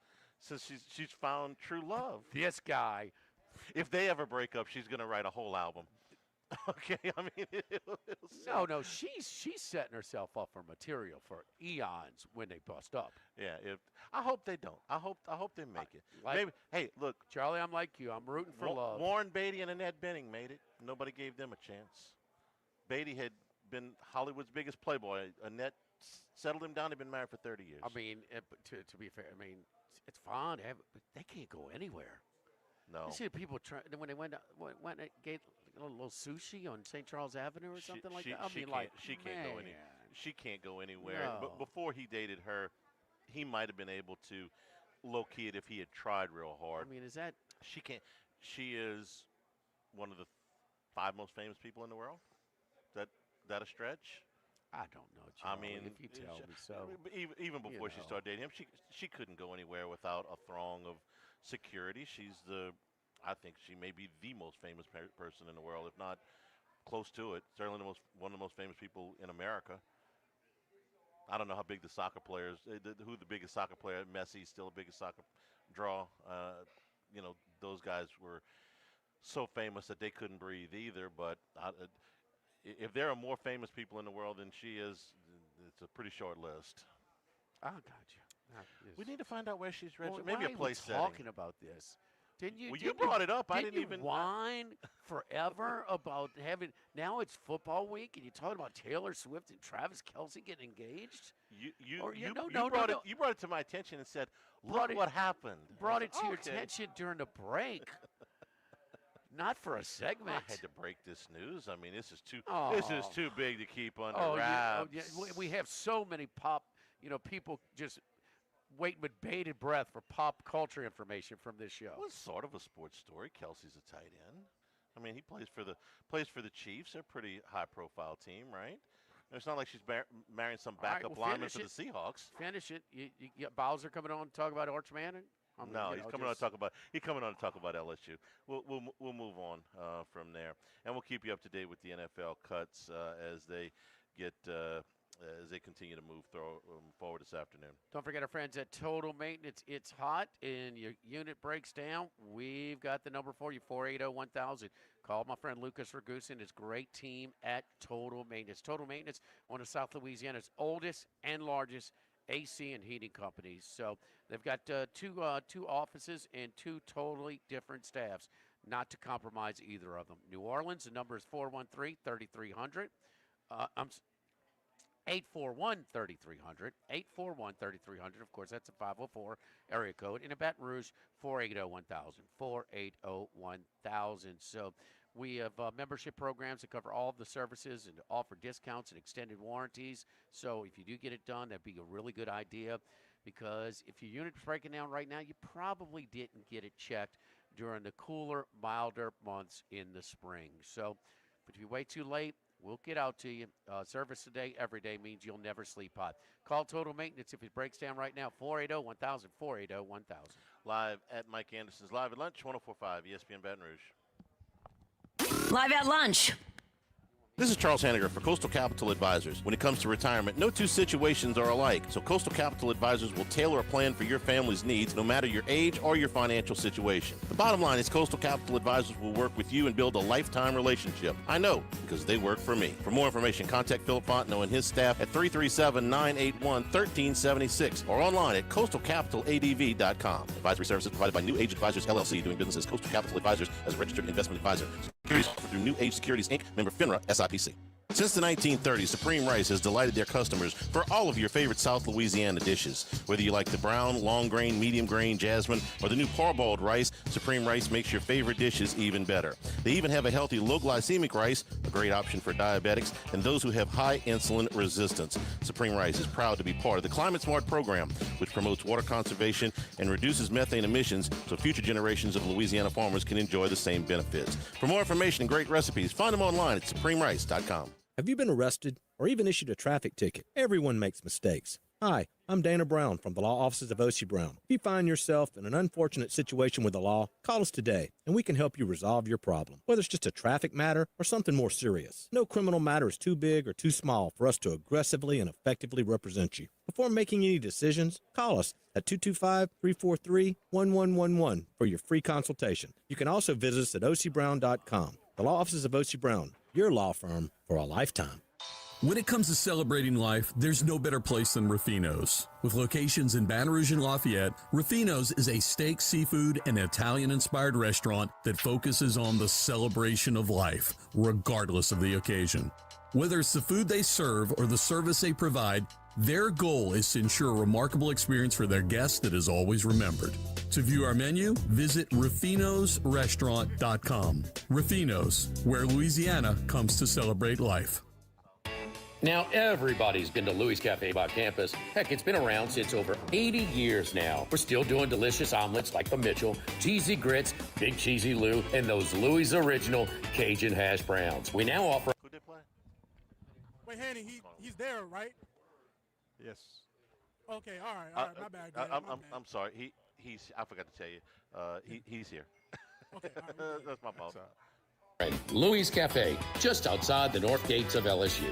[SPEAKER 1] she's found true love.
[SPEAKER 2] This guy.
[SPEAKER 1] If they ever break up, she's going to write a whole album. Okay, I mean,
[SPEAKER 2] No, she's setting herself up for material for eons when they bust up.
[SPEAKER 1] Yeah, I hope they don't. I hope they make it.
[SPEAKER 2] Like-
[SPEAKER 1] Maybe. Hey, look,
[SPEAKER 2] Charlie, I'm like you. I'm rooting for love.
[SPEAKER 1] Warren Beatty and Annette Bening made it. Nobody gave them a chance. Beatty had been Hollywood's biggest playboy. Annette settled him down. They've been married for 30 years.
[SPEAKER 2] I mean, to be fair, I mean, it's fine, but they can't go anywhere.
[SPEAKER 1] No.
[SPEAKER 2] You see the people when they went and get a little sushi on St. Charles Avenue or something like that. I mean,
[SPEAKER 1] she can't go any. She can't go anywhere.
[SPEAKER 2] No.
[SPEAKER 1] But before he dated her, he might have been able to low key it if he had tried real hard.
[SPEAKER 2] I mean, is that
[SPEAKER 1] she can't? She is one of the 5 most famous people in the world. That a stretch?
[SPEAKER 2] I don't know,
[SPEAKER 1] I
[SPEAKER 2] Charlie,
[SPEAKER 1] mean,
[SPEAKER 2] if you tell me so.
[SPEAKER 1] Even before she started dating him, she couldn't go anywhere without a throng of security. I think she may be the most famous person in the world, if not close to it. Certainly one of the most famous people in America. I don't know how big the soccer players, who the biggest soccer player. Messi's still the biggest soccer draw. Those guys were so famous that they couldn't breathe either. But if there are more famous people in the world than she is, it's a pretty short list.
[SPEAKER 2] I got you.
[SPEAKER 1] We need to find out where she's registered.
[SPEAKER 2] Well,
[SPEAKER 1] Maybe
[SPEAKER 2] why
[SPEAKER 1] a
[SPEAKER 2] are
[SPEAKER 1] place
[SPEAKER 2] we talking about this? Didn't you?
[SPEAKER 1] Well, you brought it up. I didn't
[SPEAKER 2] you
[SPEAKER 1] even
[SPEAKER 2] whine forever about having. Now it's football week, and you're talking about Taylor Swift and Travis Kelce getting engaged.
[SPEAKER 1] You brought it to my attention and said, "Look what happened."
[SPEAKER 2] Brought it to your
[SPEAKER 1] Okay.
[SPEAKER 2] attention during the break, not for a segment.
[SPEAKER 1] I had to break this news. I mean, this is too
[SPEAKER 2] Oh.
[SPEAKER 1] big to keep under
[SPEAKER 2] Yeah,
[SPEAKER 1] wraps.
[SPEAKER 2] we have so many people just waiting with bated breath for pop culture information from this show.
[SPEAKER 1] Well, it's sort of a sports story. Kelsey's a tight end. I mean, he plays for the Chiefs. They're a pretty high-profile team, right? It's not like she's marrying some backup lineman for the Seahawks.
[SPEAKER 2] Finish it. You got Bowser coming on to talk about Arch Manning?
[SPEAKER 1] No, he's coming on to talk about LSU. We'll move on from there, and we'll keep you up to date with the NFL cuts as they get as they continue to move forward this afternoon.
[SPEAKER 2] Don't forget our friends at Total Maintenance. It's hot and your unit breaks down. We've got the number for you, 480-1000. Call my friend Lucas Ragusa, his great team at Total Maintenance. Total Maintenance, one of South Louisiana's oldest and largest AC and heating companies. So they've got two offices and 2 totally different staffs, not to compromise either of them. New Orleans, the number is 413-3300. 841-3300. 841-3300. Of course, that's a 504 area code. In a Baton Rouge, 480-1000. 480-1000. So We have membership programs that cover all of the services and offer discounts and extended warranties. So if you do get it done, that'd be a really good idea, because if your unit's breaking down right now, you probably didn't get it checked during the cooler, milder months in the spring. So, but if you wait too late, we'll get out to you. Service today, every day means you'll never sleep hot. Call Total Maintenance if it breaks down right now, 480-1000, 480-1000.
[SPEAKER 1] Live at Mike Anderson's Live at Lunch, 104.5 ESPN Baton Rouge.
[SPEAKER 3] Live at lunch.
[SPEAKER 5] This is Charles Hanniger for Coastal Capital Advisors. When it comes to retirement, no two situations are alike, so Coastal Capital Advisors will tailor a plan for your family's needs, no matter your age or your financial situation. The bottom line is Coastal Capital Advisors will work with you and build a lifetime relationship. I know, because they work for me. For more information, contact Philip Fontenot and his staff at 337-981-1376 or online at coastalcapitaladv.com. Advisory services provided by New Age Advisors, LLC, doing business as Coastal Capital Advisors as a registered investment advisor. Securities offered through New Age Securities, Inc., member FINRA, SIPC. Since the 1930s, Supreme Rice has delighted their customers for all of your favorite South Louisiana dishes. Whether you like the brown, long grain, medium grain, jasmine, or the new parboiled rice, Supreme Rice makes your favorite dishes even better. They even have a healthy low glycemic rice, a great option for diabetics and those who have high insulin resistance. Supreme Rice is proud to be part of the Climate Smart program, which promotes water conservation and reduces methane emissions so future generations of Louisiana farmers can enjoy the same benefits. For more information and great recipes, find them online at supremerice.com.
[SPEAKER 16] Have you been arrested or even issued a traffic ticket? Everyone makes mistakes. Hi, I'm Dana Brown from the law offices of O.C. Brown. If you find yourself in an unfortunate situation with the law, call us today and we can help you resolve your problem, whether it's just a traffic matter or something more serious. No criminal matter is too big or too small for us to aggressively and effectively represent you. Before making any decisions, call us at 225-343-1111 for your free consultation. You can also visit us at ocbrown.com. The law offices of O.C. Brown, your law firm for a lifetime.
[SPEAKER 20] When it comes to celebrating life, there's no better place than Ruffino's. With locations in Baton Rouge and Lafayette, Ruffino's is a steak, seafood, and Italian-inspired restaurant that focuses on the celebration of life, regardless of the occasion. Whether it's the food they serve or the service they provide, their goal is to ensure a remarkable experience for their guests that is always remembered. To view our menu, visit ruffinosrestaurant.com. Ruffino's, where Louisiana comes to celebrate life.
[SPEAKER 4] Now, everybody's been to Louis Cafe by campus. Heck, it's been around since over 80 years now. We're still doing delicious omelets like the Mitchell, cheesy grits, Big Cheesy Lou, and those Louis Original Cajun hash browns. We now offer...
[SPEAKER 1] Who did play?
[SPEAKER 21] Wait, Hanny, he's there, right?
[SPEAKER 1] Yes.
[SPEAKER 21] Okay, all right, my bad.
[SPEAKER 1] I'm sorry. He's. I forgot to tell you. He's here.
[SPEAKER 21] Okay,
[SPEAKER 1] that's my fault.
[SPEAKER 4] Louis Cafe, just outside the north gates of LSU.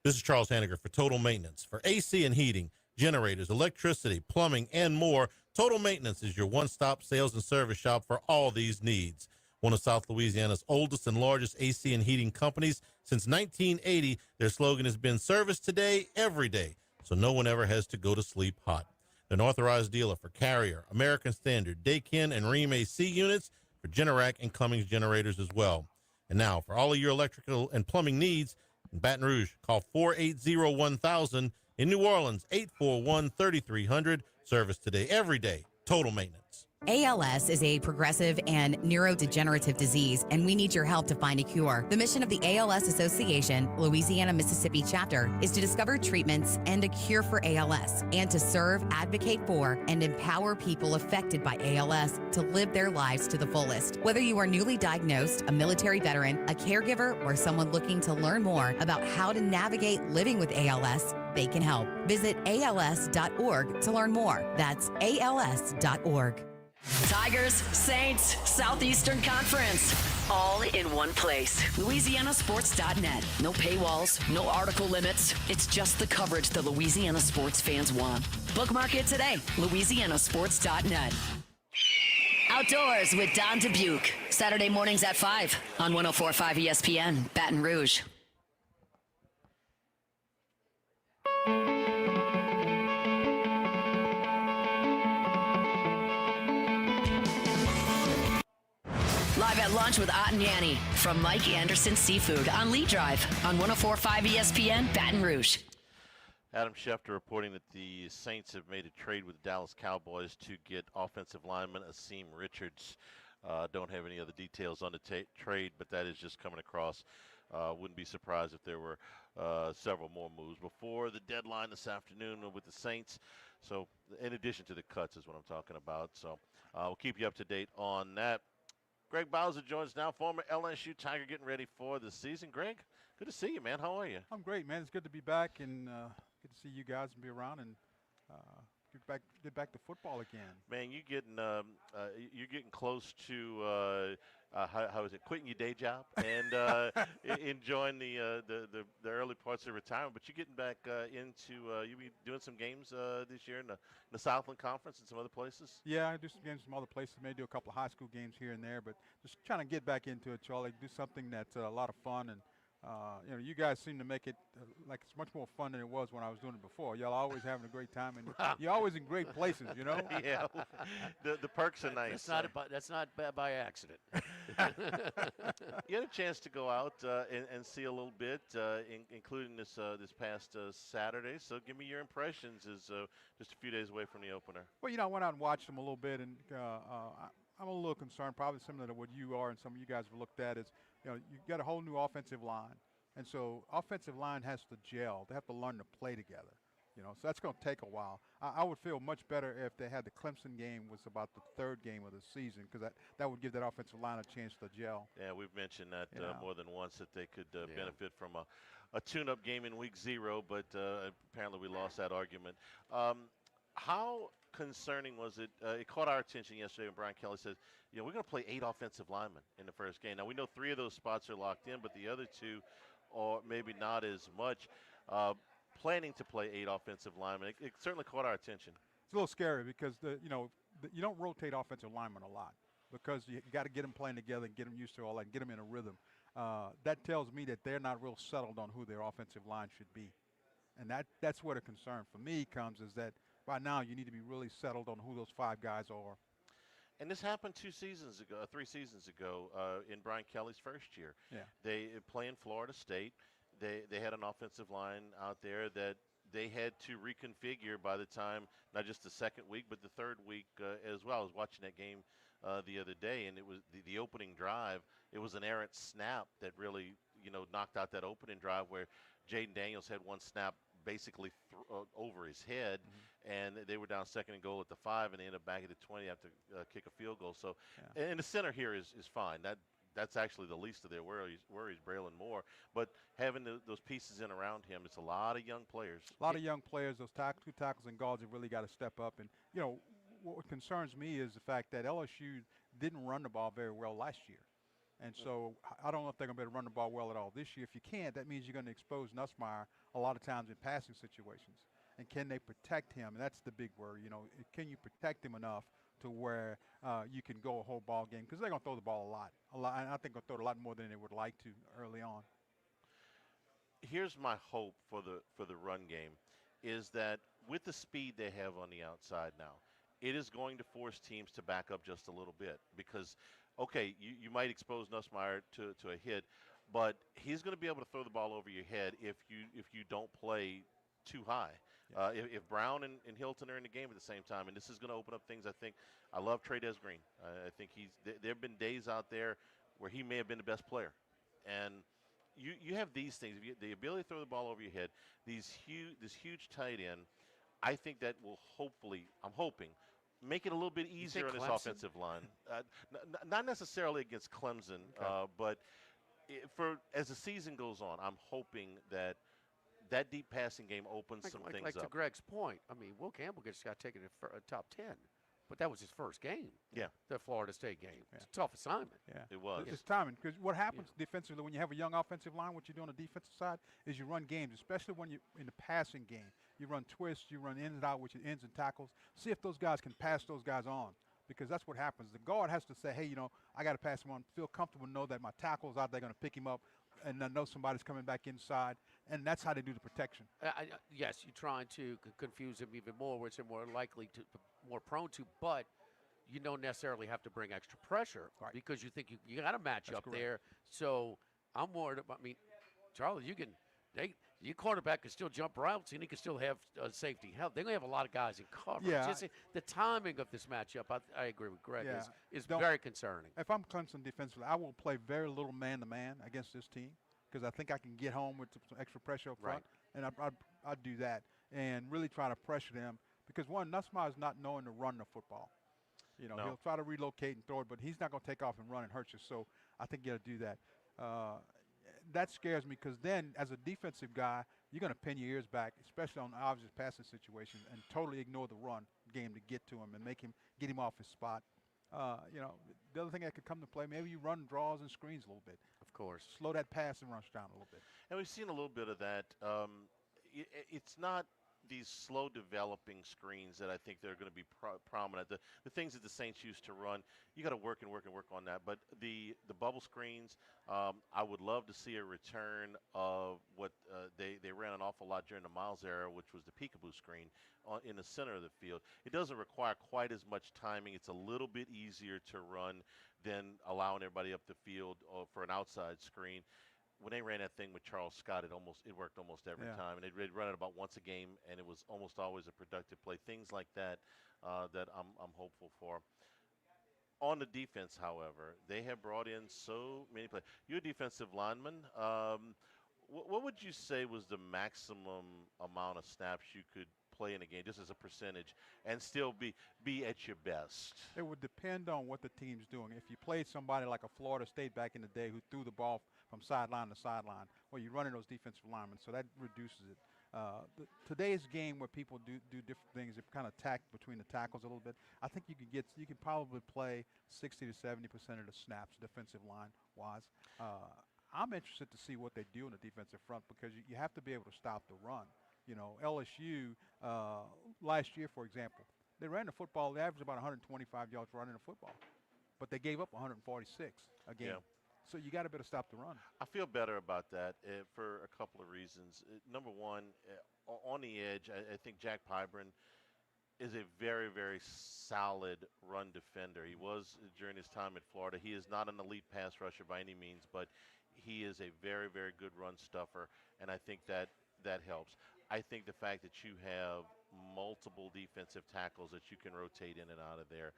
[SPEAKER 5] This is Charles Hanniger for Total Maintenance. For AC and heating, generators, electricity, plumbing, and more, Total Maintenance is your one-stop sales and service shop for all these needs. One of South Louisiana's oldest and largest AC and heating companies. Since 1980, their slogan has been service today, every day, so no one ever has to go to sleep hot. They're an authorized dealer for Carrier, American Standard, Daikin, and Rheem AC units, for Generac and Cummins generators as well. And now, for all of your electrical and plumbing needs, in Baton Rouge, call 480-1000. In New Orleans, 841-3300. Service today, every day. Total Maintenance.
[SPEAKER 9] ALS is a progressive and neurodegenerative disease, and we need your help to find a cure. The mission of the ALS Association, Louisiana, Mississippi chapter, is to discover treatments and a cure for ALS, and to serve, advocate for, and empower people affected by ALS to live their lives to the fullest. Whether you are newly diagnosed, a military veteran, a caregiver, or someone looking to learn more about how to navigate living with ALS, they can help. Visit als.org to learn more. That's als.org.
[SPEAKER 3] Tigers, Saints, Southeastern Conference, all in one place. LouisianaSports.net. No paywalls, no article limits. It's just the coverage the Louisiana sports fans want. Bookmark it today. LouisianaSports.net. Outdoors with Don Dubuque. Saturday mornings at 5 on 104.5 ESPN, Baton Rouge. Live at lunch with Ott and Yanni from Mike Anderson Seafood on Lee Drive on 104.5 ESPN, Baton Rouge.
[SPEAKER 1] Adam Schefter reporting that the Saints have made a trade with the Dallas Cowboys to get offensive lineman Asim Richards. Don't have any other details on the trade, but that is just coming across. Wouldn't be surprised if there were several more moves before the deadline this afternoon with the Saints. So in addition to the cuts is what I'm talking about. So we'll keep you up to date on that. Greg Bowser joins now, former LSU Tiger, getting ready for the season. Greg, good to see you, man. How are you?
[SPEAKER 6] I'm great, man. It's good to be back and good to see you guys and be around and get back to football again.
[SPEAKER 1] Man, you're getting close to how is it? Quitting your day job and enjoying the early parts of retirement. But you're getting back into you'll be doing some games this year in the Southland Conference and some other places.
[SPEAKER 6] Yeah, I do some games in some other places. Maybe do a couple of high school games here and there, but just trying to get back into it, Charlie. Do something that's a lot of fun and. You guys seem to make it like it's much more fun than it was when I was doing it before. Y'all always having a great time, and you're always in great places, you know?
[SPEAKER 1] Yeah, the perks are nice.
[SPEAKER 2] That's not by accident.
[SPEAKER 1] You had a chance to go out and see a little bit, including this past Saturday. So give me your impressions as just a few days away from the opener.
[SPEAKER 6] Well, I went out and watched them a little bit, and I'm a little concerned, probably similar to what you are and some of you guys have looked at is, you've got a whole new offensive line. And so offensive line has to gel. They have to learn to play together. So that's going to take a while. I would feel much better if they had the Clemson game was about the third game of the season because that would give that offensive line a chance to gel.
[SPEAKER 1] Yeah, we've mentioned that more than once that they could benefit from a tune-up game in week 0, but apparently we lost that argument. How concerning was it? It caught our attention yesterday when Brian Kelly said, we're going to play 8 offensive linemen in the first game. Now, we know 3 of those spots are locked in, but the other 2 are maybe not as much. Planning to play 8 offensive linemen, it certainly caught our attention.
[SPEAKER 6] It's a little scary because, you don't rotate offensive linemen a lot because you got to get them playing together and get them used to all that and get them in a rhythm. That tells me that they're not real settled on who their offensive line should be. And that's where the concern for me comes is that by now you need to be really settled on who those 5 guys are.
[SPEAKER 1] And this happened 3 seasons ago in Brian Kelly's first year.
[SPEAKER 6] Yeah.
[SPEAKER 1] They play in Florida State. They had an offensive line out there that they had to reconfigure by the time, not just the second week, but the third week as well. I was watching that game the other day, and it was the opening drive. It was an errant snap that really, knocked out that opening drive where Jaden Daniels had one snap basically over his head, and they were down 2nd and goal at the 5, and they ended up back at the 20 after kick a field goal. So, and the center here is fine. That's actually the least of their worries, Braylon Moore. But having those pieces in around him, it's a lot of young players.
[SPEAKER 6] A lot of young players. Those 2 tackles and guards have really got to step up. And, what concerns me is the fact that LSU didn't run the ball very well last year. And so I don't know if they're going to be able to run the ball well at all this year. If you can't, that means you're going to expose Nussmeier a lot of times in passing situations. And can they protect him? And that's the big worry. Can you protect him enough to where you can go a whole ball game? Because they're going to throw the ball a lot. And I think they'll throw it a lot more than they would like to early on.
[SPEAKER 1] Here's my hope for the run game is that with the speed they have on the outside now, it is going to force teams to back up just a little bit because, okay, you might expose Nussmeier to a hit, but he's going to be able to throw the ball over your head if you don't play too high. Yeah. If Brown and Hilton are in the game at the same time, and this is going to open up things, I think. I love Trey'Dez Green. I think there have been days out there where he may have been the best player. And you have these things, the ability to throw the ball over your head, this huge tight end, I think that will I'm hoping, make it a little bit easier on this offensive line. Not necessarily against Clemson, okay. But as the season goes on, I'm hoping that deep passing game opens some things up.
[SPEAKER 2] Like to Greg's point, I mean, Will Campbell just got taken to top 10, but that was his first game.
[SPEAKER 1] Yeah.
[SPEAKER 2] The Florida State game. It's a tough assignment.
[SPEAKER 6] Yeah.
[SPEAKER 1] It was.
[SPEAKER 6] It's timing because what happens defensively when you have a young offensive line, what you do on the defensive side is you run games, especially when you're in the passing game. You run twists, you run ins and out, which is ends and tackles. See if those guys can pass those guys on. Because that's what happens. The guard has to say, hey, I got to pass him on, feel comfortable, know that my tackle's out there going to pick him up, and then know somebody's coming back inside. And that's how they do the protection.
[SPEAKER 2] Yes, you're trying to confuse him even more, which they're more likely to, more prone to, but you don't necessarily have to bring extra pressure because you think you got to match up there. So I'm worried about, Charlie, Your cornerback can still jump routes, and he can still have safety help. They're going to have a lot of guys in coverage.
[SPEAKER 6] Yeah.
[SPEAKER 2] Just the timing of this matchup, I agree with Greg,
[SPEAKER 6] Yeah.
[SPEAKER 2] is
[SPEAKER 6] Don't-
[SPEAKER 2] very concerning.
[SPEAKER 6] If I'm Clemson defensively, I will play very little man-to-man against this team because I think I can get home with some extra pressure up front, and I'd do that and really try to pressure them because, one, Nussmeier is not knowing to run the football. You know,
[SPEAKER 1] No.
[SPEAKER 6] he'll try to relocate and throw it, but he's not going to take off and run and hurt you. So I think you got to do that. That scares me because then, as a defensive guy, you're going to pin your ears back, especially on obvious passing situations, and totally ignore the run game to get to him and get him off his spot. You know, the other thing that could come to play, maybe you run draws and screens a little bit.
[SPEAKER 2] Of course.
[SPEAKER 6] Slow that pass and rush down a little bit.
[SPEAKER 1] And we've seen a little bit of that. It's not these slow developing screens that I think they're going to be prominent. The things that the Saints used to run, you got to work on that. But the bubble screens, I would love to see a return of what they ran an awful lot during the Miles era, which was the peekaboo screen in the center of the field. It doesn't require quite as much timing. It's a little bit easier to run than allowing everybody up the field for an outside screen. When they ran that thing with Charles Scott, it worked almost every time, and they'd run it about once a game, and it was almost always a productive play. Things like that that I'm hopeful for. On the defense, however, they have brought in so many players. You're a defensive lineman. What would you say was the maximum amount of snaps you could play in a game, just as a percentage, and still be at your best?
[SPEAKER 6] It would depend on what the team's doing. If you played somebody like a Florida State back in the day who threw the ball from sideline to sideline, well, you're running those defensive linemen, so that reduces it. Today's game where people do different things, they kind of tack between the tackles a little bit. I think you can probably play 60 to 70% of the snaps defensive line wise. I'm interested to see what they do in the defensive front because you have to be able to stop the run. You know, LSU last year, for example, they ran the football. They averaged about 125 yards running the football, but they gave up 146 a game.
[SPEAKER 1] Yeah.
[SPEAKER 6] So you got to be able to stop the run.
[SPEAKER 1] I feel better about that for a couple of reasons. Number one, on the edge, I think Jack Pybron is a very, very solid run defender. He was during his time at Florida. He is not an elite pass rusher by any means, but he is a very, very good run stuffer, and I think that helps. I think the fact that you have multiple defensive tackles that you can rotate in and out of there.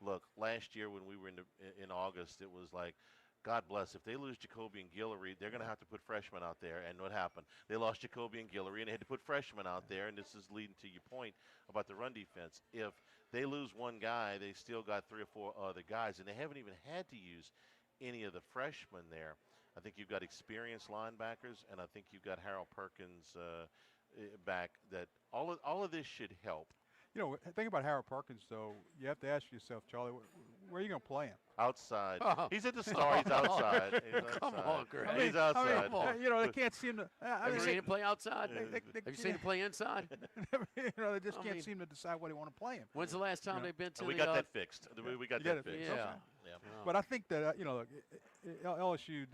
[SPEAKER 1] Look, last year when we were in August, it was like, God bless, if they lose Jacoby and Guillory, they're going to have to put freshmen out there. And what happened? They lost Jacoby and Guillory, and they had to put freshmen out there. And this is leading to your point about the run defense. If they lose one guy, they still got 3 or 4 other guys, and they haven't even had to use any of the freshmen there. I think you've got experienced linebackers, and I think you've got Harold Perkins back. That all of this should help.
[SPEAKER 6] You know, think about Harold Perkins, though. You have to ask yourself, Charlie, where are you going to play him?
[SPEAKER 1] Outside. He's at the Star. He's outside.
[SPEAKER 2] Come on, Greg.
[SPEAKER 1] He's outside.
[SPEAKER 6] You know, they can't seem to.
[SPEAKER 2] Have you seen him play outside? Have you seen him play inside?
[SPEAKER 6] You know, they just can't seem to decide where they want to play him.
[SPEAKER 2] When's the last time they've been to
[SPEAKER 1] we got that fixed. We got that fixed.
[SPEAKER 2] Yeah.
[SPEAKER 6] But I think that, you know, LSU,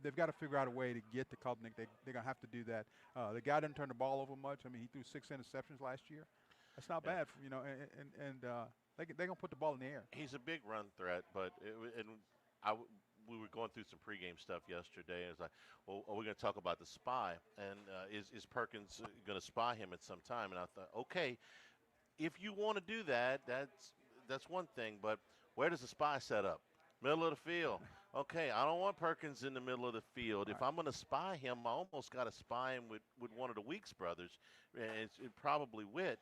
[SPEAKER 6] they've got to figure out a way to get to Klubnik. They're going to have to do that. The guy didn't turn the ball over much. I mean, he threw 6 interceptions last year. That's not bad, you know, and they're going to put the ball in the air.
[SPEAKER 1] He's a big run threat, but we were going through some pregame stuff yesterday, and it's like, well, are we going to talk about the spy? And is Perkins going to spy him at some time? And I thought, okay, if you want to do that, that's one thing, but where does the spy set up? Middle of the field. Okay, I don't want Perkins in the middle of the field. If I'm going to spy him, I almost got to spy him with one of the Weeks brothers, and probably Witt,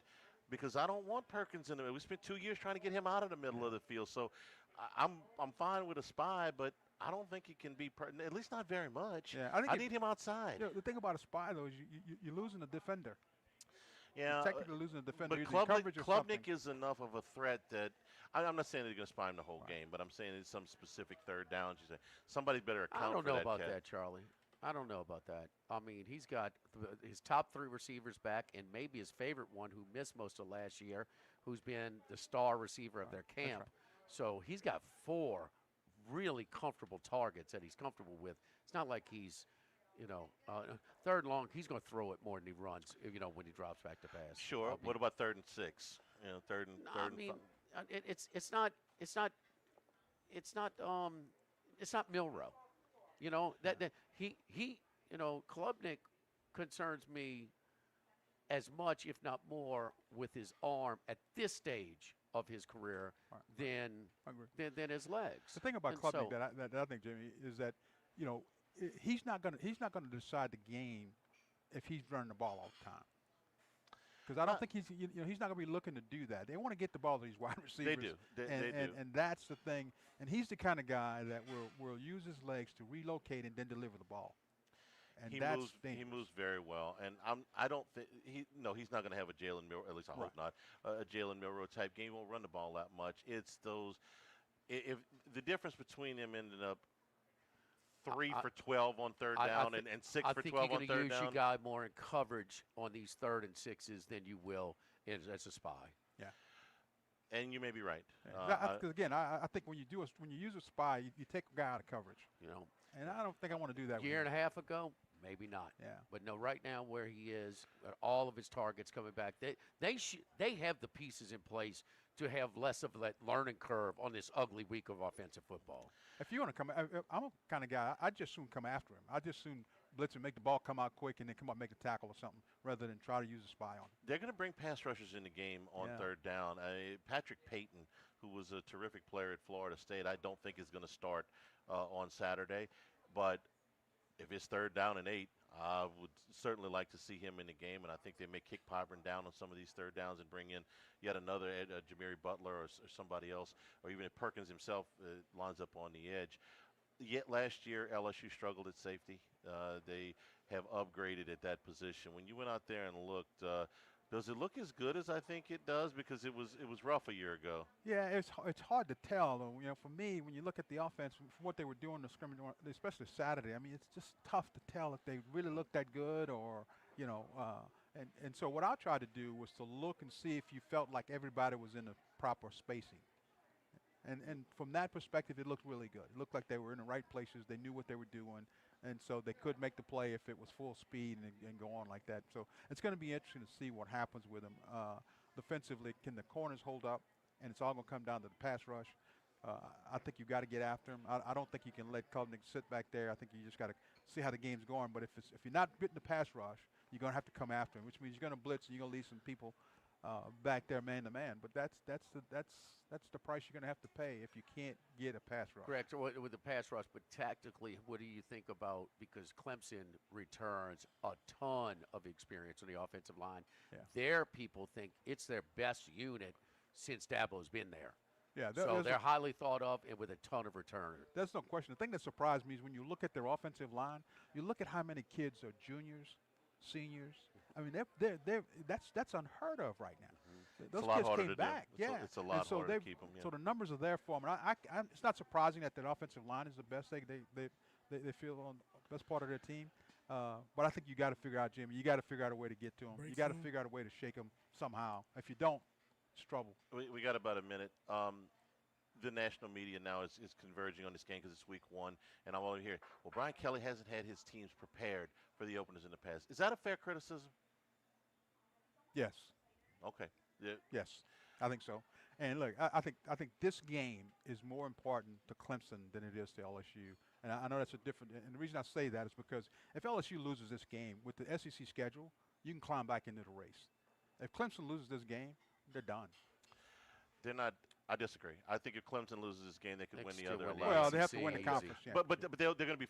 [SPEAKER 1] because I don't want Perkins in the middle. We spent 2 years trying to get him out of the middle of the field. So I'm fine with a spy, but I don't think he can be, at least not very much.
[SPEAKER 6] Yeah,
[SPEAKER 1] I need him outside.
[SPEAKER 6] You know, the thing about a spy, though, is you're losing a defender.
[SPEAKER 1] Yeah,
[SPEAKER 6] you're technically losing a defender.
[SPEAKER 1] But Klubnik is enough of a threat that I'm not saying they're going to spy him the whole game, but I'm saying it's some specific third downs. You say somebody better account for that.
[SPEAKER 2] I don't know about that, Charlie. I don't know about that. I mean, he's got his top 3 receivers back, and maybe his favorite one, who missed most of last year, who's been the star receiver of their camp. Right. So he's got 4 really comfortable targets that he's comfortable with. It's not like he's, you know, third and long, he's going to throw it more than he runs, you know, when he drops back to pass.
[SPEAKER 1] Sure. What about 3rd and 6? You know, third and
[SPEAKER 2] it's not Milroe. You know, that he you know, Klubnik concerns me as much, if not more, with his arm at this stage of his career than his legs.
[SPEAKER 6] The thing about
[SPEAKER 2] And
[SPEAKER 6] Klubnik
[SPEAKER 2] so-
[SPEAKER 6] that I think, Jimmy, is that he's not going to decide the game if he's running the ball all the time. Because I don't think he's not going to be looking to do that. They want to get the ball to these wide receivers.
[SPEAKER 1] They do. They do.
[SPEAKER 6] And that's the thing. And he's the kind of guy that will use his legs to relocate and then deliver the ball. And
[SPEAKER 1] he
[SPEAKER 6] that's
[SPEAKER 1] moves.
[SPEAKER 6] dangerous.
[SPEAKER 1] He moves very well, and I don't think he's not going to have a Jalen Milroe. At least I hope not a Jalen Milroe type game. He won't run the ball that much. It's those. If the difference between them ended up 3 for 12 on third down and 6 for 12 on third down.
[SPEAKER 2] I think you're going to use your guy more in coverage on these 3rd and 6s than you will as a spy.
[SPEAKER 6] Yeah.
[SPEAKER 1] And you may be right.
[SPEAKER 6] Because again, I think when you use a spy, you take a guy out of coverage. And I don't think I want to do that.
[SPEAKER 2] A year and a half ago, maybe not.
[SPEAKER 6] Yeah.
[SPEAKER 2] But no, right now where he is, all of his targets coming back, they have the pieces in place to have less of that learning curve on this ugly week of offensive football.
[SPEAKER 6] If you want to come, I'm a kind of guy. I just soon come after him. I just soon blitz and make the ball come out quick and then come up and make a tackle or something rather than try to use a spy on him.
[SPEAKER 1] They're going to bring pass rushers in the game on third down. Patrick Payton, who was a terrific player at Florida State, I don't think is going to start on Saturday. But if it's 3rd down and 8, I would certainly like to see him in the game, and I think they may kick Pyburn down on some of these 3rd downs and bring in yet another Jamiri Butler or somebody else, or even if Perkins himself lines up on the edge. Yet last year, LSU struggled at safety. They have upgraded at that position. When you went out there and looked, does it look as good as I think it does? Because it was rough a year ago.
[SPEAKER 6] Yeah, it's hard to tell. Though. For me, when you look at the offense, for what they were doing the scrimmage, especially Saturday, I mean, it's just tough to tell if they really looked that good or, and so what I tried to do was to look and see if you felt like everybody was in the proper spacing. And from that perspective, it looked really good. It looked like they were in the right places. They knew what they were doing. And so they could make the play if it was full speed and go on like that. So it's going to be interesting to see what happens with them. Defensively, can the corners hold up? And it's all going to come down to the pass rush. I think you've got to get after him. I don't think you can let Klubnik sit back there. I think you just got to see how the game's going. But if you're not getting the pass rush, you're going to have to come after him, which means you're going to blitz and you're going to leave some people back there man to man. But that's the price you're going to have to pay if you can't get a pass rush.
[SPEAKER 2] Correct, with the pass rush. But tactically, what do you think about, because Clemson returns a ton of experience on the offensive line.
[SPEAKER 6] Yeah.
[SPEAKER 2] Their people think it's their best unit since Dabo's been there.
[SPEAKER 6] Yeah,
[SPEAKER 2] so they're highly thought of and with a ton of returners.
[SPEAKER 6] That's no question. The thing that surprised me is when you look at their offensive line, you look at how many kids are juniors, seniors. I mean, that's unheard of right now.
[SPEAKER 1] Mm-hmm.
[SPEAKER 6] Those kids came back.
[SPEAKER 1] It's a lot harder to keep them. Yeah.
[SPEAKER 6] So the numbers are there for them. And it's not surprising that their offensive line is the best they feel on the best part of their team. But I think you got to figure out, Jimmy. You got to figure out a way to get to them. You got to figure out a way to shake them somehow. If you don't, it's trouble.
[SPEAKER 1] We got about a minute. The national media now is converging on this game because it's week 1, and I'm over here. Well, Brian Kelly hasn't had his teams prepared for the openers in the past. Is that a fair criticism?
[SPEAKER 6] Yes.
[SPEAKER 1] Okay. Yeah.
[SPEAKER 6] Yes, I think so. And look, I think this game is more important to Clemson than it is to LSU. And I know that's a different. And the reason I say that is because if LSU loses this game with the SEC schedule, you can climb back into the race. If Clemson loses this game, they're done.
[SPEAKER 1] They're not. I disagree. I think if Clemson loses this game, they could win the other 11.
[SPEAKER 6] Well, they have to win the conference. Yeah.
[SPEAKER 1] But they're going to be.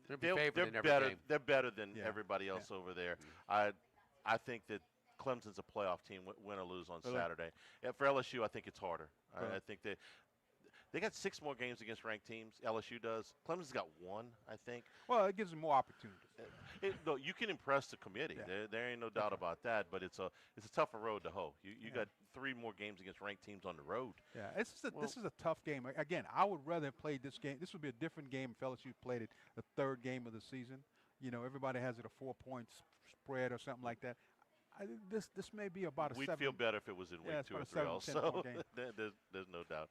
[SPEAKER 1] They're better. They're better than everybody else over there. I think that Clemson's a playoff team, win or lose on Saturday. For LSU, I think it's harder. I think they got 6 more games against ranked teams. LSU does. Clemson's got 1, I think.
[SPEAKER 6] Well, it gives them more opportunities.
[SPEAKER 1] No, you can impress the committee. Yeah. There ain't no doubt about that. But it's a tougher road to hoe. You got 3 more games against ranked teams on the road.
[SPEAKER 6] Yeah, this is a tough game. Again, I would rather have played this game. This would be a different game if LSU played it the 3rd game of the season. Everybody has it a 4-point spread or something like that. This may be about a
[SPEAKER 1] We'd
[SPEAKER 6] 7.
[SPEAKER 1] feel better if it was in week 2 or 3 also. There's no doubt.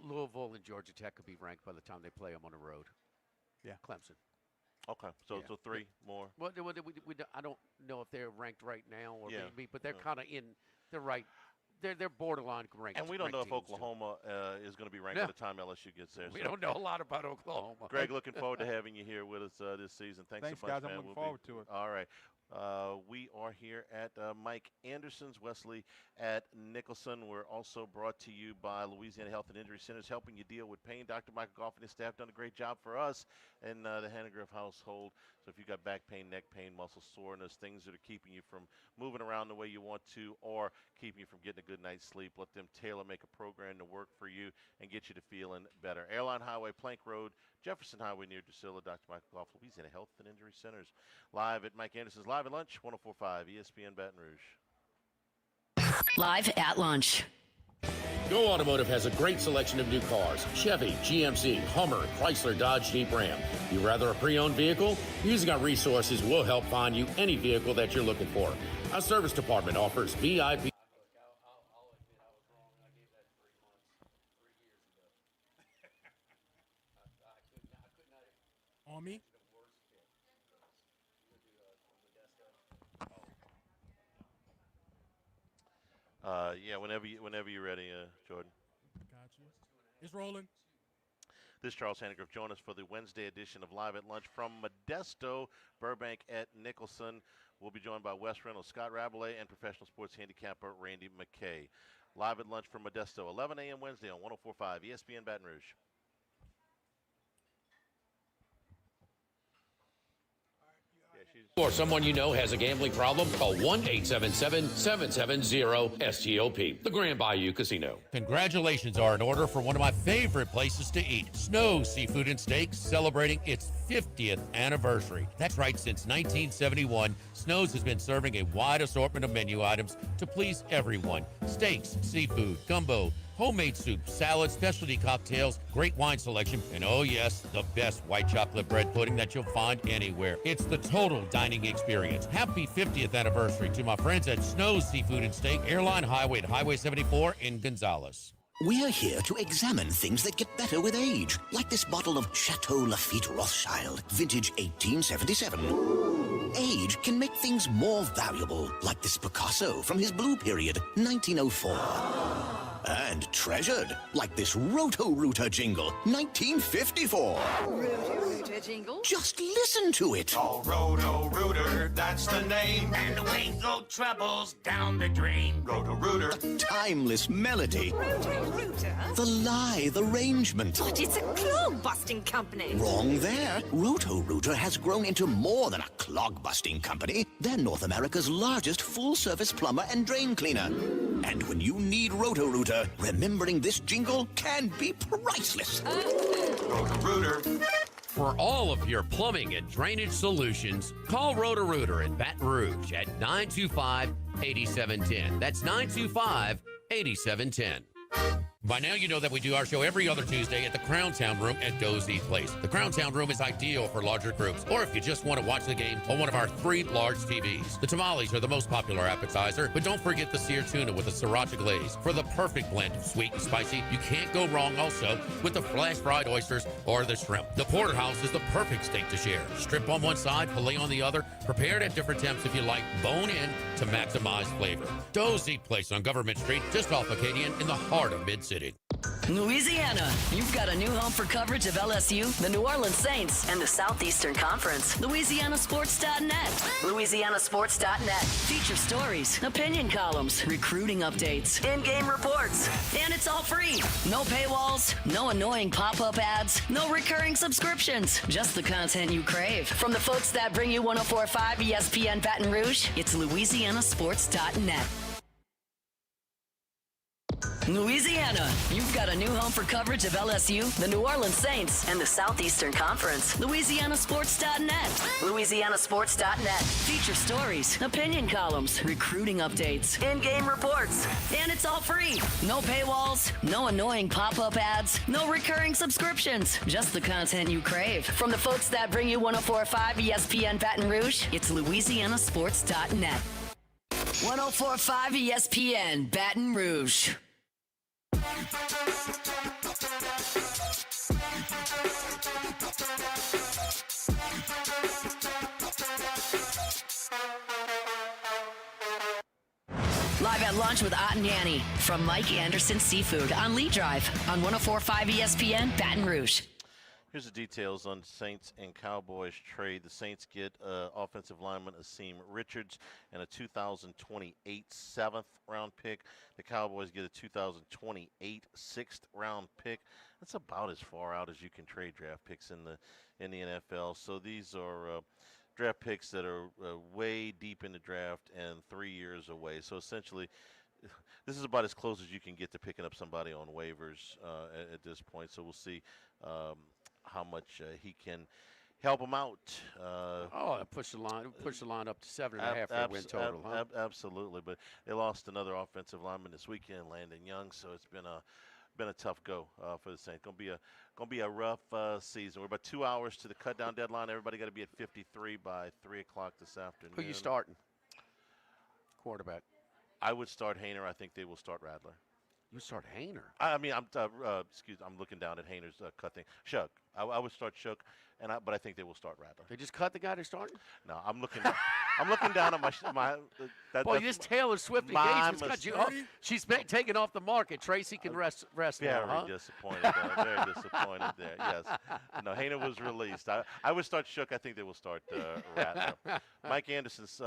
[SPEAKER 2] Louisville and Georgia Tech could be ranked by the time they play them on the road.
[SPEAKER 6] Yeah.
[SPEAKER 2] Clemson.
[SPEAKER 1] Okay, so 3 more.
[SPEAKER 2] Well, I don't know if they're ranked right now or maybe, but they're kind of in the right they're borderline ranked.
[SPEAKER 1] And we don't know if
[SPEAKER 2] teams, too.
[SPEAKER 1] Oklahoma is going to be ranked
[SPEAKER 2] No.
[SPEAKER 1] by the time LSU gets there.
[SPEAKER 2] We
[SPEAKER 1] So,
[SPEAKER 2] don't know a lot about Oklahoma.
[SPEAKER 1] Greg, looking forward to having you here with us this season. Thanks so much,
[SPEAKER 6] guys. I'm
[SPEAKER 1] man.
[SPEAKER 6] looking forward to it.
[SPEAKER 1] All right. We are here at Mike Anderson's, Wesley at Nicholson. We're also brought to you by Louisiana Health and Injury Centers, helping you deal with pain. Dr. Michael Goff and his staff done a great job for us in the Hannegriff household. So if you've got back pain, neck pain, muscle soreness, things that are keeping you from moving around the way you want to or keeping you from getting a good night's sleep, let them make a program to work for you and get you to feeling better. Airline Highway, Plank Road, Jefferson Highway near Drusilla, Dr. Michael Goff, Louisiana Health and Injury Centers. Live at Mike Anderson's Live at Lunch, 104.5 ESPN Baton Rouge.
[SPEAKER 3] Live at lunch.
[SPEAKER 4] Go Automotive has a great selection of new cars. Chevy, GMC, Hummer, Chrysler, Dodge, Jeep, Ram. You rather a pre-owned vehicle? Using our resources will help find you any vehicle that you're looking for. Our service department offers VIP.
[SPEAKER 21] On me?
[SPEAKER 1] Yeah, whenever you're ready, Jordan.
[SPEAKER 21] Got you. It's rolling.
[SPEAKER 1] This is Charles Hannegriff. Join us for the Wednesday edition of Live at Lunch from Modesto, Burbank at Nicholson. We'll be joined by Wes Reynolds, Scott Rabelais, and professional sports handicapper Randy McKay. Live at Lunch from Modesto, 11 a.m. Wednesday on 104.5 ESPN Baton Rouge.
[SPEAKER 4] Or someone you know has a gambling problem, call 1-877-770-STOP. The Grand Bayou Casino.
[SPEAKER 19] Congratulations are in order for one of my favorite places to eat, Snow's Seafood and Steaks, celebrating its 50th anniversary. That's right, since 1971, Snow's has been serving a wide assortment of menu items to please everyone. Steaks, seafood, gumbo, homemade soup, salad, specialty cocktails, great wine selection, and oh yes, the best white chocolate bread pudding that you'll find anywhere. It's the total dining experience. Happy 50th anniversary to my friends at Snow's Seafood and Steak, Airline Highway at Highway 74 in Gonzales.
[SPEAKER 11] We're here to examine things that get better with age, like this bottle of Chateau Lafite Rothschild, vintage 1877. Age can make things more valuable, like this Picasso from his blue period, 1904. And treasured, like this Roto-Rooter jingle, 1954.
[SPEAKER 12] Roto-Rooter jingle?
[SPEAKER 11] Just listen to it.
[SPEAKER 13] Oh, Roto-Rooter, that's the name. And away go troubles down the drain. Roto-Rooter.
[SPEAKER 11] A timeless melody.
[SPEAKER 12] Roto-Rooter?
[SPEAKER 11] The lithe arrangement.
[SPEAKER 12] But it's a clog-busting company.
[SPEAKER 11] Wrong there. Roto-Rooter has grown into more than a clog-busting company. They're North America's largest full-service plumber and drain cleaner. And when you need Roto-Rooter, remembering this jingle can be priceless.
[SPEAKER 13] Roto-Rooter.
[SPEAKER 19] For all of your plumbing and drainage solutions, call Roto-Rooter in Baton Rouge at 925-8710. That's 925-8710. By now, you know that we do our show every other Tuesday at the Crown Town Room at Dozy Place. The Crown Town Room is ideal for larger groups, or if you just want to watch the game on one of our 3 large TVs. The tamales are the most popular appetizer, but don't forget the seared tuna with a sriracha glaze for the perfect blend of sweet and spicy. You can't go wrong also with the flash fried oysters or the shrimp. The porterhouse is the perfect steak to share. Strip on one side, filet on the other, prepared at different temps if you like, bone in to maximize flavor. Dozy Place on Government Street, just off Acadian in the heart of Mid-City.
[SPEAKER 3] Louisiana, you've got a new home for coverage of LSU, the New Orleans Saints, and the Southeastern Conference. LouisianaSports.net. LouisianaSports.net. Feature stories, opinion columns, recruiting updates, in-game reports. And it's all free. No paywalls, no annoying pop-up ads, no recurring subscriptions. Just the content you crave. From the folks that bring you 104.5 ESPN Baton Rouge, it's LouisianaSports.net. Louisiana, you've got a new home for coverage of LSU, the New Orleans Saints, and the Southeastern Conference. LouisianaSports.net. LouisianaSports.net. Feature stories, opinion columns, recruiting updates, in-game reports. And it's all free. No paywalls, no annoying pop-up ads, no recurring subscriptions. Just the content you crave. From the folks that bring you 104.5 ESPN Baton Rouge, it's LouisianaSports.net. 104.5 ESPN Baton Rouge. Live at lunch with Ott and Danny from Mike Anderson Seafood on Lee Drive on 104.5 ESPN Baton Rouge.
[SPEAKER 1] Here's the details on Saints and Cowboys trade. The Saints get offensive lineman Asim Richards and a 2028 7th-round pick. The Cowboys get a 2028 6th-round pick. That's about as far out as you can trade draft picks in the NFL. So these are draft picks that are way deep in the draft and 3 years away. So essentially, this is about as close as you can get to picking up somebody on waivers at this point. So we'll see how much he can help them out.
[SPEAKER 2] Push the line up to 7.5 for a win total, huh?
[SPEAKER 1] Absolutely, but they lost another offensive lineman this weekend, Landon Young. So it's been a tough go for the Saints. Gonna be a rough season. We're about 2 hours to the cutdown deadline. Everybody got to be at 53 by 3 o'clock this afternoon.
[SPEAKER 2] Who you starting? Quarterback.
[SPEAKER 1] I would start Hainer. I think they will start Radler.
[SPEAKER 2] You start Hainer.
[SPEAKER 1] I'm looking down at Hainer's cut thing. Shook. I would start Shook, but I think they will start Radler.
[SPEAKER 2] They just cut the guy they're starting?
[SPEAKER 1] No, I'm looking. I'm looking down at my.
[SPEAKER 2] Boy, this Taylor Swift engagement's got you. Oh, she's taken off the market. Tracy can rest
[SPEAKER 1] very
[SPEAKER 2] now, huh?
[SPEAKER 1] Disappointed there. Very disappointed there. Yes. No, Hainer was released. I would start Shook. I think they will start Radler. Mike Anderson's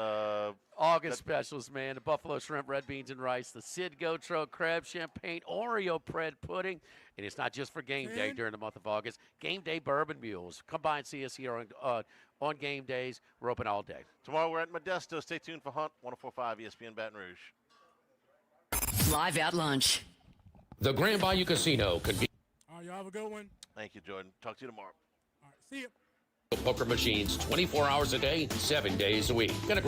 [SPEAKER 2] August specials, man. The buffalo shrimp, red beans, and rice. The Sid Gotro crab champagne Oreo bread pudding. And it's not just for game day during the month of August. Game day bourbon mules. Come by and see us here on game days. We're open all day.
[SPEAKER 1] Tomorrow we're at Modesto. Stay tuned for Hunt, 104.5 ESPN Baton Rouge.
[SPEAKER 3] Live at lunch.
[SPEAKER 19] The Grand Bayou Casino could be.
[SPEAKER 21] All right, y'all have a good one.
[SPEAKER 1] Thank you, Jordan. Talk to you tomorrow.
[SPEAKER 21] All right, see you.
[SPEAKER 19] Poker machines 24 hours a day, 7 days a week. Gonna